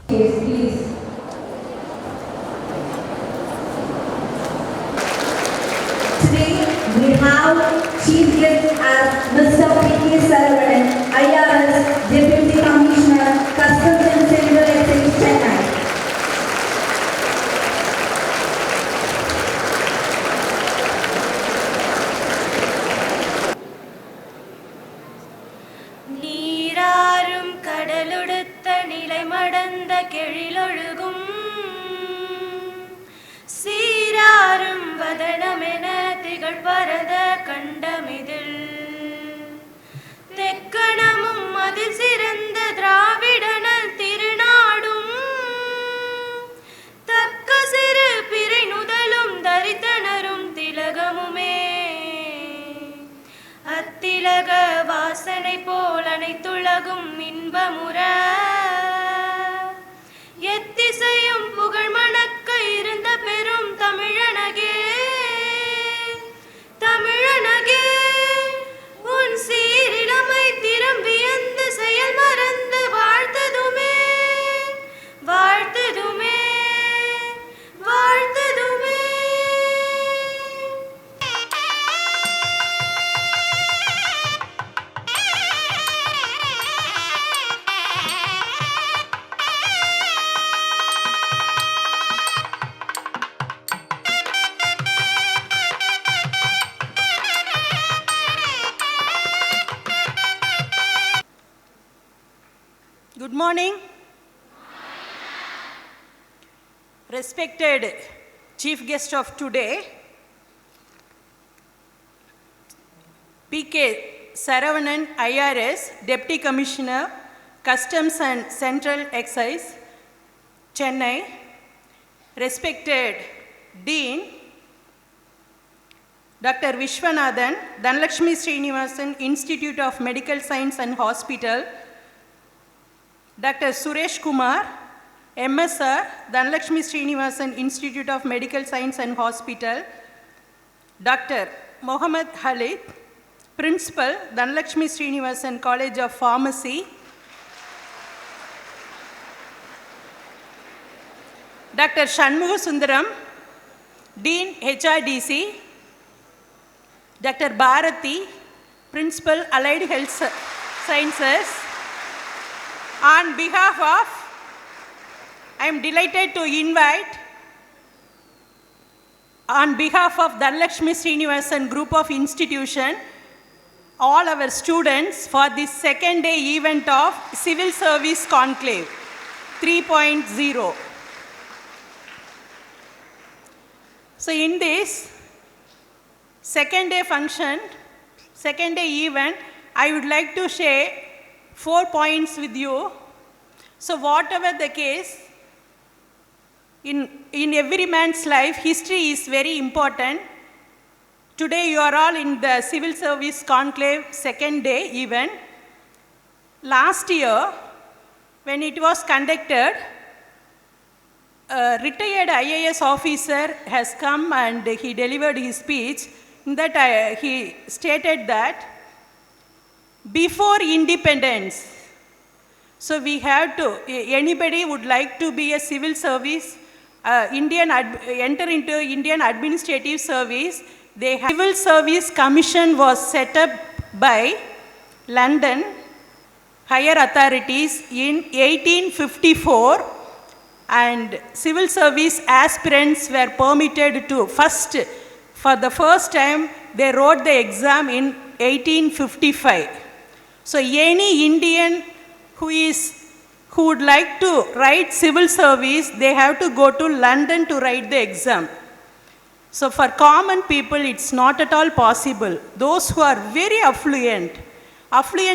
Yes, please. Today we have chief guest as Mr. P.K. Saravanan, IRS Deputy Commissioner, Customs and Civil Exchange, Chennai. நீராறும் கடலுடுத்த நிலைமடந்த கெழிலொழுகும் சீராறும் வதனமென திகழ்பரத கண்டமிதில் தெக்கணமும் அதில் சிறந்த திராவிடனல் திருநாடும் தக்க சிறு பிறை நுதலும் தரித்தனரும் திலகமுமே அத்திலக வாசனை போல் அனைத்துலகும் இன்பமுற எத்திசையும் புகழ் மணக்க இருந்த பெரும் தமிழனகே தமிழனகே உன் சீரிழமை திறம் வியந்து செயல் மறந்து வாழ்த்ததுமே வாழ்த்ததுமே வாழ்த்ததுமே. Good morning. Respected chief guest of today, P.K. Saravanan, IRS Deputy Commissioner, Customs and Central Excise, Chennai. Respected Dean, Dr. Vishwanathan, Dhanlakshmi Srinivasan Institute of Medical Science and Hospital, Dr. Suresh Kumar, MSR, Dhanlakshmi Srinivasan Institute of Medical Science and Hospital, Dr. Mohammad Khalid, Principal, Dhanlakshmi Srinivasan College of Pharmacy, Dr. Shanmuga Sundaram, Dean HRDC, Dr. Bharati, Principal, Allied Health Sciences. On behalf of, I am delighted to invite, on behalf of Dhanlakshmi Srinivasan Group of Institution, all our students for this second day event of Civil Service Conclave 3.0. So in this second day function, second day event, I would like to share 4 points with you. So whatever the case, in every man's life, history is very important. Today you are all in the Civil Service Conclave second day event. Last year, when it was conducted, a retired IAS officer has come and he delivered his speech. In that he stated that before independence, so we have to, anybody would like to be a civil service, enter into Indian administrative service, they have Civil Service Commission was set up by London higher authorities in 1854, and civil service aspirants were permitted to for the first time they wrote the exam in 1855. So any Indian who would like to write civil service, they have to go to London to write the exam. So for common people, it's not at all possible. Those who are very affluent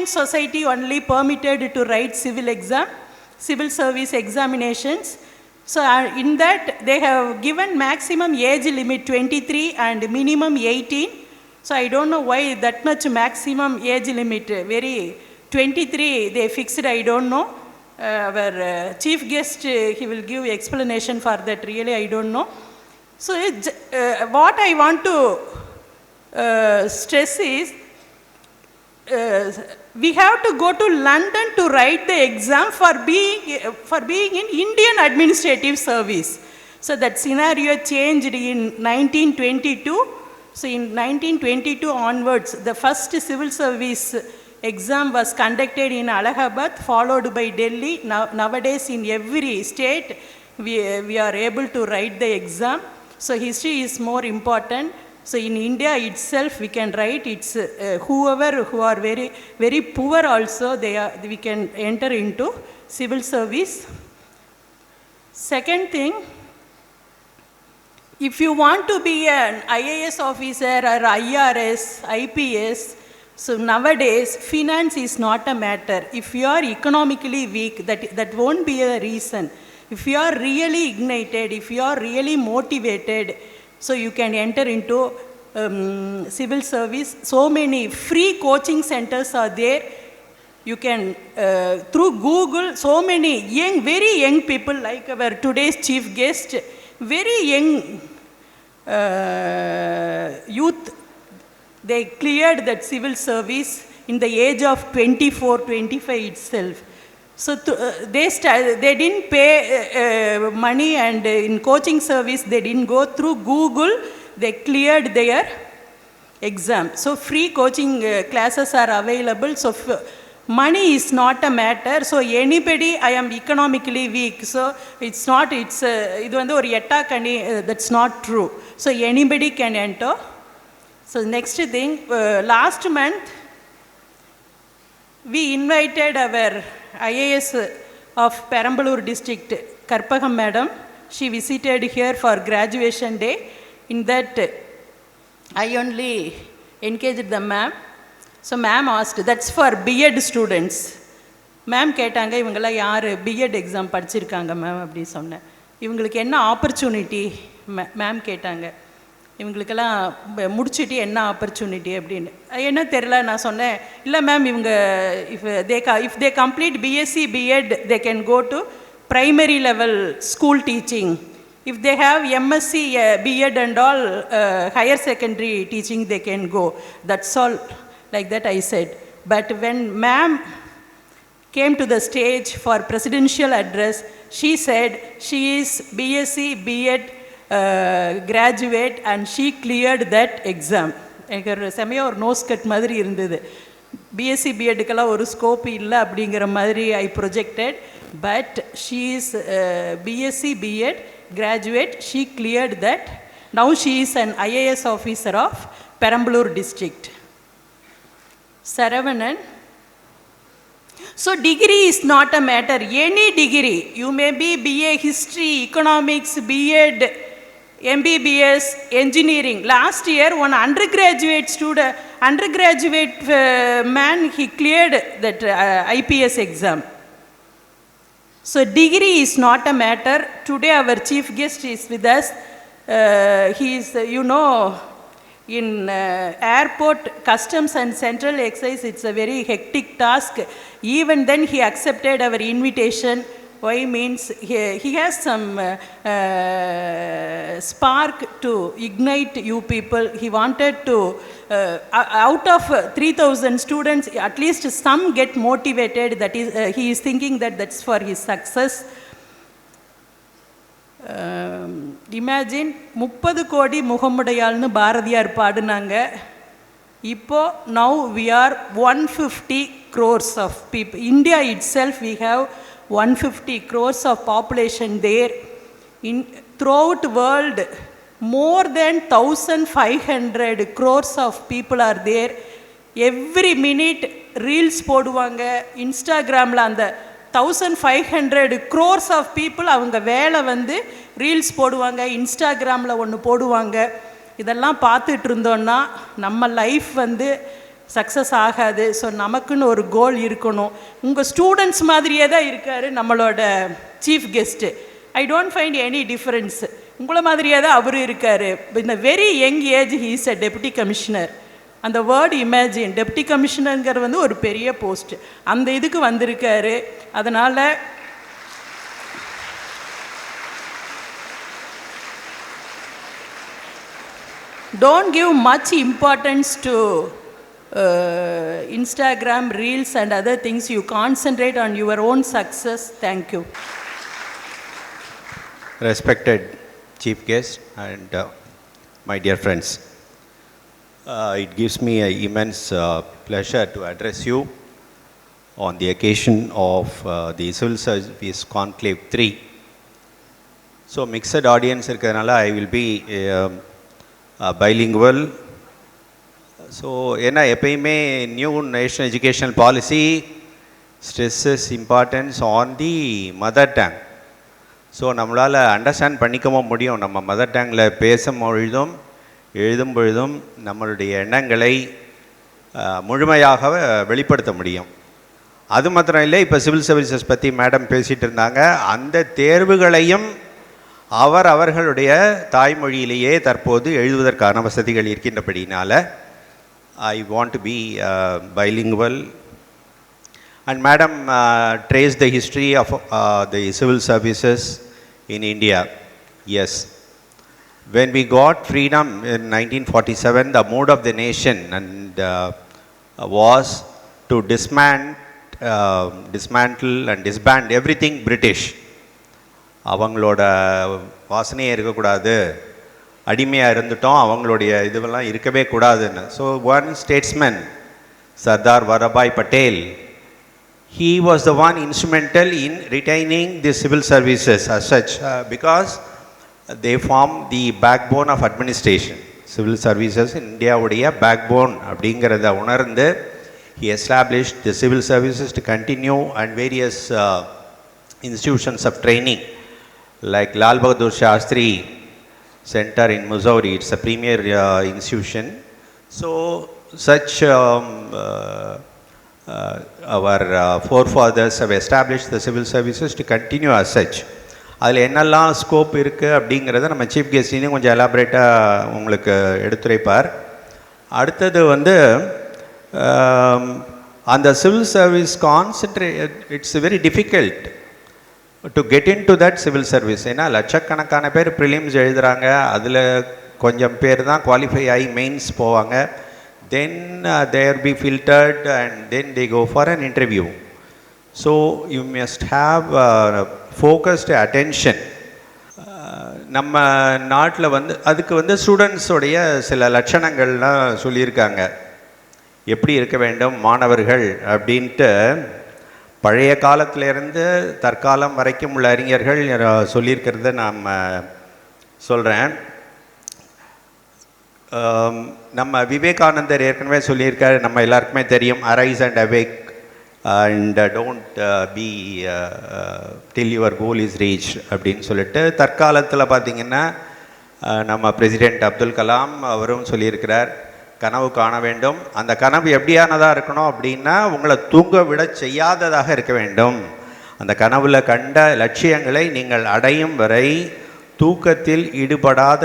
society only permitted to write civil service examinations. So in that, they have given maximum age limit 23 and minimum 18. So I don't know why that much maximum age limit, 23 they fixed, I don't know. Our chief guest, he will give explanation for that, really I don't know. So what I want to stress is, we have to go to London to write the exam for being in Indian administrative service. So that scenario changed in 1922. So in 1922 onwards, the first civil service exam was conducted in Allahabad, followed by Delhi. Nowadays in every state, we are able to write the exam. So history is more important. So in India itself, we can write. It's whoever who are very, very poor also, we can enter into civil service. Second thing, if you want to be an IAS officer or IRS, IPS, so nowadays finance is not a matter. If you are economically weak, that won't be a reason. If you are really ignited, if you are really motivated, so you can enter into civil service. So many free coaching centers are there. You can, through Google, so many very young people like our today's chief guest, very young youth, they cleared that civil service in the age of 24, 25 itself. So they didn't pay money, and in coaching service they didn't go through Google, they cleared their exam. So free coaching classes are available. So money is not a matter. So anybody, I am economically weak, so it's not, இது வந்து ஒரு எட்டாக்கணி, that's not true. So anybody can enter. So next thing, last month we invited our IAS of Perambalur district, Karpagam madam. She visited here for graduation day. In that, I only engaged the ma'am. So ma'am asked, that's for B.Ed students. Ma'am கேட்டாங்க, இவங்கெல்லாம் யார் B.Ed exam படிச்சிருக்காங்க ma'am அப்படி சொன்னேன். இவங்களுக்கு என்ன opportunity ma'am கேட்டாங்க. இவங்களுக்கெல்லாம் முடிச்சுட்டு என்ன ஆப்பர்ச்சுனிட்டி அப்படின்னு. என்ன தெரில, நான் சொன்னேன், இல்லை மேம் இவங்க if they complete BSc B.Ed, they can go to primary level school teaching. If they have MSc B.Ed and all higher secondary teaching, they can go. That's all. Like that I said. But when ma'am came to the stage for presidential address, she said she is BSc B.Ed graduate and she cleared that exam. எனக்கு ஒரு செமையாக ஒரு nose cut மாதிரி இருந்தது. BSc பிஎட்டுக்கெல்லாம் ஒரு scope இல்லை அப்படிங்கிற மாதிரி I projected. But she is BSc BEd graduate, she cleared that. Now she is an IAS officer of Perambalur district. Saravanan. So degree is not a matter. Any degree, you may be BA History, Economics, B.Ed, MBBS, Engineering. Last year, one undergraduate student, man, he cleared that IPS exam. So degree is not a matter. Today our chief guest is with us. He is, in airport, customs and central excise, it's a very hectic task. Even then he accepted our invitation. Why means he has some spark to ignite you people. He wanted to, out of 3,000 students, at least some get motivated. That is, he is thinking that that's for his success. Imagine 30 கோடி முகமுடையாள்னு பாரதியார் பாடுனாங்க. இப்போ now we are 150 crores of people. India itself we have 150 crores of population there. In throughout world, more than 1,500 crores of people are there. Every minute reels போடுவாங்க. இன்ஸ்டாகிராமில் அந்த 1,500 crores of people அவங்க வேலை வந்து reels போடுவாங்க, இன்ஸ்டாகிராமில் ஒன்று போடுவாங்க. இதெல்லாம் பார்த்துட்டு இருந்தோன்னா நம்ம லைஃப் வந்து சக்ஸஸ் ஆகாது. ஸோ நமக்குன்னு ஒரு கோல் இருக்கணும். உங்கள் ஸ்டூடெண்ட்ஸ் மாதிரியே தான் இருக்கார் நம்மளோட chief guest. I don't find any difference. உங்களை மாதிரியே தான் அவரு இருக்கார். இந்த very young age he is a deputy commissioner. அந்த வேர்டு இமேஜின், டெப்யூட்டி கமிஷனருங்கிற வந்து ஒரு பெரிய போஸ்ட், அந்த இதுக்கு வந்திருக்காரு. அதனால் don't give much importance to Instagram reels and other things. You concentrate on your own success. Thank you. Respected chief guest and my dear friends, it gives me an immense pleasure to address you on the occasion of the Civil Service Conclave 3. So mixed audience irukadanaala I will be bilingual. So ena eppayume new national educational policy stresses importance on the mother tongue. So நம்மளால் understand பண்ணிக்கவும் முடியும். நம்ம mother டங்கில் பேசும் பொழுதும் எழுதும் பொழுதும் நம்மளுடைய எண்ணங்களை முழுமையாக வெளிப்படுத்த முடியும். அது மாத்திரம் இல்லை, இப்போ சிவில் சர்வீசஸ் பற்றி மேடம் பேசிகிட்டு இருந்தாங்க. அந்த தேர்வுகளையும் அவர்களுடைய தாய்மொழியிலேயே தற்போது எழுதுவதற்கான வசதிகள் இருக்கின்றபடினால I want to be bilingual. And madam traced the history of the civil services in India. Yes, when we got freedom in 1947, the mood of the nation and was to dismantle and disband everything British. அவங்களோட வாசனையே இருக்கக்கூடாது, அடிமையாக இருந்துட்டோம், அவங்களுடைய இதுவெல்லாம் இருக்கவே கூடாதுன்னு. So one statesman Sardar Vallabhbhai Patel, he was the one instrumental in retaining the civil services as such because they form the backbone of administration. Civil services in India உடைய backbone அப்படிங்கிறத உணர்ந்து he established the civil services to continue and various institutions of training like Lal Bahadur Shastri Center in Missouri. It's a premier institution. So such our forefathers have established the civil services to continue as such. அதில் என்னெல்லாம் scope இருக்குது அப்படிங்கிறத நம்ம chief guest இன்னும் கொஞ்சம் எலாபரேட்டாக உங்களுக்கு எடுத்துரைப்பார். அடுத்தது வந்து அந்த civil service it's very difficult to get in to that civil service. ஏன்னா லட்சக்கணக்கான பேர் ப்ரிலிம்ஸ் எழுதுகிறாங்க, அதில் கொஞ்சம் பேர் தான் குவாலிஃபை ஆகி மெயின்ஸ் போவாங்க. Then they are be filtered and then they go for an interview. So you must have focused attention. நம்ம நாட்டில் வந்து அதுக்கு வந்து ஸ்டூடெண்ட்ஸோடைய சில லட்சணங்கள்லாம் சொல்லியிருக்காங்க, எப்படி இருக்க வேண்டும் மாணவர்கள் அப்படின்ட்டு. பழைய காலத்திலேருந்து தற்காலம் வரைக்கும் உள்ள அறிஞர்கள் சொல்லியிருக்கிறத நாம் சொல்கிறேன். நம்ம விவேகானந்தர் ஏற்கனவே சொல்லியிருக்காரு, நம்ம எல்லாருக்குமே தெரியும், arise and awake and don't be till your goal is reach அப்படின்னு சொல்லிட்டு. தற்காலத்தில் பார்த்திங்கன்னா நம்ம பிரசிடெண்ட் அப்துல் கலாம் அவரும் சொல்லியிருக்கிறார், கனவு காண வேண்டும். அந்த கனவு எப்படியானதாக இருக்கணும் அப்படின்னா உங்களை தூங்க விட செய்யாததாக இருக்க வேண்டும். அந்த கனவுல கண்ட லட்சியங்களை நீங்கள் அடையும் வரை தூக்கத்தில் ஈடுபடாத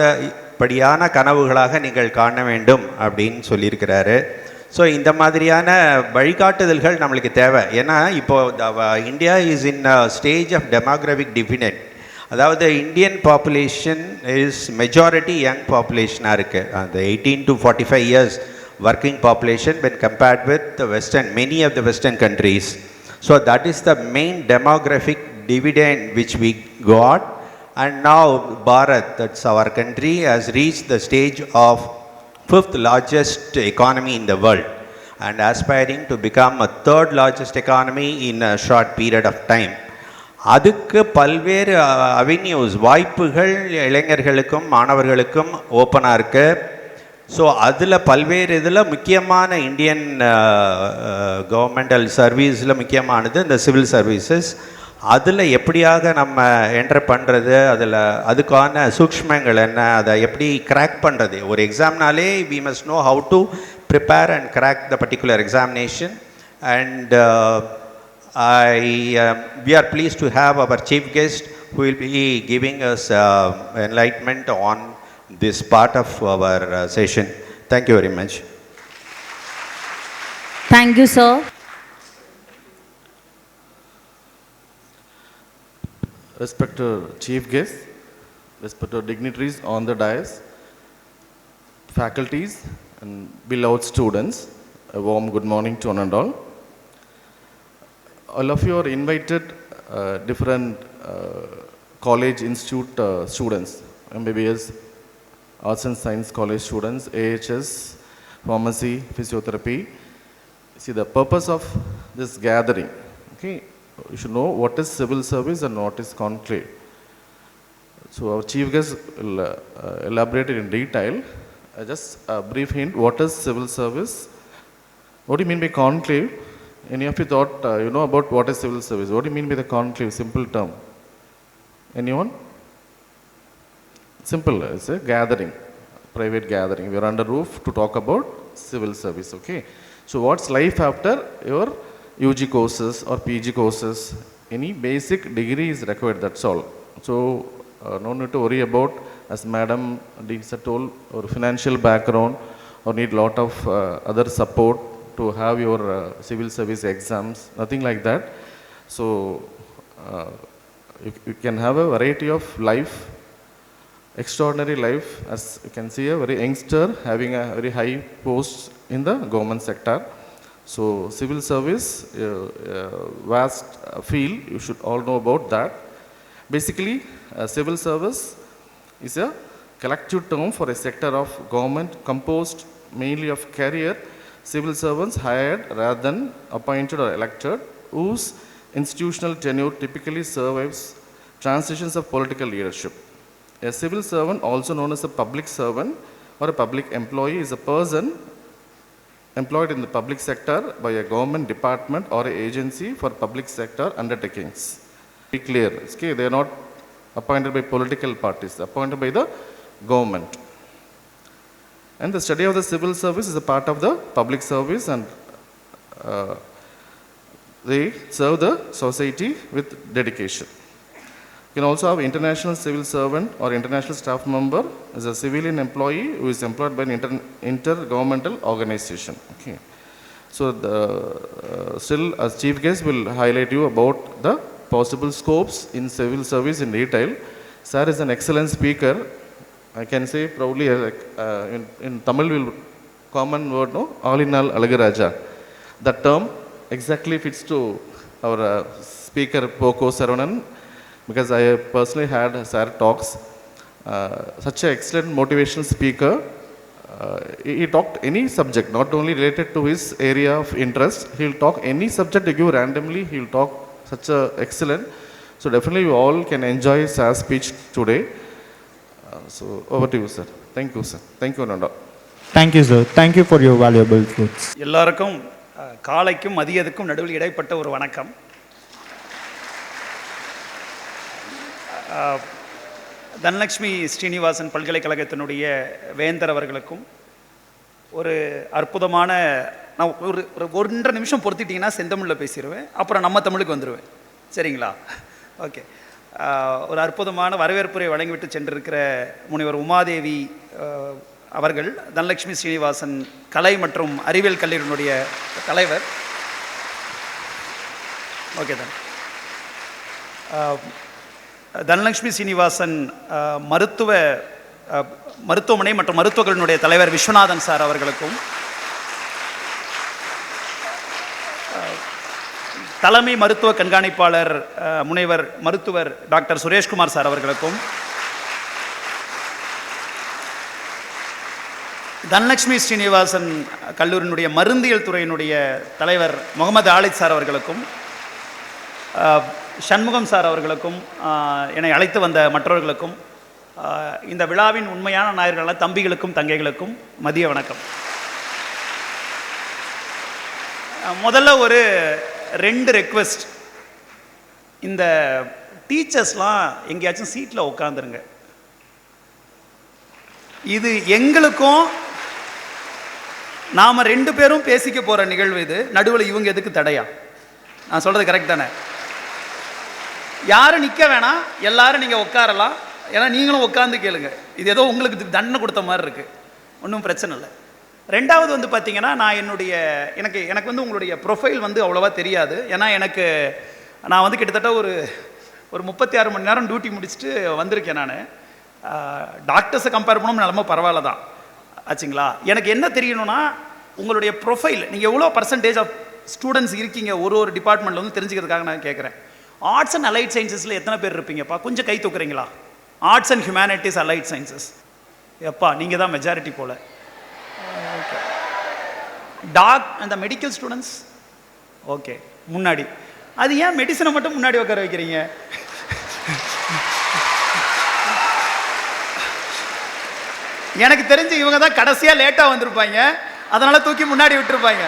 படியான கனவுகளாக நீங்கள் காண வேண்டும் அப்படின்னு சொல்லியிருக்கிறாரு. ஸோ இந்த மாதிரியான வழிகாட்டுதல்கள் நம்மளுக்கு தேவை. ஏன்னா இப்போது India is in stage of demographic dividend. அதாவது Indian population is majority young பாப்புலேஷனாக இருக்குது. அந்த 18 to 45 years working population when compared with the many of the western countries. So that is the main demographic dividend which we got. And now Bharat, that's our country, has reached the stage of 5th largest economy in the world and aspiring to become a 3rd largest economy in a short period of time. அதுக்கு பல்வேறு avenues, வாய்ப்புகள் இளைஞர்களுக்கும் மாணவர்களுக்கும் ஓப்பனாக இருக்குது. So அதில் பல்வேறு இதில் முக்கியமான இந்தியன் கவர்மெண்டல் சர்வீஸில் முக்கியமானது இந்த சிவில் சர்வீசஸ். அதில் எப்படியாக நம்ம என்டர் பண்ணுறது, அதுக்கான சூக்ஷ்மங்கள் என்ன, அதை எப்படி கிராக் பண்ணுறது. ஒரு எக்ஸாம்னாலே we must know how to prepare and crack the particular examination. And we are pleased to have our chief guest who will be giving us enlightenment on this part of our session. Thank you very much. Thank you, sir. Respected chief guests, respected dignitaries on the dais, faculties and beloved students, a warm good morning to one and all. All of you are invited, different college institute students, MBBS, Arts and Science College students, AHS, Pharmacy, Physiotherapy. See, the purpose of this gathering, okay, you should know what is civil service and what is conclave. So our chief guest will elaborate it in detail. Just a brief hint, what is civil service? What do you mean by conclave? Any of you thought, you know about what is civil service? What do you mean by the conclave, simple term? Anyone? Simple, it's a gathering, private gathering. We are under roof to talk about civil service, okay? So what's life after your UG courses or PG courses? Any basic degree is required, that's all. So no need to worry about, as Madam Deansa told, or financial background or need lot of other support to have your civil service exams, nothing like that. So you can have a variety of life, extraordinary life, as you can see a very youngster having a very high post in the government sector. So civil service, vast field, you should all know about that. Basically, civil service is a collective term for a sector of government composed mainly of career civil servants hired rather than appointed or elected, whose institutional tenure typically survives transitions of political leadership. A civil servant, also known as a public servant or a public employee, is a person employed in the public sector by a government department or an agency for public sector undertakings. Be clear, okay? They are not appointed by political parties, appointed by the government. And the study of the civil service is a part of the public service, and they serve the society with dedication. You can also have international civil servant or international staff member as a civilian employee who is employed by an intergovernmental organization. Okay. So still, as chief guest, will highlight you about the possible scopes in civil service in detail. Sir is an excellent speaker. I can say proudly, in Tamil, will common word, no? All in all, Alagaraja. That term exactly fits to our speaker, Poko Saravanan, because I personally had Sir talks. Such an excellent motivational speaker. He talked any subject, not only related to his area of interest. He'll talk any subject you give randomly. He'll talk such a excellent. So definitely you all can enjoy Sir's speech today. So over to you, sir. Thank you, sir. Thank you, Nanda. Thank you, sir. Thank you for your valuable thoughts. எல்லாருக்கும் காலைக்கும் மதியத்துக்கும் நடுவில் இடைப்பட்ட ஒரு வணக்கம். தனலட்சுமி ஸ்ரீனிவாசன் பல்கலைக்கழகத்தினுடைய வேந்தர் அவர்களுக்கும் ஒரு அற்புதமான, நான் ஒரு 1.5 நிமிஷம் பொறுத்திட்டிங்கன்னா செந்தமிழில் பேசிடுவேன், அப்புறம் நம்ம தமிழுக்கு வந்துடுவேன், சரிங்களா? ஓகே. ஒரு அற்புதமான வரவேற்புரை வழங்கிவிட்டு சென்றிருக்கிற முனைவர் உமாதேவி அவர்கள், தனலட்சுமி ஸ்ரீனிவாசன் கலை மற்றும் அறிவியல் கல்லூரியினுடைய தலைவர். ஓகே தான். தனலட்சுமி ஸ்ரீனிவாசன் மருத்துவமனை மற்றும் மருத்துவர்களுடைய தலைவர் விஸ்வநாதன் சார் அவர்களுக்கும், தலைமை மருத்துவ கண்காணிப்பாளர் முனைவர் மருத்துவர் டாக்டர் சுரேஷ்குமார் சார் அவர்களுக்கும், தனலட்சுமி ஸ்ரீனிவாசன் கல்லூரியினுடைய மருந்தியல் துறையினுடைய தலைவர் முகமது ஆலித் சார் அவர்களுக்கும், சண்முகம் சார் அவர்களுக்கும், என்னை அழைத்து வந்த மற்றவர்களுக்கும், இந்த விழாவின் உண்மையான நாயர்களான தம்பிகளுக்கும் தங்கைகளுக்கும் மதிய வணக்கம். முதல்ல ஒரு 2 ரெக்வெஸ்ட். இந்த டீச்சர்ஸ்லாம் எங்கேயாச்சும் சீட்டில் உட்காந்துருங்க. இது எங்களுக்கும் நாம் 2 பேரும் பேசிக்க போகிற நிகழ்வு. இது நடுவில் இவங்க எதுக்கு தடையா? நான் சொல்கிறது கரெக்ட் தானே? யாரும் நிற்க வேணாம், எல்லாரும் நீங்கள் உட்காரலாம். ஏன்னா நீங்களும் உட்காந்து கேளுங்க. இது ஏதோ உங்களுக்கு தண்டனை கொடுத்த மாதிரி இருக்குது, ஒன்றும் பிரச்சனை இல்லை. 2வது வந்து பார்த்தீங்கன்னா, நான் எனக்கு வந்து உங்களுடைய ப்ரொஃபைல் வந்து அவ்வளோவா தெரியாது. ஏன்னா நான் வந்து கிட்டத்தட்ட ஒரு 36 மணி நேரம் டியூட்டி முடிச்சுட்டு வந்திருக்கேன். நான் டாக்டர்ஸை கம்பேர் பண்ணணும் நிலம பரவாயில்ல தான் ஆச்சுங்களா. எனக்கு என்ன தெரியணும்னா, உங்களுடைய ப்ரொஃபைல், நீங்கள் எவ்வளோ பர்சன்டேஜ் ஆஃப் ஸ்டூடெண்ட்ஸ் இருக்கீங்க ஒரு டிபார்ட்மெண்ட்டில் வந்து தெரிஞ்சுக்கிறதுக்காக நான் கேட்குறேன். ஆர்ட்ஸ் அண்ட் அலைட் சயின்சஸில் எத்தனை பேர் இருப்பீங்கப்பா? கொஞ்சம் கை தூக்குறீங்களா? Arts and humanities allied sciences, எப்பா நீங்கள் தான் மெஜாரிட்டி போல். ஓகே. அந்த மெடிக்கல் ஸ்டூடெண்ட்ஸ் ஓகே முன்னாடி. அது ஏன் மெடிசனை மட்டும் முன்னாடி உட்கார வைக்கிறீங்க? எனக்கு தெரிஞ்சு இவங்க தான் கடைசியாக லேட்டாக வந்திருப்பாங்க, அதனால் தூக்கி முன்னாடி விட்டுருப்பாங்க.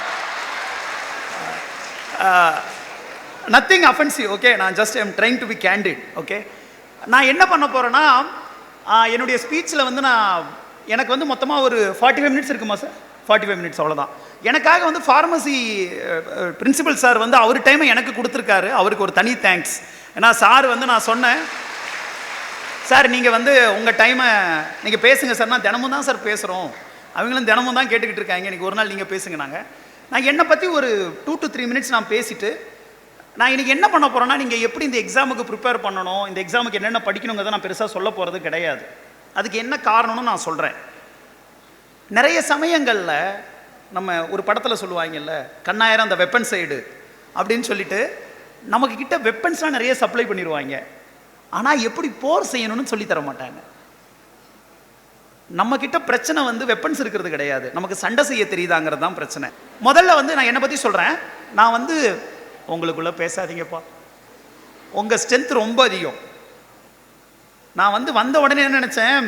Nothing offensive, okay. நான் just I'm trying to be candid, okay. நான் என்ன பண்ண போகிறேன்னா, என்னுடைய ஸ்பீச்சில் வந்து எனக்கு வந்து மொத்தமாக ஒரு 45 மினிட்ஸ் இருக்குமா சார்? 45 மினிட்ஸ் அவ்வளோதான். எனக்காக வந்து ஃபார்மசி பிரின்சிபல் சார் வந்து அவர் டைமை எனக்கு கொடுத்துருக்காரு. அவருக்கு ஒரு தனி தேங்க்ஸ். ஏன்னா சார் வந்து நான் சொன்னேன், சார் நீங்கள் வந்து உங்கள் டைமை நீங்கள் பேசுங்க சார். நான் தினமும் தான் சார் பேசுகிறோம், அவங்களும் தினமும் தான் கேட்டுக்கிட்டு இருக்காங்க, இன்றைக்கி ஒரு நாள் நீங்கள் பேசுங்க. நான் என்னை பற்றி ஒரு 2 to 3 மினிட்ஸ் நான் பேசிவிட்டு, நான் இன்றைக்கி என்ன பண்ண போகிறேன்னா, நீங்கள் எப்படி இந்த எக்ஸாமுக்கு ப்ரிப்பேர் பண்ணணும், இந்த எக்ஸாமுக்கு என்னென்ன படிக்கணுங்கிறத நான் பெருசாக சொல்ல போகிறது கிடையாது. அதுக்கு என்ன காரணம்னு நான் சொல்கிறேன். நிறைய சமயங்களில் நம்ம ஒரு படத்தில் சொல்லுவாங்கல்ல, கண்ணாயிரம் அந்த வெப்பன் சைடு அப்படின்னு சொல்லிட்டு நமக்கு கிட்ட வெப்பன்ஸ்லாம் நிறைய சப்ளை பண்ணிடுவாங்க. ஆனால் எப்படி போர் செய்யணும்னு சொல்லி தர மாட்டாங்க. நம்ம கிட்ட பிரச்சனை வந்து வெப்பன்ஸ் இருக்கிறது கிடையாது, நமக்கு சண்டை செய்ய தெரியுதாங்கிறது தான் பிரச்சனை. முதல்ல வந்து நான் என்னை பற்றி சொல்கிறேன். நான் வந்து உங்களுக்குள்ளே பேசாதீங்கப்பா, உங்கள் ஸ்ட்ரென்த் ரொம்ப அதிகம். நான் வந்து வந்த உடனே என்ன நினச்சேன்,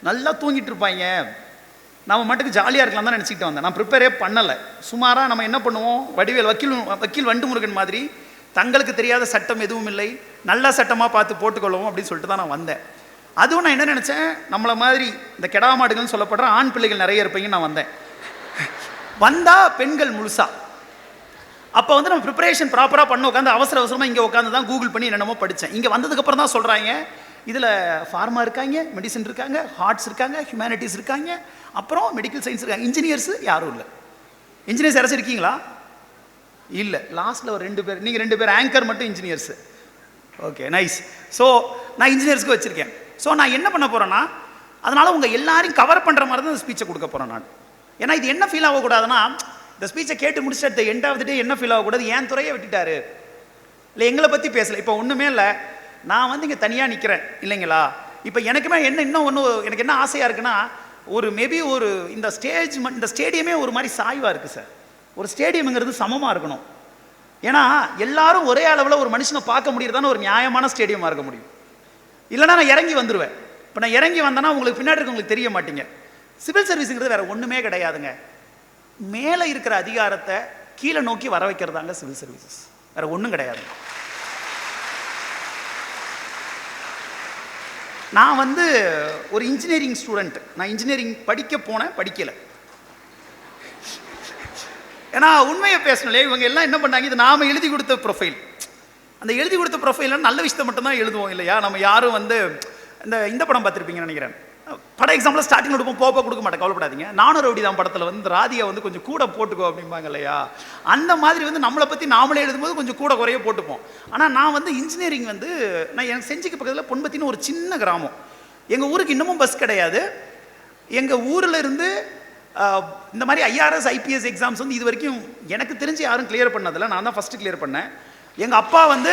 நல்லா தூங்கிட்டு இருப்பாங்க, நம்ம மட்டுக்கு ஜாலியாக இருக்கலாம் தான் நினச்சிக்கிட்டு வந்தேன். நான் ப்ரிப்பேரே பண்ணலை. சுமாராக நம்ம என்ன பண்ணுவோம், வடிவேல் வக்கீல் வண்டு முருகன் மாதிரி தங்களுக்கு தெரியாத சட்டம் எதுவும் இல்லை, நல்ல சட்டமாக பார்த்து போட்டுக்கொள்வோம் அப்படின்னு சொல்லிட்டு தான் நான் வந்தேன். அதுவும் நான் என்ன நினச்சேன், நம்மளை மாதிரி இந்த கெடா மாடுகள்னு சொல்லப்படுற ஆண் பிள்ளைகள் நிறைய இருப்பீங்கன்னு நான் வந்தேன். வந்தால் பெண்கள் முழுசா. அப்போ வந்து நம்ம ப்ரிப்பரேஷன் ப்ராப்பராக பண்ண உட்காந்து அவசரமாக இங்கே உட்காந்து தான் கூகுள் பண்ணி என்னென்னமோ படித்தேன். இங்கே வந்ததுக்கப்புறம் தான் சொல்கிறாங்க, இதில் ஃபார்மா இருக்காங்க, மெடிசன் இருக்காங்க, ஹார்ட்ஸ் இருக்காங்க, ஹியூமனிட்டிஸ் இருக்காங்க, அப்புறம் மெடிக்கல் சயின்ஸ் இருக்காங்க. இன்ஜினியர்ஸ் யாரும் இல்லை. இன்ஜினியர்ஸ் யாராச்சும் இருக்கீங்களா? இல்லை. லாஸ்ட்டில் ஒரு 2 பேர், நீங்கள் 2 பேர் ஆங்கர் மட்டும் இன்ஜினியர்ஸு. Okay, nice. ஸோ நான் இன்ஜினியர்ஸ்க்கு வச்சுருக்கேன். ஸோ நான் என்ன பண்ண போகிறேன்னா, அதனால் உங்கள் எல்லாரையும் கவர் பண்ணுற மாதிரி தான் இந்த ஸ்பீச்சை கொடுக்க போகிறேன் நான். ஏன்னா இது என்ன ஃபீல் ஆகக்கூடாதுன்னா, இந்த ஸ்பீச்சை கேட்டு முடிச்சுட்டு at the end of the day என்ன ஃபீல் ஆகக்கூடாது, ஏன் துறையை விட்டுட்டாரு, இல்லை எங்களை பற்றி பேசலை. இப்போ ஒன்றுமே இல்லை, நான் வந்து இங்கே தனியாக நிற்கிறேன் இல்லைங்களா. இப்போ எனக்குமே இன்னும் எனக்கு என்ன ஆசையாக இருக்குன்னா, மேபி இந்த ஸ்டேடியமே ஒரு மாதிரி சாய்வாக இருக்குது சார். ஒரு ஸ்டேடியம்ங்கிறது சமமாக இருக்கணும். ஏன்னா எல்லாரும் ஒரே அளவில் ஒரு மனுஷனை பார்க்க முடியறதான ஒரு நியாயமான ஸ்டேடியமாக இருக்க முடியும். இல்லைனா நான் இறங்கி வந்துடுவேன். இப்போ நான் இறங்கி வந்தேன்னா உங்களுக்கு பின்னாடி இருக்கவங்களுக்கு தெரிய மாட்டீங்க. சிவில் சர்வீஸுங்கிறது வேறு ஒன்றுமே கிடையாதுங்க. மேலே இருக்கிற அதிகாரத்தை கீழே நோக்கி வர வைக்கிறதாங்க சிவில் சர்வீசஸ், வேறு ஒன்றும் கிடையாது. நான் வந்து ஒரு இன்ஜினியரிங் ஸ்டூடெண்ட். நான் இன்ஜினியரிங் படிக்கலை. ஏன்னா உண்மையை பேசணும்லே, இவங்க எல்லாம் என்ன பண்ணாங்க, இது நாம் எழுதி கொடுத்த ப்ரொஃபைல். அந்த எழுதி கொடுத்த ப்ரொஃபைலில் நல்ல விஷயத்தை மட்டும்தான் எழுதுவோம் இல்லையா. நம்ம யாரும் வந்து இந்த படம் பார்த்துருப்பீங்கன்னு நினைக்கிறேன். படம் எக்ஸாம்பிள் ஸ்டார்டிங் கொடுப்போம், போக கொடுக்க மாட்டேன், கவலைப்படாதீங்க. நானும் ரவுடி தான் படத்தில் வந்து ராதியை வந்து கொஞ்சம் கூட போட்டுக்கோ அப்படிம்பாங்க இல்லையா. அந்த மாதிரி வந்து நம்மளை பற்றி நாமளே எழுதும்போது கொஞ்சம் கூட குறைய போட்டுப்போம். ஆனால் நான் வந்து இன்ஜினியரிங் வந்து நான் எனக்கு செஞ்சுக்கு பக்கத்தில் பொன்பத்தின்னு ஒரு சின்ன கிராமம். எங்கள் ஊருக்கு இன்னமும் பஸ் கிடையாது. எங்கள் ஊரில் இருந்து இந்த மாதிரி IRS IPS எக்ஸாம்ஸ் வந்து இது வரைக்கும் எனக்கு தெரிஞ்சு யாரும் கிளியர் பண்ணதில்லை. நான் தான் ஃபஸ்ட்டு கிளியர் பண்ணேன். எங்கள் அப்பா வந்து,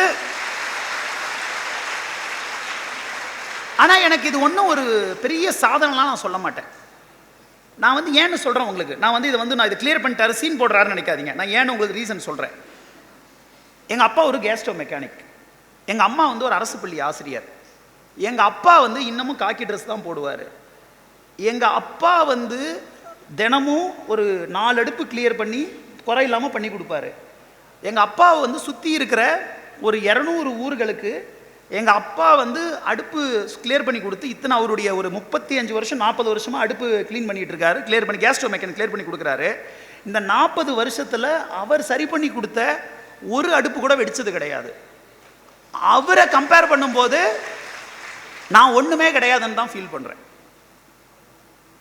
ஆனால் எனக்கு இது ஒன்றும் ஒரு பெரிய சாதனைலாம் நான் சொல்ல மாட்டேன். நான் வந்து ஏன்னு சொல்கிறேன் உங்களுக்கு. நான் இதை கிளியர் பண்ணிட்டாரு சீன் போடுறாருன்னு நினைக்காதீங்க. நான் ஏன்னு உங்களுக்கு ரீசன் சொல்கிறேன். எங்கள் அப்பா ஒரு கேஸ் ஸ்டவ் மெக்கானிக், எங்கள் அம்மா வந்து ஒரு அரசு பள்ளி ஆசிரியர். எங்கள் அப்பா வந்து இன்னமும் காக்கி ட்ரெஸ் தான் போடுவார். எங்கள் அப்பா வந்து தினமும் ஒரு 4 அடுப்பு கிளியர் பண்ணி குறை இல்லாமல் பண்ணி கொடுப்பாரு. எங்கள் அப்பா வந்து சுற்றி இருக்கிற ஒரு 200 ஊர்களுக்கு எங்கள் அப்பா வந்து அடுப்பு கிளியர் பண்ணி கொடுத்து அவருடைய ஒரு 35 வருஷம் 40 வருஷமாக அடுப்பு க்ளீன் பண்ணிகிட்டு இருக்காரு. கிளியர் பண்ணி கேஸ் ஸ்டவ் மெக்கானிக் கிளியர் பண்ணி கொடுக்குறாரு. இந்த 40 வருஷத்தில் அவர் சரி பண்ணி கொடுத்த ஒரு அடுப்பு கூட வெடிச்சது கிடையாது. அவரை கம்பேர் பண்ணும்போது நான் ஒன்றுமே கிடையாதுன்னு தான் ஃபீல் பண்ணுறேன்.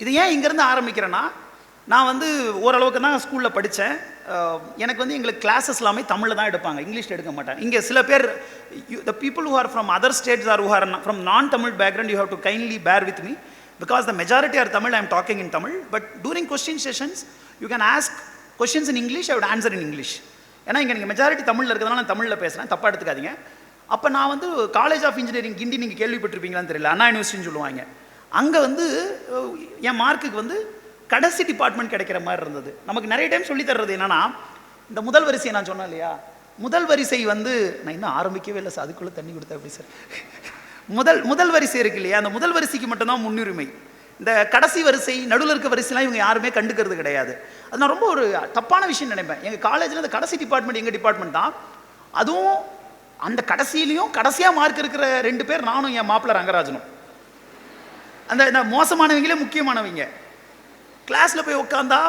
இது ஏன் இங்கேருந்து ஆரம்பிக்கிறேன்னா, நான் வந்து ஓரளவுக்கு தான் ஸ்கூலில் படித்தேன். எனக்கு வந்து எங்களுக்கு கிளாஸஸ் எல்லாமே தமிழில் தான் எடுப்பாங்க, இங்கிலீஷில் எடுக்க மாட்டாங்க. இங்கே சில பேர் the people who are from other states or who are from non-Tamil background, you have to kindly bear with me because the majority are Tamil. I am talking in Tamil, but during question sessions you can ask questions in English, I would answer in English. ஏன்னா இங்கே நீங்கள் majority தமிழில் இருக்கிறதுனால நான் தமிழில் பேசுகிறேன், தப்பாக எடுத்துக்காதீங்க. அப்போ நான் வந்து காலேஜ் ஆஃப் இன்ஜினியரிங் கிண்டி நீங்கள் கேள்விப்பட்டிருப்பீங்களான்னு தெரியல, அண்ணா யூனிவர்சிட்டின்னு சொல்லுவாங்க. அங்கே வந்து என் மார்க்குக்கு வந்து கடைசி டிபார்ட்மெண்ட் கிடைக்கிற மாதிரி இருந்தது. நமக்கு நிறைய டைம் சொல்லி தர்றது என்னன்னா, இந்த முதல் வரிசையை நான் சொன்னேன் இல்லையா, முதல் வரிசை வந்து நான் இன்னும் ஆரம்பிக்கவே இல்லை சார், அதுக்குள்ளே தண்ணி கொடுத்தா எப்படி சார். முதல் வரிசை இருக்கு இல்லையா, அந்த முதல் வரிசைக்கு மட்டும்தான் முன்னுரிமை. இந்த கடைசி வரிசை நடுவில் இருக்க வரிசைலாம் இவங்க யாருமே கண்டுக்கிறது கிடையாது. அது நான் ரொம்ப ஒரு தப்பான விஷயம் நினைப்பேன். எங்கள் காலேஜில் அந்த கடைசி டிபார்ட்மெண்ட் எங்கள் டிபார்ட்மெண்ட் தான். அதுவும் அந்த கடைசியிலையும் கடைசியாக மார்க் இருக்கிற 2 பேர், நானும் என் மாப்பிள்ளை ரங்கராஜனும். அந்த மோசமானவங்களே முக்கியமானவங்க. கிளாஸில் போய் உட்காந்தா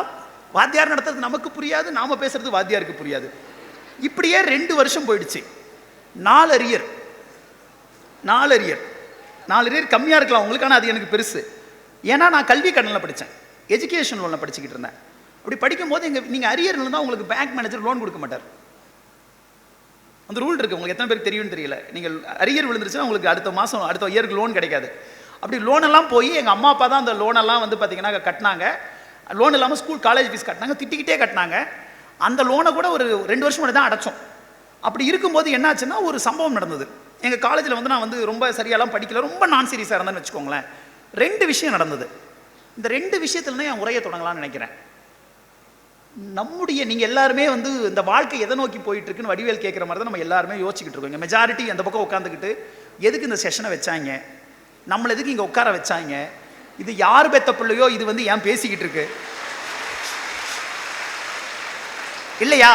வாத்தியார் நடத்துறது நமக்கு புரியாது, நாம் பேசுறது வாத்தியாருக்கு புரியாது. இப்படியே 2 வருஷம் போயிடுச்சு. 4 அரியர் கம்மியாக இருக்கலாம் உங்களுக்கு, ஆனால் அது எனக்கு பெருசு. ஏன்னா நான் கல்வி கடனில் படித்தேன், எஜுகேஷன் லோனில் படிச்சுக்கிட்டு இருந்தேன். அப்படி படிக்கும்போது நீங்கள் அரியர் இருந்தால் உங்களுக்கு பேங்க் மேனேஜர் லோன் கொடுக்க மாட்டார். அந்த ரூல் இருக்குது, உங்களுக்கு எத்தனை பேருக்கு தெரியும்னு தெரியல. நீங்கள் அரியர் விழுந்துருச்சுன்னா உங்களுக்கு அடுத்த இயருக்கு லோன் கிடைக்காது. அப்படி லோனெல்லாம் போய் எங்கள் அம்மா அப்பா தான் அந்த லோனெல்லாம் வந்து பார்த்தீங்கன்னா கட்டினாங்க. லோன் இல்லாமல் ஸ்கூல் காலேஜ் ஃபீஸ் கட்டினாங்க, திட்டிக்கிட்டே கட்டினாங்க. அந்த லோனை கூட ஒரு 2 வருஷம் முன்னாடி தான் அடைச்சோம். அப்படி இருக்கும்போது என்னாச்சுன்னா ஒரு சம்பவம் நடந்தது. எங்கள் காலேஜில் வந்து நான் வந்து ரொம்ப சரியாலாம் படிக்கல, ரொம்ப நான் சீரியஸாக இருந்தேன்னு வச்சுக்கோங்களேன். 2 விஷயம் நடந்தது. இந்த 2 விஷயத்துல தான் என் உரையை தொடங்கலாம்னு நினைக்கிறேன். நீங்கள் எல்லாருமே வந்து இந்த வாழ்க்கை எதை நோக்கி போயிட்டு இருக்குன்னு வடிவேல் கேட்குற மாதிரி தான் நம்ம எல்லாருமே யோசிச்சுக்கிட்டு இருக்கோம். இங்கே மெஜாரிட்டி அந்த பக்கம் உட்காந்துக்கிட்டு எதுக்கு இந்த செஷனை வச்சாங்க, நம்மளை எதுக்கு இங்கே உட்கார வச்சாங்க, இது யார் பெத்த பிள்ளையோ இது வந்து ஏன் பேசிக்கிட்டு இருக்கு இல்லையா,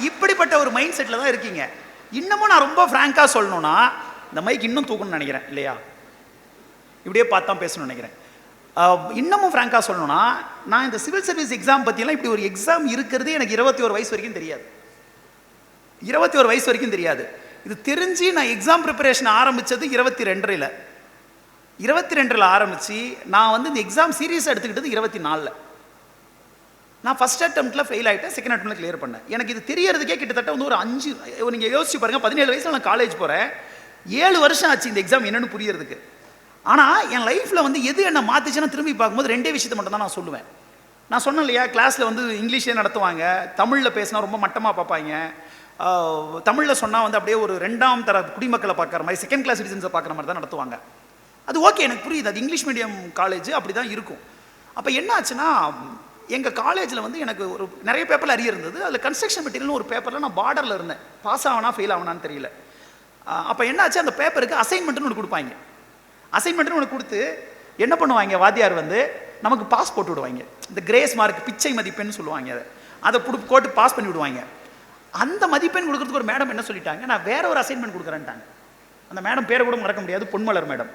இப்படிப்பட்ட ஒரு மைண்ட் செட்டில் தான் இருக்கீங்க. இன்னமும் நான் ரொம்ப ஃப்ராங்காக சொல்லணும்னா, இந்த மைக் இன்னும் தூக்கணும்னு நினைக்கிறேன் இல்லையா, இப்படியே பார்த்தா பேசணும்னு நினைக்கிறேன். இன்னமும் ஃப்ராங்காக சொல்லணும்னா, நான் இந்த சிவில் சர்வீஸ் எக்ஸாம் பற்றியெல்லாம் இப்படி ஒரு எக்ஸாம் இருக்கிறது எனக்கு 21 வயசு வரைக்கும் தெரியாது. 21 வயசு வரைக்கும் தெரியாது. இது தெரிஞ்சு நான் எக்ஸாம் ப்ரிப்பரேஷன் ஆரம்பித்தது 22 ஆரம்பித்து நான் வந்து இந்த எக்ஸாம் சீரியஸாக எடுத்துக்கிட்டது 24. நான் ஃபஸ்ட் அட்டெம்ப்ட்டில் ஃபெயில் ஆகிட்டேன், செகண்ட் அட்டெம்ப்ட்டில் கிளியர் பண்ணேன். எனக்கு இது தெரியறதுக்கே கிட்டத்தட்ட வந்து ஒரு 5, நீங்கள் யோசிச்சு பாருங்கள், 17 வயசில் நான் காலேஜ் போகிறேன், 7 வருஷம் ஆச்சு இந்த எக்ஸாம் என்னென்னு புரியறதுக்கு. ஆனால் என் லைஃப்பில் வந்து எது என்ன மாற்றிச்சுன்னா திரும்பி பார்க்கும்போது 2 விஷயத்தை மட்டும் தான் நான் சொல்லுவேன். நான் சொன்னேன் இல்லையா, கிளாஸில் வந்து இங்கிலீஷ்லேயே நடத்துவாங்க, தமிழில் பேசினா ரொம்ப மட்டமாக பார்ப்பாங்க, தமிழில் சொன்னால் வந்து அப்படியே ஒரு 2ஆம் தர குடிமக்களை பார்க்குற மாதிரி, செகண்ட் கிளாஸ் சிட்டிசன்ஸை பார்க்குற மாதிரி தான் நடத்துவாங்க. அது ஓகே, எனக்கு புரியுது, அது இங்கிலீஷ் மீடியம் காலேஜ் அப்படி தான் இருக்கும். அப்போ என்ன ஆச்சுன்னா, எங்கள் காலேஜில் வந்து எனக்கு ஒரு நிறைய பேப்பரில் அரியர் இருந்தது. அதில் கன்ஸ்ட்ரக்ஷன் மெட்டீரியல்னு ஒரு பேப்பரில் நான் பார்டரில் இருந்தேன், பாஸ் ஆகனா ஃபெயில் ஆகணான்னு தெரியல. அப்போ என்ன ஆச்சு, அந்த பேப்பருக்கு அசைன்மெண்ட்டுன்னு ஒன்று கொடுப்பாங்க. அசைன்மெண்ட்டுன்னு ஒன்று கொடுத்து என்ன பண்ணுவாங்க, வாத்தியார் வந்து நமக்கு பாஸ் போட்டு விடுவாங்க. இந்த கிரேஸ் மார்க், பிச்சை மதிப்பென்னு சொல்லுவாங்க, அதை போட்டு பாஸ் பண்ணி விடுவாங்க. அந்த மதிப்பெண் கொடுக்குறதுக்கு ஒரு மேடம் என்ன சொல்லிட்டாங்க, நான் வேற ஒரு அசைன்மெண்ட் கொடுக்குறேன்ட்டாங்க. அந்த மேடம் பேரை கூட மறக்க முடியாது, பொன்மலர் மேடம்.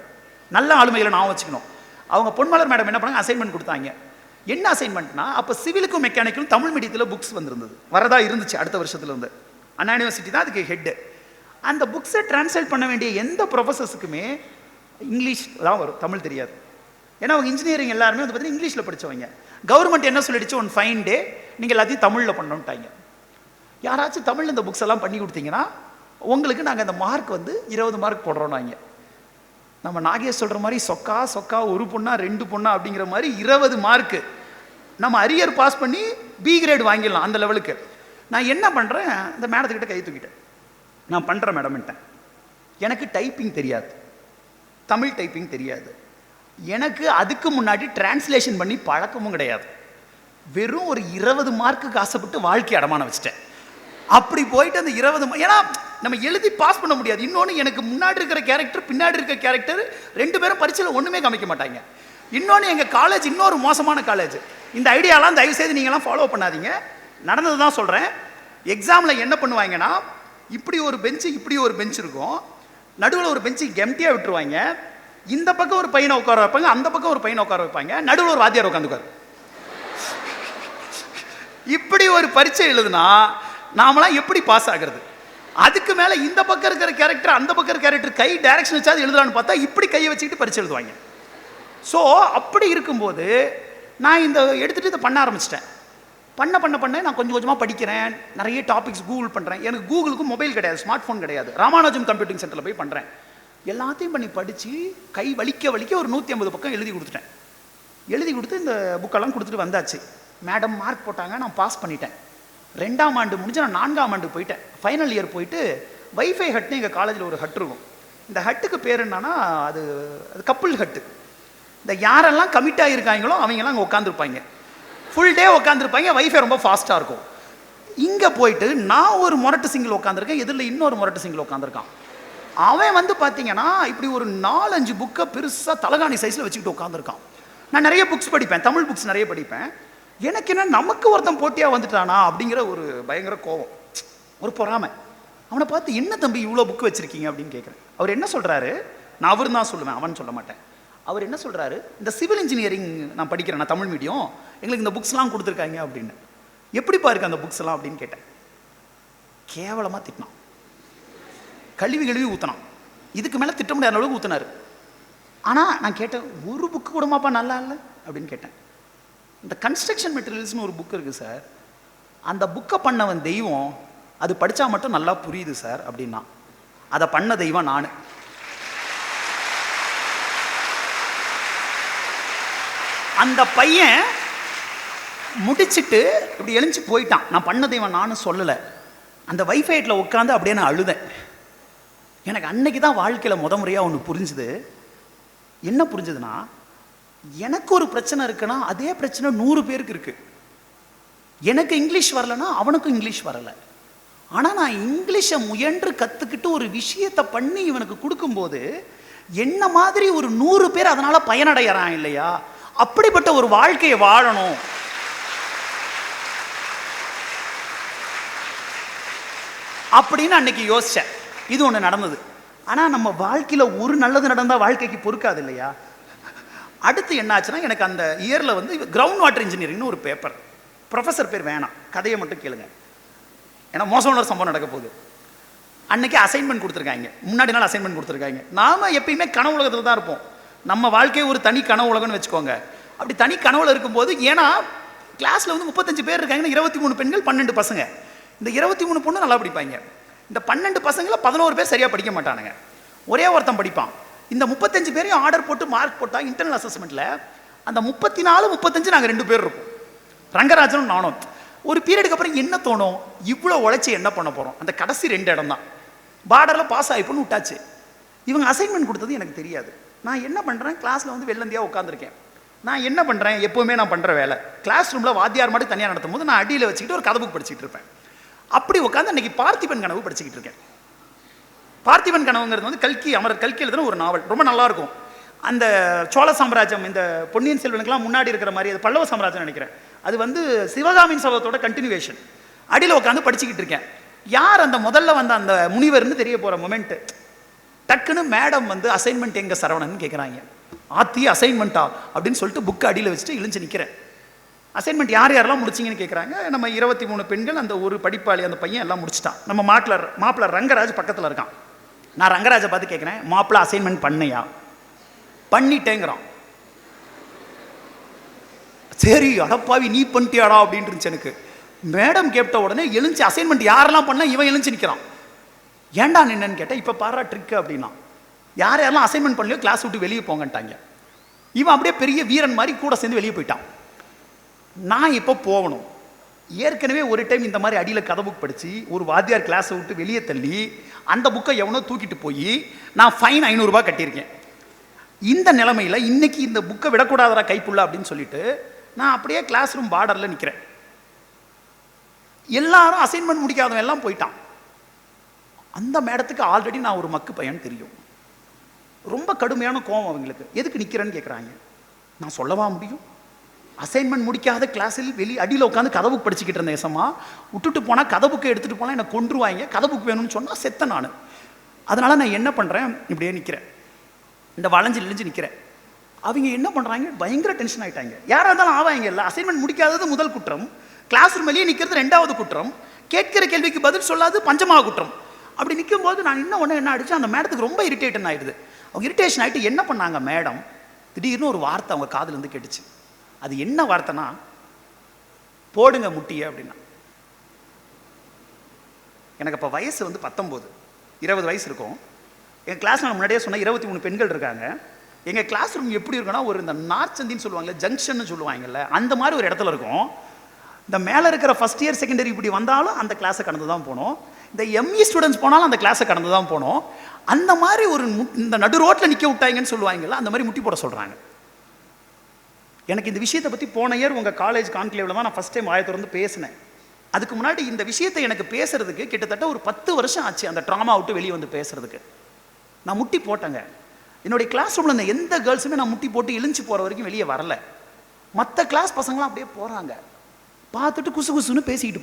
நல்ல ஆளுமைகளை நான் வச்சுக்கணும். அவங்க பொன்மலர் மேடம் என்ன பண்ணாங்க, அசைன்மெண்ட் கொடுத்தாங்க. என்ன அசைன்மெண்ட்னா, அப்போ சிவிலுக்கும் மெக்கானிக்கலும் தமிழ் மீடியத்தில் புக்ஸ் வந்திருந்தது, வரதா இருந்துச்சு அடுத்த வருஷத்துல இருந்து. அண்ணா யூனிவர்சிட்டி தான் அதுக்கு ஹெட்டு. அந்த புக்ஸை டிரான்ஸ்லேட் பண்ண வேண்டிய எந்த ப்ரொஃபஸர்ஸுக்குமே இங்கிலீஷ் தான் வரும், தமிழ் தெரியாது. ஏன்னா அவங்க இன்ஜினியரிங் எல்லாருமே வந்து பார்த்தீங்கன்னா இங்கிலீஷில் படித்தவங்க. கவர்மெண்ட் என்ன சொல்லிடுச்சு, ஒன் ஃபைன் டே நீங்கள் எல்லாத்தையும் தமிழில் பண்ணணுன்ட்டாங்க. யாராச்சும் தமிழில் இந்த புக்ஸ் எல்லாம் பண்ணி கொடுத்தீங்கன்னா உங்களுக்கு நாங்கள் அந்த மார்க் வந்து 20 மார்க் போடுறோன்னாங்க. நம்ம நாகேஷ் சொல்கிற மாதிரி சொக்கா 1 பொண்ணா 2 பொண்ணா அப்படிங்கிற மாதிரி 20 மார்க்கு நம்ம அரியர் பாஸ் பண்ணி பி கிரேட் வாங்கிடலாம் அந்த லெவலுக்கு. நான் என்ன பண்ணுறேன், இந்த மேடத்துக்கிட்ட கை தூக்கிட்டேன், நான் பண்ணுறேன் மேடம்ட்டேன். எனக்கு டைப்பிங் தெரியாது, தமிழ் டைப்பிங் தெரியாது, எனக்கு அதுக்கு முன்னாடி டிரான்ஸ்லேஷன் பண்ணி பழக்கமும் கிடையாது. வெறும் ஒரு 20 மார்க்குக்கு ஆசைப்பட்டு வாழ்க்கை அடமான வச்சுட்டேன். அப்படி போயிட்டு அந்த 20 ஏன்னா நம்ம எழுதி பாஸ் பண்ண முடியாது. இன்னொன்று, எனக்கு முன்னாடி இருக்கிற கேரக்டர் பின்னாடி இருக்கிற கேரக்டர் 2 பேரும் பரீட்சையில் ஒன்றுமே காமிக்க மாட்டாங்க. இன்னொன்று, எங்கள் காலேஜ் இன்னொரு மோசமான காலேஜ். இந்த ஐடியாலாம் தயவுசெய்து நீங்களாம் ஃபாலோ பண்ணாதீங்க, நடந்தது தான் சொல்கிறேன். எக்ஸாமில் என்ன பண்ணுவாங்கன்னா, இப்படி ஒரு பெஞ்ச் இருக்கும், நடுவில் ஒரு பெஞ்சு எம்டியாக விட்டுருவாங்க, இந்த பக்கம் ஒரு பையனை உட்கார வைப்பாங்க, அந்த பக்கம் ஒரு பையனை உட்கார வைப்பாங்க, நடுவில் ஒரு வாத்தியார் உட்காந்துக்காரு. இப்படி ஒரு பரீட்சை எழுதுனா நாமலாம் எப்படி பாஸ் ஆகிறது? அதுக்கு மேலே இந்த பக்கம் இருக்கிற கேரக்டர் அந்த பக்கம் இருக்கிற கேரக்டர் கை டைரக்ஷன் வச்சாது எழுதலான்னு பார்த்தா இப்படி கையை வச்சுக்கிட்டு பரீட்சை எழுதுவாங்க. ஸோ அப்படி இருக்கும்போது நான் இந்த எடுத்துகிட்டு இதை பண்ண ஆரம்பிச்சிட்டேன். பண்ண நான் கொஞ்சம் கொஞ்சமாக படிக்கிறேன், நிறைய டாபிக்ஸ் கூகுள் பண்ணுறேன். எனக்கு கூகுளுக்கும் மொபைல் கிடையாது, ஸ்மார்ட் ஃபோன் கிடையாது. ராமானுஜம் கம்ப்யூட்டிங் சென்டரில் போய் பண்ணுறேன். எல்லாத்தையும் பண்ணி படித்து கை வலிக்க ஒரு 150 பக்கம் எழுதி கொடுத்துட்டேன். எழுதி கொடுத்து இந்த புக்கெல்லாம் கொடுத்துட்டு வந்தாச்சு. மேடம் மார்க் போட்டாங்க, நான் பாஸ் பண்ணிட்டேன். 2ஆம் ஆண்டு முடிஞ்சு நான் 4ஆம் ஆண்டு போயிட்டேன். ஃபைனல் இயர் போயிட்டு வைஃபை ஹட்னு எங்கள் காலேஜில் ஒரு ஹட் இருக்கும். இந்த ஹட்டுக்கு பேர் என்னன்னா அது கப்புள் ஹட்டு. இந்த யாரெல்லாம் கமிட் ஆகியிருக்காங்களோ அவங்கெல்லாம் அங்கே உட்காந்துருப்பாங்க, ஃபுல் டே உட்காந்துருப்பாங்க. வைஃபை ரொம்ப ஃபாஸ்ட்டாக இருக்கும். இங்கே போயிட்டு நான் ஒரு முரட்டு சிங்கிள் உட்காந்துருக்கேன், எதிரில் இன்னொரு முரட்டு சிங்கிள் உட்காந்துருக்கான். அவன் வந்து பார்த்தீங்கன்னா இப்படி ஒரு 4-5 புக்கை பெருசாக தலகாணி சைஸில் வச்சுக்கிட்டு உட்காந்துருக்கான். நான் நிறைய புக்ஸ் படிப்பேன், தமிழ் புக்ஸ் நிறைய படிப்பேன். எனக்கு என்ன நமக்கு ஒருத்தன் போட்டியாக வந்துட்டானா அப்படிங்கிற ஒரு பயங்கர கோபம், ஒரு பொறாமை. அவனை பார்த்து என்ன தம்பி இவ்வளோ புக்கு வச்சுருக்கீங்க அப்படின்னு கேட்குறேன். அவர் என்ன சொல்கிறாரு, நான் அவர் தான் சொல்லுவேன், அவன் சொல்ல மாட்டேன். அவர் என்ன சொல்கிறாரு, இந்த சிவில் இன்ஜினியரிங் நான் படிக்கிறேன், நான் தமிழ் மீடியம், எங்களுக்கு இந்த புக்ஸ்லாம் கொடுத்துருக்காங்க அப்படின்னு. எப்படிப்பா இருக்கு அந்த புக்ஸ் எல்லாம் அப்படின்னு கேட்டேன். கேவலமாக திட்டினான், கழுவி ஊற்றினான். இதுக்கு மேலே திட்ட முடியாத அளவுக்கு ஊற்றினார். ஆனால் நான் கேட்டேன், ஒரு புக்கு கூடமாப்பா நல்லா இல்லை அப்படின்னு கேட்டேன். இந்த கன்ஸ்ட்ரக்ஷன் மெட்டீரியல்ஸ்னு ஒரு புக் இருக்குது சார், அந்த புக்கை பண்ணவன் தெய்வம், அது படித்தா மட்டும் நல்லா புரியுது சார் அப்படின்னா. அதை பண்ண தெய்வம் நான். அந்த பையன் முடிச்சுட்டு இப்படி எழுந்து போயிட்டான். நான் பண்ண தெய்வம் நானும் சொல்லலை. அந்த வைஃபைட்டில் உட்காந்து அப்படியே நான் அழுதேன். எனக்கு அன்னைக்கு தான் வாழ்க்கையில் முறையாக ஒன்று புரிஞ்சுது. என்ன புரிஞ்சுதுன்னா, எனக்கு ஒரு பிரச்சனை இருக்குன்னா அதே பிரச்சனை 100 பேருக்கு இருக்கு. எனக்கு இங்கிலீஷ் வரலைன்னா அவனுக்கும் இங்கிலீஷ் வரலை. ஆனால் நான் இங்கிலீஷை முயன்று கற்றுக்கிட்டு ஒரு விஷயத்தை பண்ணி இவனுக்கு கொடுக்கும்போது என்ன மாதிரி ஒரு 100 பேர் அதனால் பயனடைகிறான் இல்லையா? அப்படிப்பட்ட ஒரு வாழ்க்கையை வாழணும். அப்படின்னு அன்னைக்கு யோசித்தேன். இது ஒன்று நடந்தது. ஆனால் நம்ம வாழ்க்கையில் ஒரு நல்லது நடந்தால் வாழ்க்கைக்கு பொறுக்காது இல்லையா? அடுத்து என்னாச்சுன்னா, எனக்கு அந்த இயரில் வந்து கிரவுண்ட் வாட்டர் இன்ஜினியரிங்னு ஒரு பேப்பர். ப்ரொஃபஸர் பேர் வேணாம், கதையை மட்டும் கேளுங்க, ஏன்னா மோசமான ஒரு சம்பவம் நடக்க போகுது. அன்னைக்கு அசைன்மெண்ட் கொடுத்துருக்காங்க, முன்னாடி நாள் அசைன்மெண்ட் கொடுத்துருக்காங்க. நாம் எப்பயுமே கனவு உலகத்தில் தான் இருப்போம். நம்ம வாழ்க்கையை ஒரு தனி கனவு உலகம்னு வச்சுக்கோங்க. அப்படி தனி கனவுல இருக்கும்போது, ஏன்னா கிளாஸில் வந்து 35 பேர் இருக்காங்கன்னா 23 பெண்கள் 12 பசங்க. இந்த 23 பொண்ணு நல்லா படிப்பாங்க. இந்த 12 பசங்களை 11 பேர் சரியாக படிக்க மாட்டானுங்க, ஒரே ஒருத்தன் படிப்பான். இந்த 35 பேரையும் ஆர்டர் போட்டு மார்க் போட்டால் இன்டர்னல் அசஸ்மெண்ட்டில் அந்த 34, 35 நாங்கள் 2 பேர் இருப்போம், ரங்கராஜனும் நானும். ஒரு பீரியடுக்கு அப்புறம் என்ன தோணும், இவ்வளோ உழைச்சி என்ன பண்ண போகிறோம், அந்த கடைசி 2 இடம் தான் பார்டரில் பாஸ் ஆகிப்போன்னு விட்டாச்சு. இவங்க அசைன்மெண்ட் கொடுத்தது எனக்கு தெரியாது. நான் என்ன பண்ணுறேன், கிளாஸில் வந்து வெள்ளந்தியாக உட்காந்துருக்கேன். நான் என்ன பண்ணுறேன், எப்போவுமே நான் பண்ணுற வேலை, கிளாஸ் ரூமில் வாத்தியார் மட்டும் தனியாக நடத்தும் போது நான் அடியில் வச்சுக்கிட்டு ஒரு கதை புக் படிச்சுட்டு இருப்பேன். அப்படி உட்காந்து அன்றைக்கி பார்த்திபன் கனவு படிச்சுக்கிட்டு இருக்கேன். பார்த்திபன் கனவுங்கிறது வந்து அமரர் கல்கி எழுதுன ஒரு நாவல், ரொம்ப நல்லாயிருக்கும். அந்த சோழ சாம்ராஜ்யம், இந்த பொன்னியின் செல்வனுக்கெல்லாம் முன்னாடி இருக்கிற மாதிரி, அது பல்லவ சாம்ராஜ்யம் நினைக்கிறேன், அது வந்து சிவகாமியின் சபதத்தோட கண்டினியூவேஷன். அடியில் உட்காந்து படிச்சுக்கிட்டு இருக்கேன். யார் அந்த முதல்ல வந்த அந்த முனிவர்னு தெரிய போகிற மொமெண்ட்டு, டக்குன்னு மேடம் வந்து அசைன்மெண்ட் எங்கே சரவணன் கேட்குறாங்க. ஆத்தி அசைன்மெண்ட்டா அப்படின்னு சொல்லிட்டு புக்கு அடியில் வச்சுட்டு இழிஞ்சு நிற்கிறேன். அசைன்மெண்ட் யார் யாரெல்லாம் முடிச்சிங்கன்னு கேட்குறாங்க. நம்ம 23 பெண்கள், அந்த ஒரு படிப்பாளி அந்த பையன் எல்லாம் முடிச்சிட்டான். நம்ம மாப்பிள்ளை ரங்கராஜ் பக்கத்தில் இருக்கான். நான் ரங்கராஜை பார்த்து கேட்குறேன், மாப்பிள்ளை அசைன்மெண்ட் பண்ணையா? பண்ணிட்டேங்கிறான். சரி அடப்பாவி நீ பண்ணிட்டியாடா அப்படின்னு இருந்துச்சு எனக்கு. மேடம் கேட்ட உடனே எழுந்து அசைன்மெண்ட் யாரெல்லாம் பண்ண இவன் எழுந்து நிற்கிறான். ஏன்டா நின்னு கேட்டேன், இப்போ பாரா ட்ரிக்கு அப்படின்னா, யார் யாரெல்லாம் அசைன்மெண்ட் பண்ணலையோ கிளாஸ் விட்டு வெளியே போங்கன்ட்டாங்க. இவன் அப்படியே பெரிய வீரன் மாதிரி கூட சேர்ந்து வெளியே போயிட்டான். நான் இப்போ போகணும். ஏற்கனவே ஒரு டைம் இந்த மாதிரி அடியில் கதை புக் படித்து ஒரு வாத்தியார் கிளாஸை விட்டு வெளியே தள்ளி அந்த புக்கை எவனோ தூக்கிட்டு போய் நான் ஃபைன் 500 ரூபாய் கட்டியிருக்கேன். இந்த நிலைமையில் இன்னைக்கு இந்த புக்கை விடக்கூடாதரா கைப்புள்ள அப்படின்னு சொல்லிட்டு நான் அப்படியே கிளாஸ் ரூம் பார்டரில் நிற்கிறேன். எல்லாரும் அசைன்மெண்ட் முடிக்காதவன் எல்லாம் போயிட்டான். அந்த மேடத்துக்கு ஆல்ரெடி நான் ஒரு மக்கு பையன் தெரியும். ரொம்ப கடுமையான கோவம் அவங்களுக்கு. எதுக்கு நிற்கிறேன்னு கேட்குறாங்க. நான் சொல்லவா முடியும்? அசைன்மெண்ட் முடிக்காத கிளாஸில் அடியில் உட்காந்து கதை புக் படிச்சுக்கிட்டு இருந்தேன். ஏசமா விட்டுட்டு போனால் கதை புக்கை எடுத்துகிட்டு போனால் என்னை கொன்றுவாங்க, கதை புக் வேணும்னு சொன்னால் செத்தேன் நான். அதனால் நான் என்ன பண்ணுறேன், இப்படியே நிற்கிறேன், இந்த வளைஞ்சு இழிஞ்சு நிற்கிறேன். அவங்க என்ன பண்ணுறாங்க, பயங்கர டென்ஷன் ஆகிட்டாங்க. யாராக இருந்தாலும் ஆவாங்க இல்லை. அசைன்மெண்ட் முடிக்காதது முதல் குற்றம், கிளாஸ் ரூம் வெளியே நிற்கிறது 2வது குற்றம், கேட்கிற கேள்விக்கு பதில் சொல்லாது 5வது குற்றம். அப்படி நிற்கும் போது நான் என்ன அடிச்சு அந்த மேடத்துக்கு ரொம்ப இரிட்டேஷன் ஆகிடுது. அவங்க இரிட்டேஷன் ஆகிட்டு என்ன பண்ணாங்க, மேடம் திடீர்னு ஒரு வார்த்தை அவங்க காதுலேருந்து கேட்டுச்சு. அது என்ன வார்த்தைனா, போடுங்க முட்டிய அப்படின்னா. எனக்கு அப்போ வயசு வந்து 19, 20 வயசு இருக்கும். எங்கள் கிளாஸ் நான் முன்னாடியே சொன்ன 23 பெண்கள் இருக்காங்க. எங்கள் கிளாஸ் ரூம் எப்படி இருக்குன்னா, ஒரு இந்த நார்த் சந்தின்னு சொல்லுவாங்கல்ல, ஜங்ஷன் சொல்லுவாங்கல்ல, அந்த மாதிரி ஒரு இடத்துல இருக்கும். இந்த மேலே இருக்கிற ஃபஸ்ட் இயர் செகண்ட் இயர் இப்படி வந்தாலும் அந்த கிளாஸை கடந்து தான் போனோம். இந்த எம்இ ஸ்டூடெண்ட்ஸ் போனாலும் அந்த கிளாஸை கடந்து தான் போனோம். அந்த மாதிரி ஒரு இந்த நடு ரோட்டில் நிற்க விட்டாங்கன்னு சொல்லுவாங்கல்ல, அந்த மாதிரி முட்டி போட சொல்கிறாங்க. எனக்கு இந்த விஷயத்தை பற்றி போன இயர் உங்கள் காலேஜ் கான்க்ளேவில் தான் நான் ஃபஸ்ட் டைம் வாயை திறந்து பேசினேன். அதுக்கு முன்னாடி இந்த விஷயத்தை எனக்கு பேசுறதுக்கு கிட்டத்தட்ட ஒரு 10 வருஷம் ஆச்சு. அந்த ட்ராமா விட்டு வெளியே வந்து பேசுறதுக்கு நான் முட்டி போட்டேங்க. என்னுடைய கிளாஸ் ரூமில் இருந்த எந்த கேர்ள்ஸுமே நான் முட்டி போட்டு இழிஞ்சு போகிற வரைக்கும் வெளியே வரல. மற்ற கிளாஸ் பசங்களாம் அப்படியே போகிறாங்க, பார்த்துட்டு குசு குசுன்னு பேசிக்கிட்டு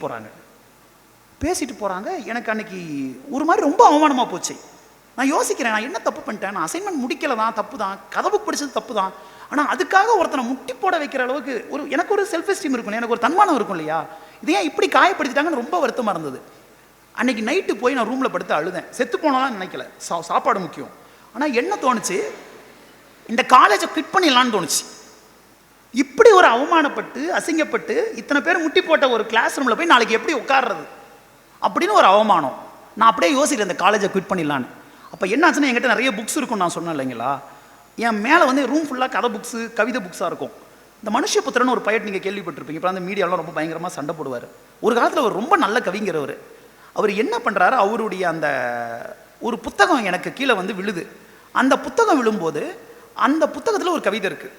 போகிறாங்க. எனக்கு அன்னைக்கு ஒரு மாதிரி ரொம்ப அவமானமாக போச்சு. நான் யோசிக்கிறேன், நான் என்ன தப்பு பண்ணிட்டேன்? நான் அசைன்மெண்ட் முடிக்கல தான், தப்பு தான். கதை புக் படித்தது தப்பு தான். ஆனால் அதுக்காக ஒருத்தனை முட்டி போட வைக்கிற அளவுக்கு எனக்கு ஒரு செல்ஃப் எஸ்டீம் இருக்கும், எனக்கு ஒரு தன்மானம் இருக்கும் இல்லையா? இது ஏன் இப்படி காயப்படுத்திட்டாங்கன்னு ரொம்ப வருத்தமாக இருந்தது. அன்னைக்கு நைட்டு போய் நான் ரூமில் படுத்து அழுதேன். செத்து போனாலும் நினைக்கல, சாப்பாடு முக்கியம். ஆனால் என்ன தோணுச்சு, இந்த காலேஜை குவிட் பண்ணிடலான்னு தோணுச்சு. இப்படி ஒரு அவமானப்பட்டு அசிங்கப்பட்டு இத்தனை பேர் முட்டி போட்ட ஒரு கிளாஸ் ரூமில் போய் நாளைக்கு எப்படி உட்கார்றது அப்படின்னு ஒரு அவமானம். நான் அப்படியே யோசிக்கிறேன் இந்த காலேஜை குவிட் பண்ணிடலான்னு. அப்போ என்னாச்சுன்னா, என்கிட்ட நிறைய புக்ஸ் இருக்கும், நான் சொன்னேன் இல்லைங்களா, என் மேலே வந்து ரூம் ஃபுல்லாக கதை புக்ஸு கவிதை புக்ஸாக இருக்கும். இந்த மனுஷபுத்திரன் ஒரு பையட் நீங்கள் கேள்விப்பட்டிருப்பீங்க. இப்போ அந்த மீடியாலாம் ரொம்ப பயங்கரமாக சண்டை போடுவார். ஒரு காலத்தில் அவர் ரொம்ப நல்ல கவிங்கிறவர். அவர் என்ன பண்ணுறாரு, அவருடைய அந்த ஒரு புத்தகம் எனக்கு கீழே வந்து விழுது. அந்த புத்தகம் விழும்போது அந்த புத்தகத்தில் ஒரு கவிதை இருக்குது.